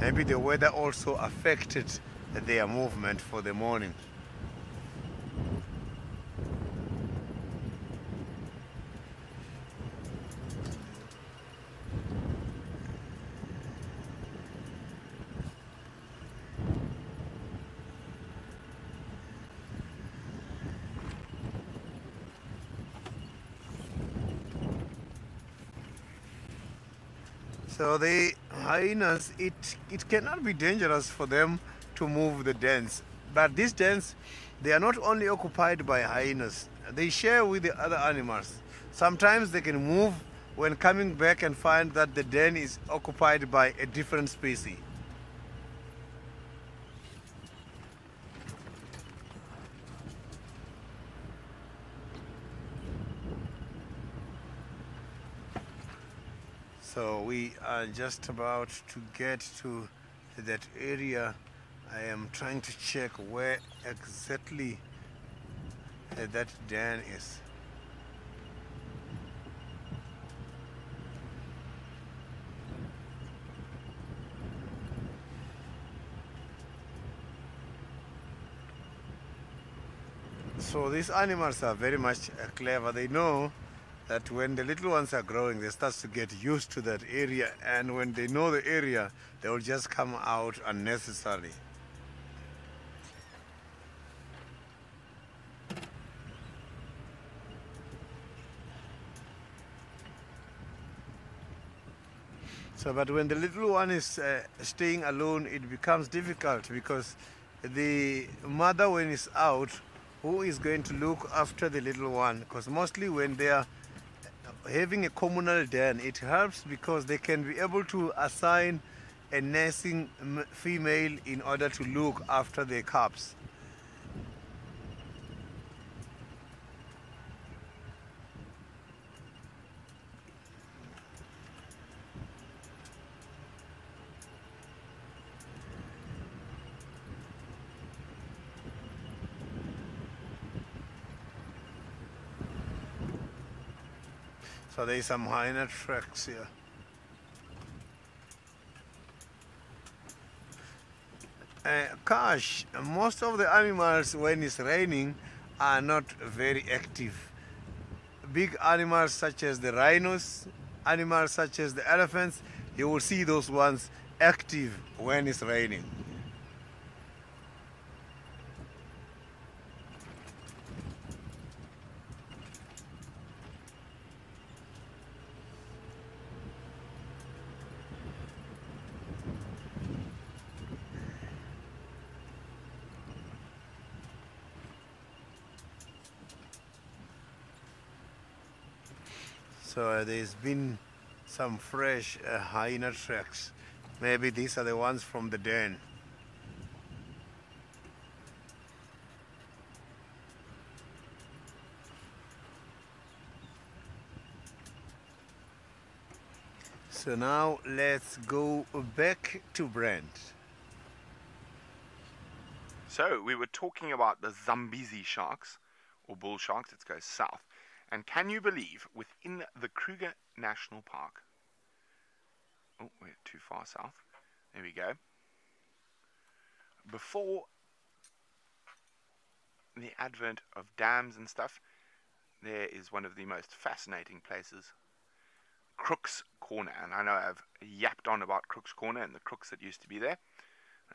Maybe the weather also affected their movement for the morning. So the hyenas, it cannot be dangerous for them to move the dens. But these dens, they are not only occupied by hyenas, they share with the other animals. Sometimes they can move when coming back and find that the den is occupied by a different species. So we are just about to get to that area. I am trying to check where exactly that den is. So these animals are very much clever. They know that when the little ones are growing, they start to get used to that area, and when they know the area, they will just come out unnecessarily. So, but when the little one is staying alone, it becomes difficult because the mother, when it's out, who is going to look after the little one? Because mostly when they are having a communal den, it helps because they can be able to assign a nursing female in order to look after their cubs. So there is some hyena tracks here. Gosh, most of the animals when it's raining are not very active. Big animals such as the rhinos, animals such as the elephants, you will see those ones active when it's raining. So there's been some fresh hyena tracks. Maybe these are the ones from the den. So now let's go back to Brent. So we were talking about the Zambezi sharks, or bull sharks. It goes south. And can you believe, within the Kruger National Park, oh, we're too far south, there we go, before the advent of dams and stuff, there is one of the most fascinating places, Crook's Corner. And I know I've yapped on about Crook's Corner and the crooks that used to be there,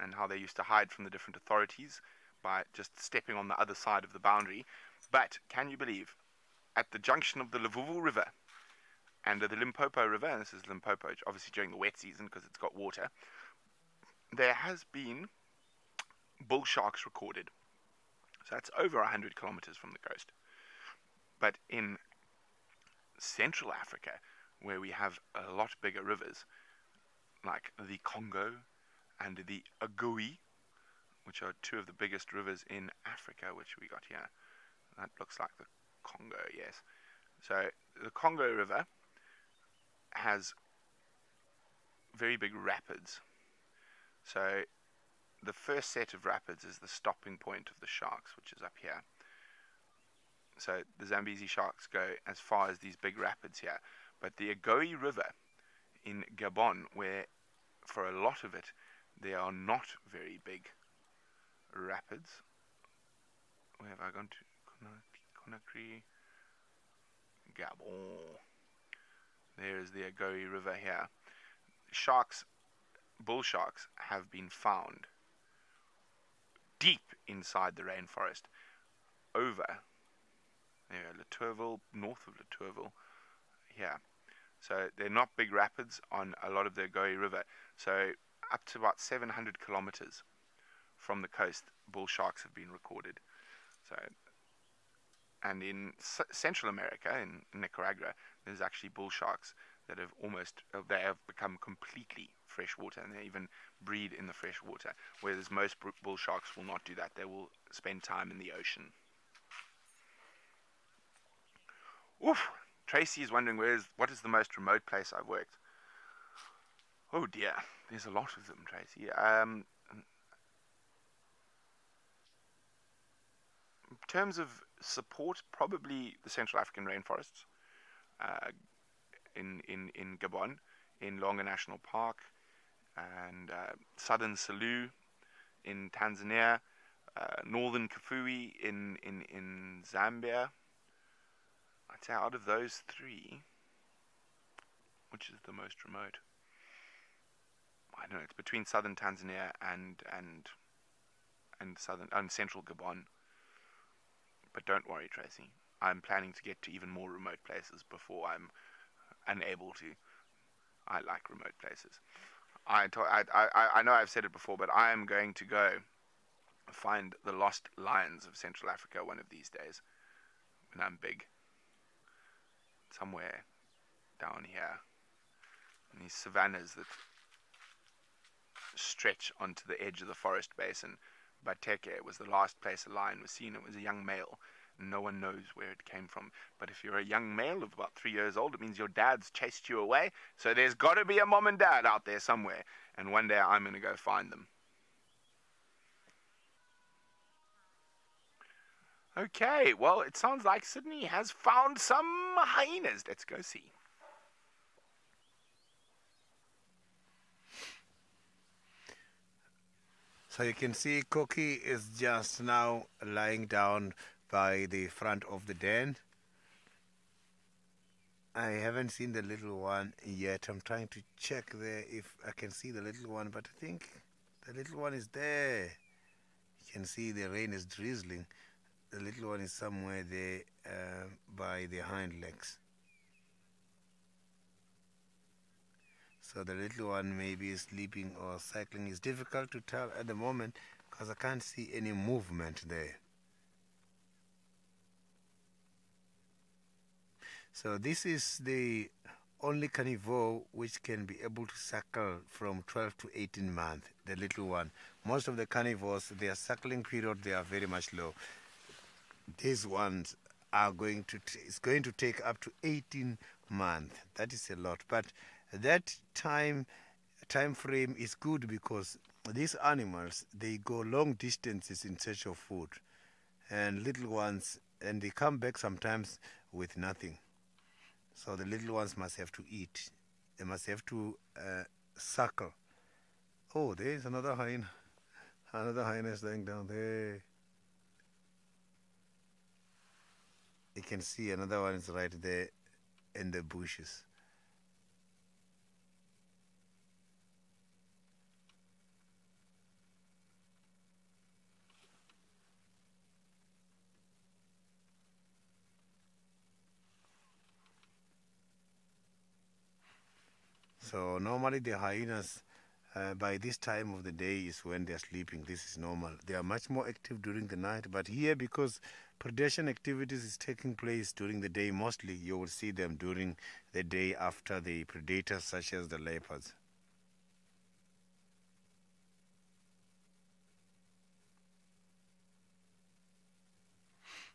and how they used to hide from the different authorities by just stepping on the other side of the boundary. But can you believe, at the junction of the Luvuvu River and the Limpopo River, and this is Limpopo, obviously during the wet season because it's got water, there has been bull sharks recorded. So that's over 100 kilometers from the coast. But in Central Africa, where we have a lot bigger rivers, like the Congo and the Agui, which are two of the biggest rivers in Africa, which we got here. That looks like the Congo, yes. So the Congo River has very big rapids. So the first set of rapids is the stopping point of the sharks, which is up here. So the Zambezi sharks go as far as these big rapids here. But the Agui River in Gabon, where for a lot of it there are not very big rapids. Where have I gone to? Conakry, Gabon. There is the Agui River here. Sharks, bull sharks, have been found deep inside the rainforest, over there, Litourville, north of Litourville, here. So they're not big rapids on a lot of the Agui River. So up to about 700 kilometers from the coast, bull sharks have been recorded. So. And in Central America, in Nicaragua, there's actually bull sharks that have they have become completely freshwater, and they even breed in the fresh water, whereas most bull sharks will not do that. They will spend time in the ocean. Oof! Tracy is wondering what is the most remote place I've worked. Oh dear, there's a lot of them, Tracy. In terms of support, probably the Central African rainforests in Gabon, in Longa National Park, and southern Selous in Tanzania, northern Kafue in Zambia. I'd say out of those three, which is the most remote? I don't know. It's between southern Tanzania and southern and central Gabon. But don't worry, Tracy. I'm planning to get to even more remote places before I'm unable to. I like remote places. I know I've said it before, but I am going to go find the lost lions of Central Africa one of these days when I'm big. Somewhere down here. In these savannas that stretch onto the edge of the forest basin. Bateke was the last place a lion was seen. It was a young male. No one knows where it came from. But if you're a young male of about 3 years old, it means your dad's chased you away. So there's got to be a mom and dad out there somewhere. And one day I'm going to go find them. Okay, well, it sounds like Sydney has found some hyenas. Let's go see. So you can see Cookie is just now lying down by the front of the den. I haven't seen the little one yet. I'm trying to check there if I can see the little one, but I think the little one is there. You can see the rain is drizzling. The little one is somewhere there by the hind legs. So the little one maybe is sleeping or cycling. It's difficult to tell at the moment because I can't see any movement there. So this is the only carnivore which can be able to suckle from 12 to 18 months, the little one. Most of the carnivores, their suckling period, they are very much low. These ones are going to, it's going to take up to 18 months. That is a lot. But that time frame is good because these animals, they go long distances in search of food. And little ones, and they come back sometimes with nothing. So the little ones must have to eat. They must have to suckle. Oh, there is another hyena. Another hyena is lying down there. You can see another one is right there in the bushes. So normally the hyenas, by this time of the day is when they're sleeping. This is normal. They are much more active during the night. But here, because predation activities is taking place during the day, mostly you will see them during the day after the predators such as the leopards.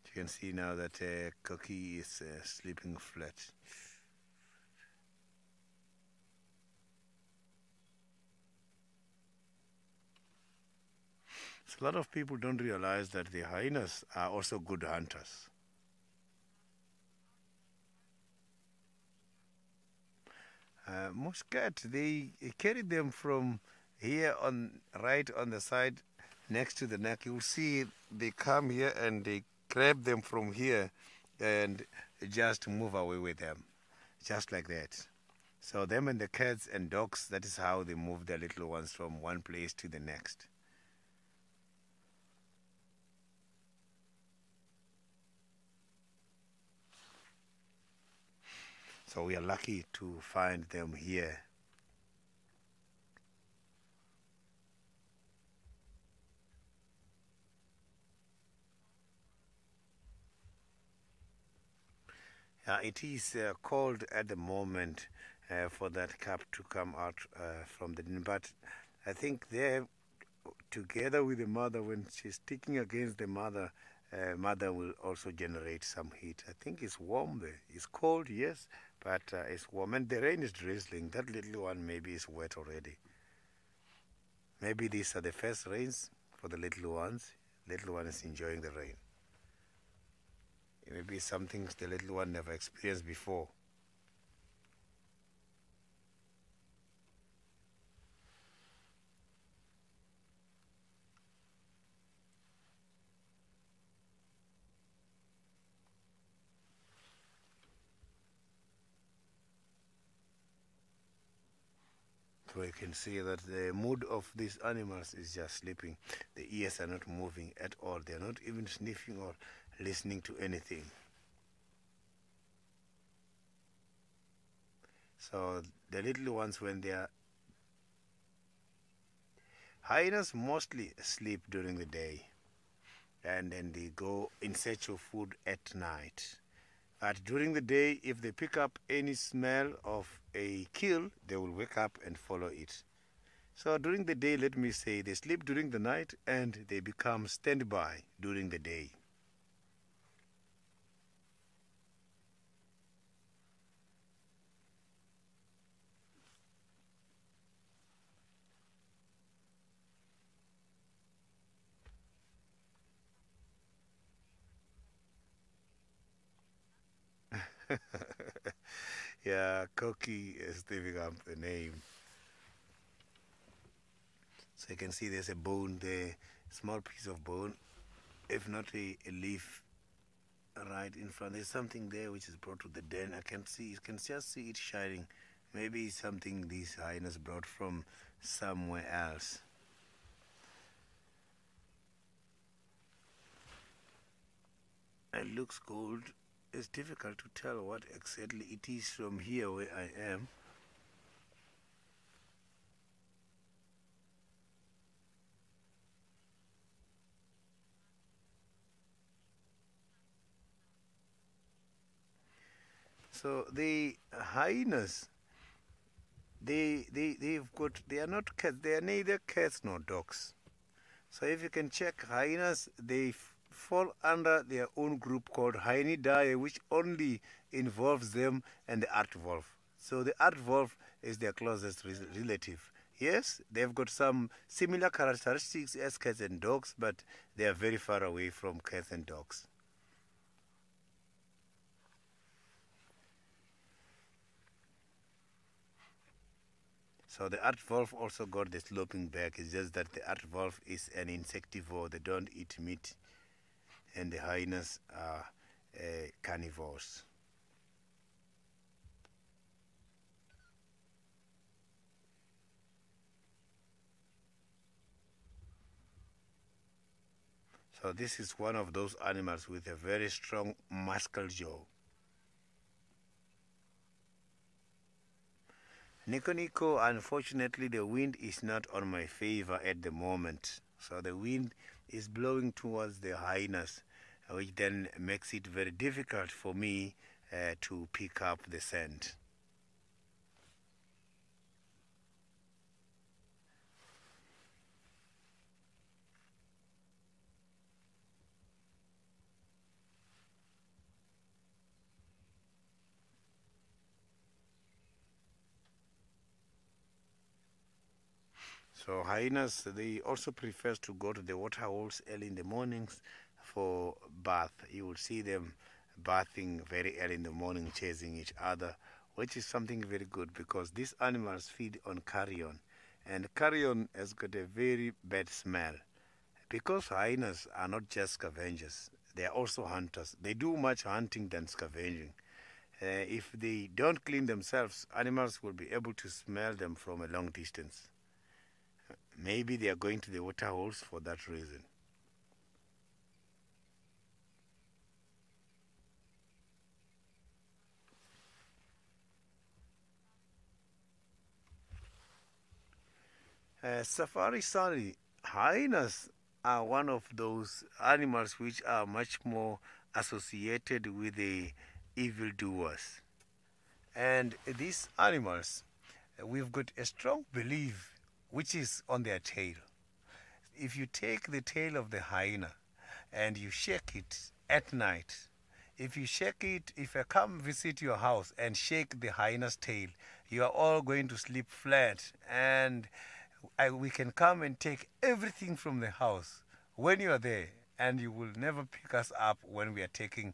You can see now that Cookie is sleeping flat. So a lot of people don't realize that the hyenas are also good hunters. Most cats, they carry them from here on, right on the side next to the neck. You'll see they come here and they grab them from here and just move away with them, just like that. So them and the cats and dogs, that is how they move their little ones from one place to the next. So we are lucky to find them here. It is cold at the moment for that cub to come out from the den, but I think they're together with the mother, when she's sticking against the mother, mother will also generate some heat. I think it's warm there. It's cold, yes, but it's warm and the rain is drizzling. That little one maybe is wet already. Maybe these are the first rains for the little ones. Little one is enjoying the rain. It may be something the little one never experienced before. So you can see that the mood of these animals is just sleeping. The ears are not moving at all. They are not even sniffing or listening to anything. So the little ones, when they are hyenas, mostly sleep during the day, and then they go in search of food at night. But during the day, if they pick up any smell of a kill, they will wake up and follow it. So during the day, let me say, they sleep during the night and they become standby during the day. Yeah, Koki is giving up the name. So you can see there's a bone there, small piece of bone, if not a leaf right in front. There's something there which is brought to the den. I can see, you can just see it shining. Maybe it's something these hyenas brought from somewhere else. It looks gold. It's difficult to tell what exactly it is from here where I am. So the hyenas, they are not cats. They are neither cats nor dogs. So if you can check hyenas, they fall under their own group called Hyenidae, which only involves them and the aardwolf. So the aardwolf is their closest relative. Yes, they've got some similar characteristics as cats and dogs, but they are very far away from cats and dogs. So the aardwolf also got the sloping back. It's just that the aardwolf is an insectivore. They don't eat meat, and the hyenas are carnivores. So this is one of those animals with a very strong muscle jaw. Niconico, unfortunately, the wind is not on my favor at the moment. So the wind is blowing towards the hyenas, which then makes it very difficult for me to pick up the scent. So hyenas, they also prefer to go to the water holes early in the mornings for bath. You will see them bathing very early in the morning, chasing each other, which is something very good because these animals feed on carrion, and carrion has got a very bad smell. Because hyenas are not just scavengers, they are also hunters. They do much hunting than scavenging. If they don't clean themselves, animals will be able to smell them from a long distance. Maybe they are going to the water holes for that reason. Safari Sally, hyenas are one of those animals which are much more associated with the evildoers. And these animals, we've got a strong belief which is on their tail. If you take the tail of the hyena and you shake it at night, if you shake it, if I come visit your house and shake the hyena's tail, you are all going to sleep flat, and we can come and take everything from the house when you are there, and you will never pick us up when we are taking.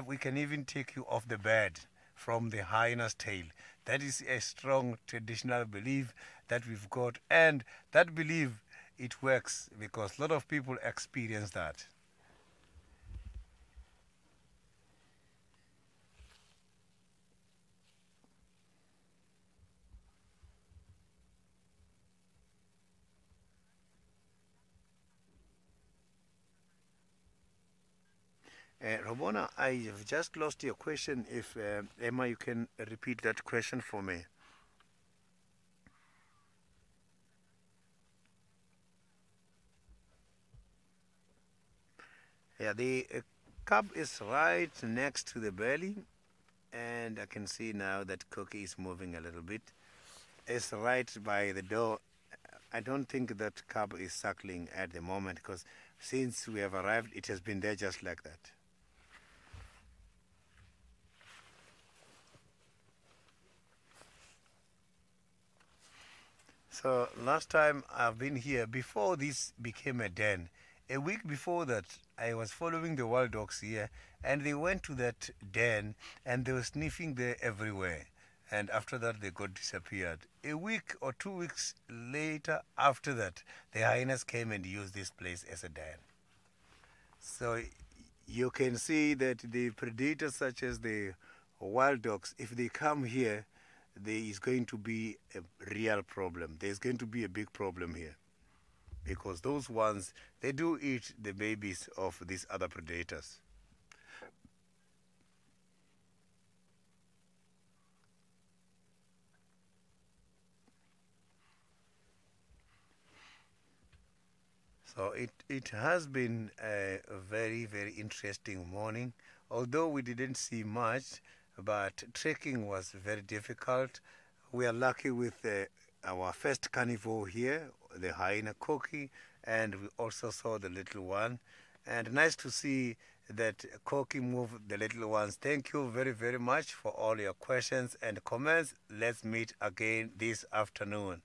We can even take you off the bed from the hyena's tail. That is a strong traditional belief that we've got, and that belief, it works because a lot of people experience that. Robona, I have just lost your question. If Emma, you can repeat that question for me. Yeah, the cup is right next to the belly, and I can see now that Cookie is moving a little bit. It's right by the door. I don't think that cub is suckling at the moment, because since we have arrived, it has been there just like that. So last time I've been here, before this became a den, a week before that, I was following the wild dogs here, and they went to that den and they were sniffing there everywhere. And after that, they got disappeared. A week or 2 weeks later, after that, the hyenas came and used this place as a den. So you can see that the predators such as the wild dogs, if they come here, there is going to be a real problem. There's going to be a big problem here, because those ones, they do eat the babies of these other predators. So it has been a very, very interesting morning. Although we didn't see much, but trekking was very difficult. We are lucky with our first carnivore here, the hyena Koki, and we also saw the little one. And nice to see that Koki moved the little ones. Thank you very, very much for all your questions and comments. Let's meet again this afternoon.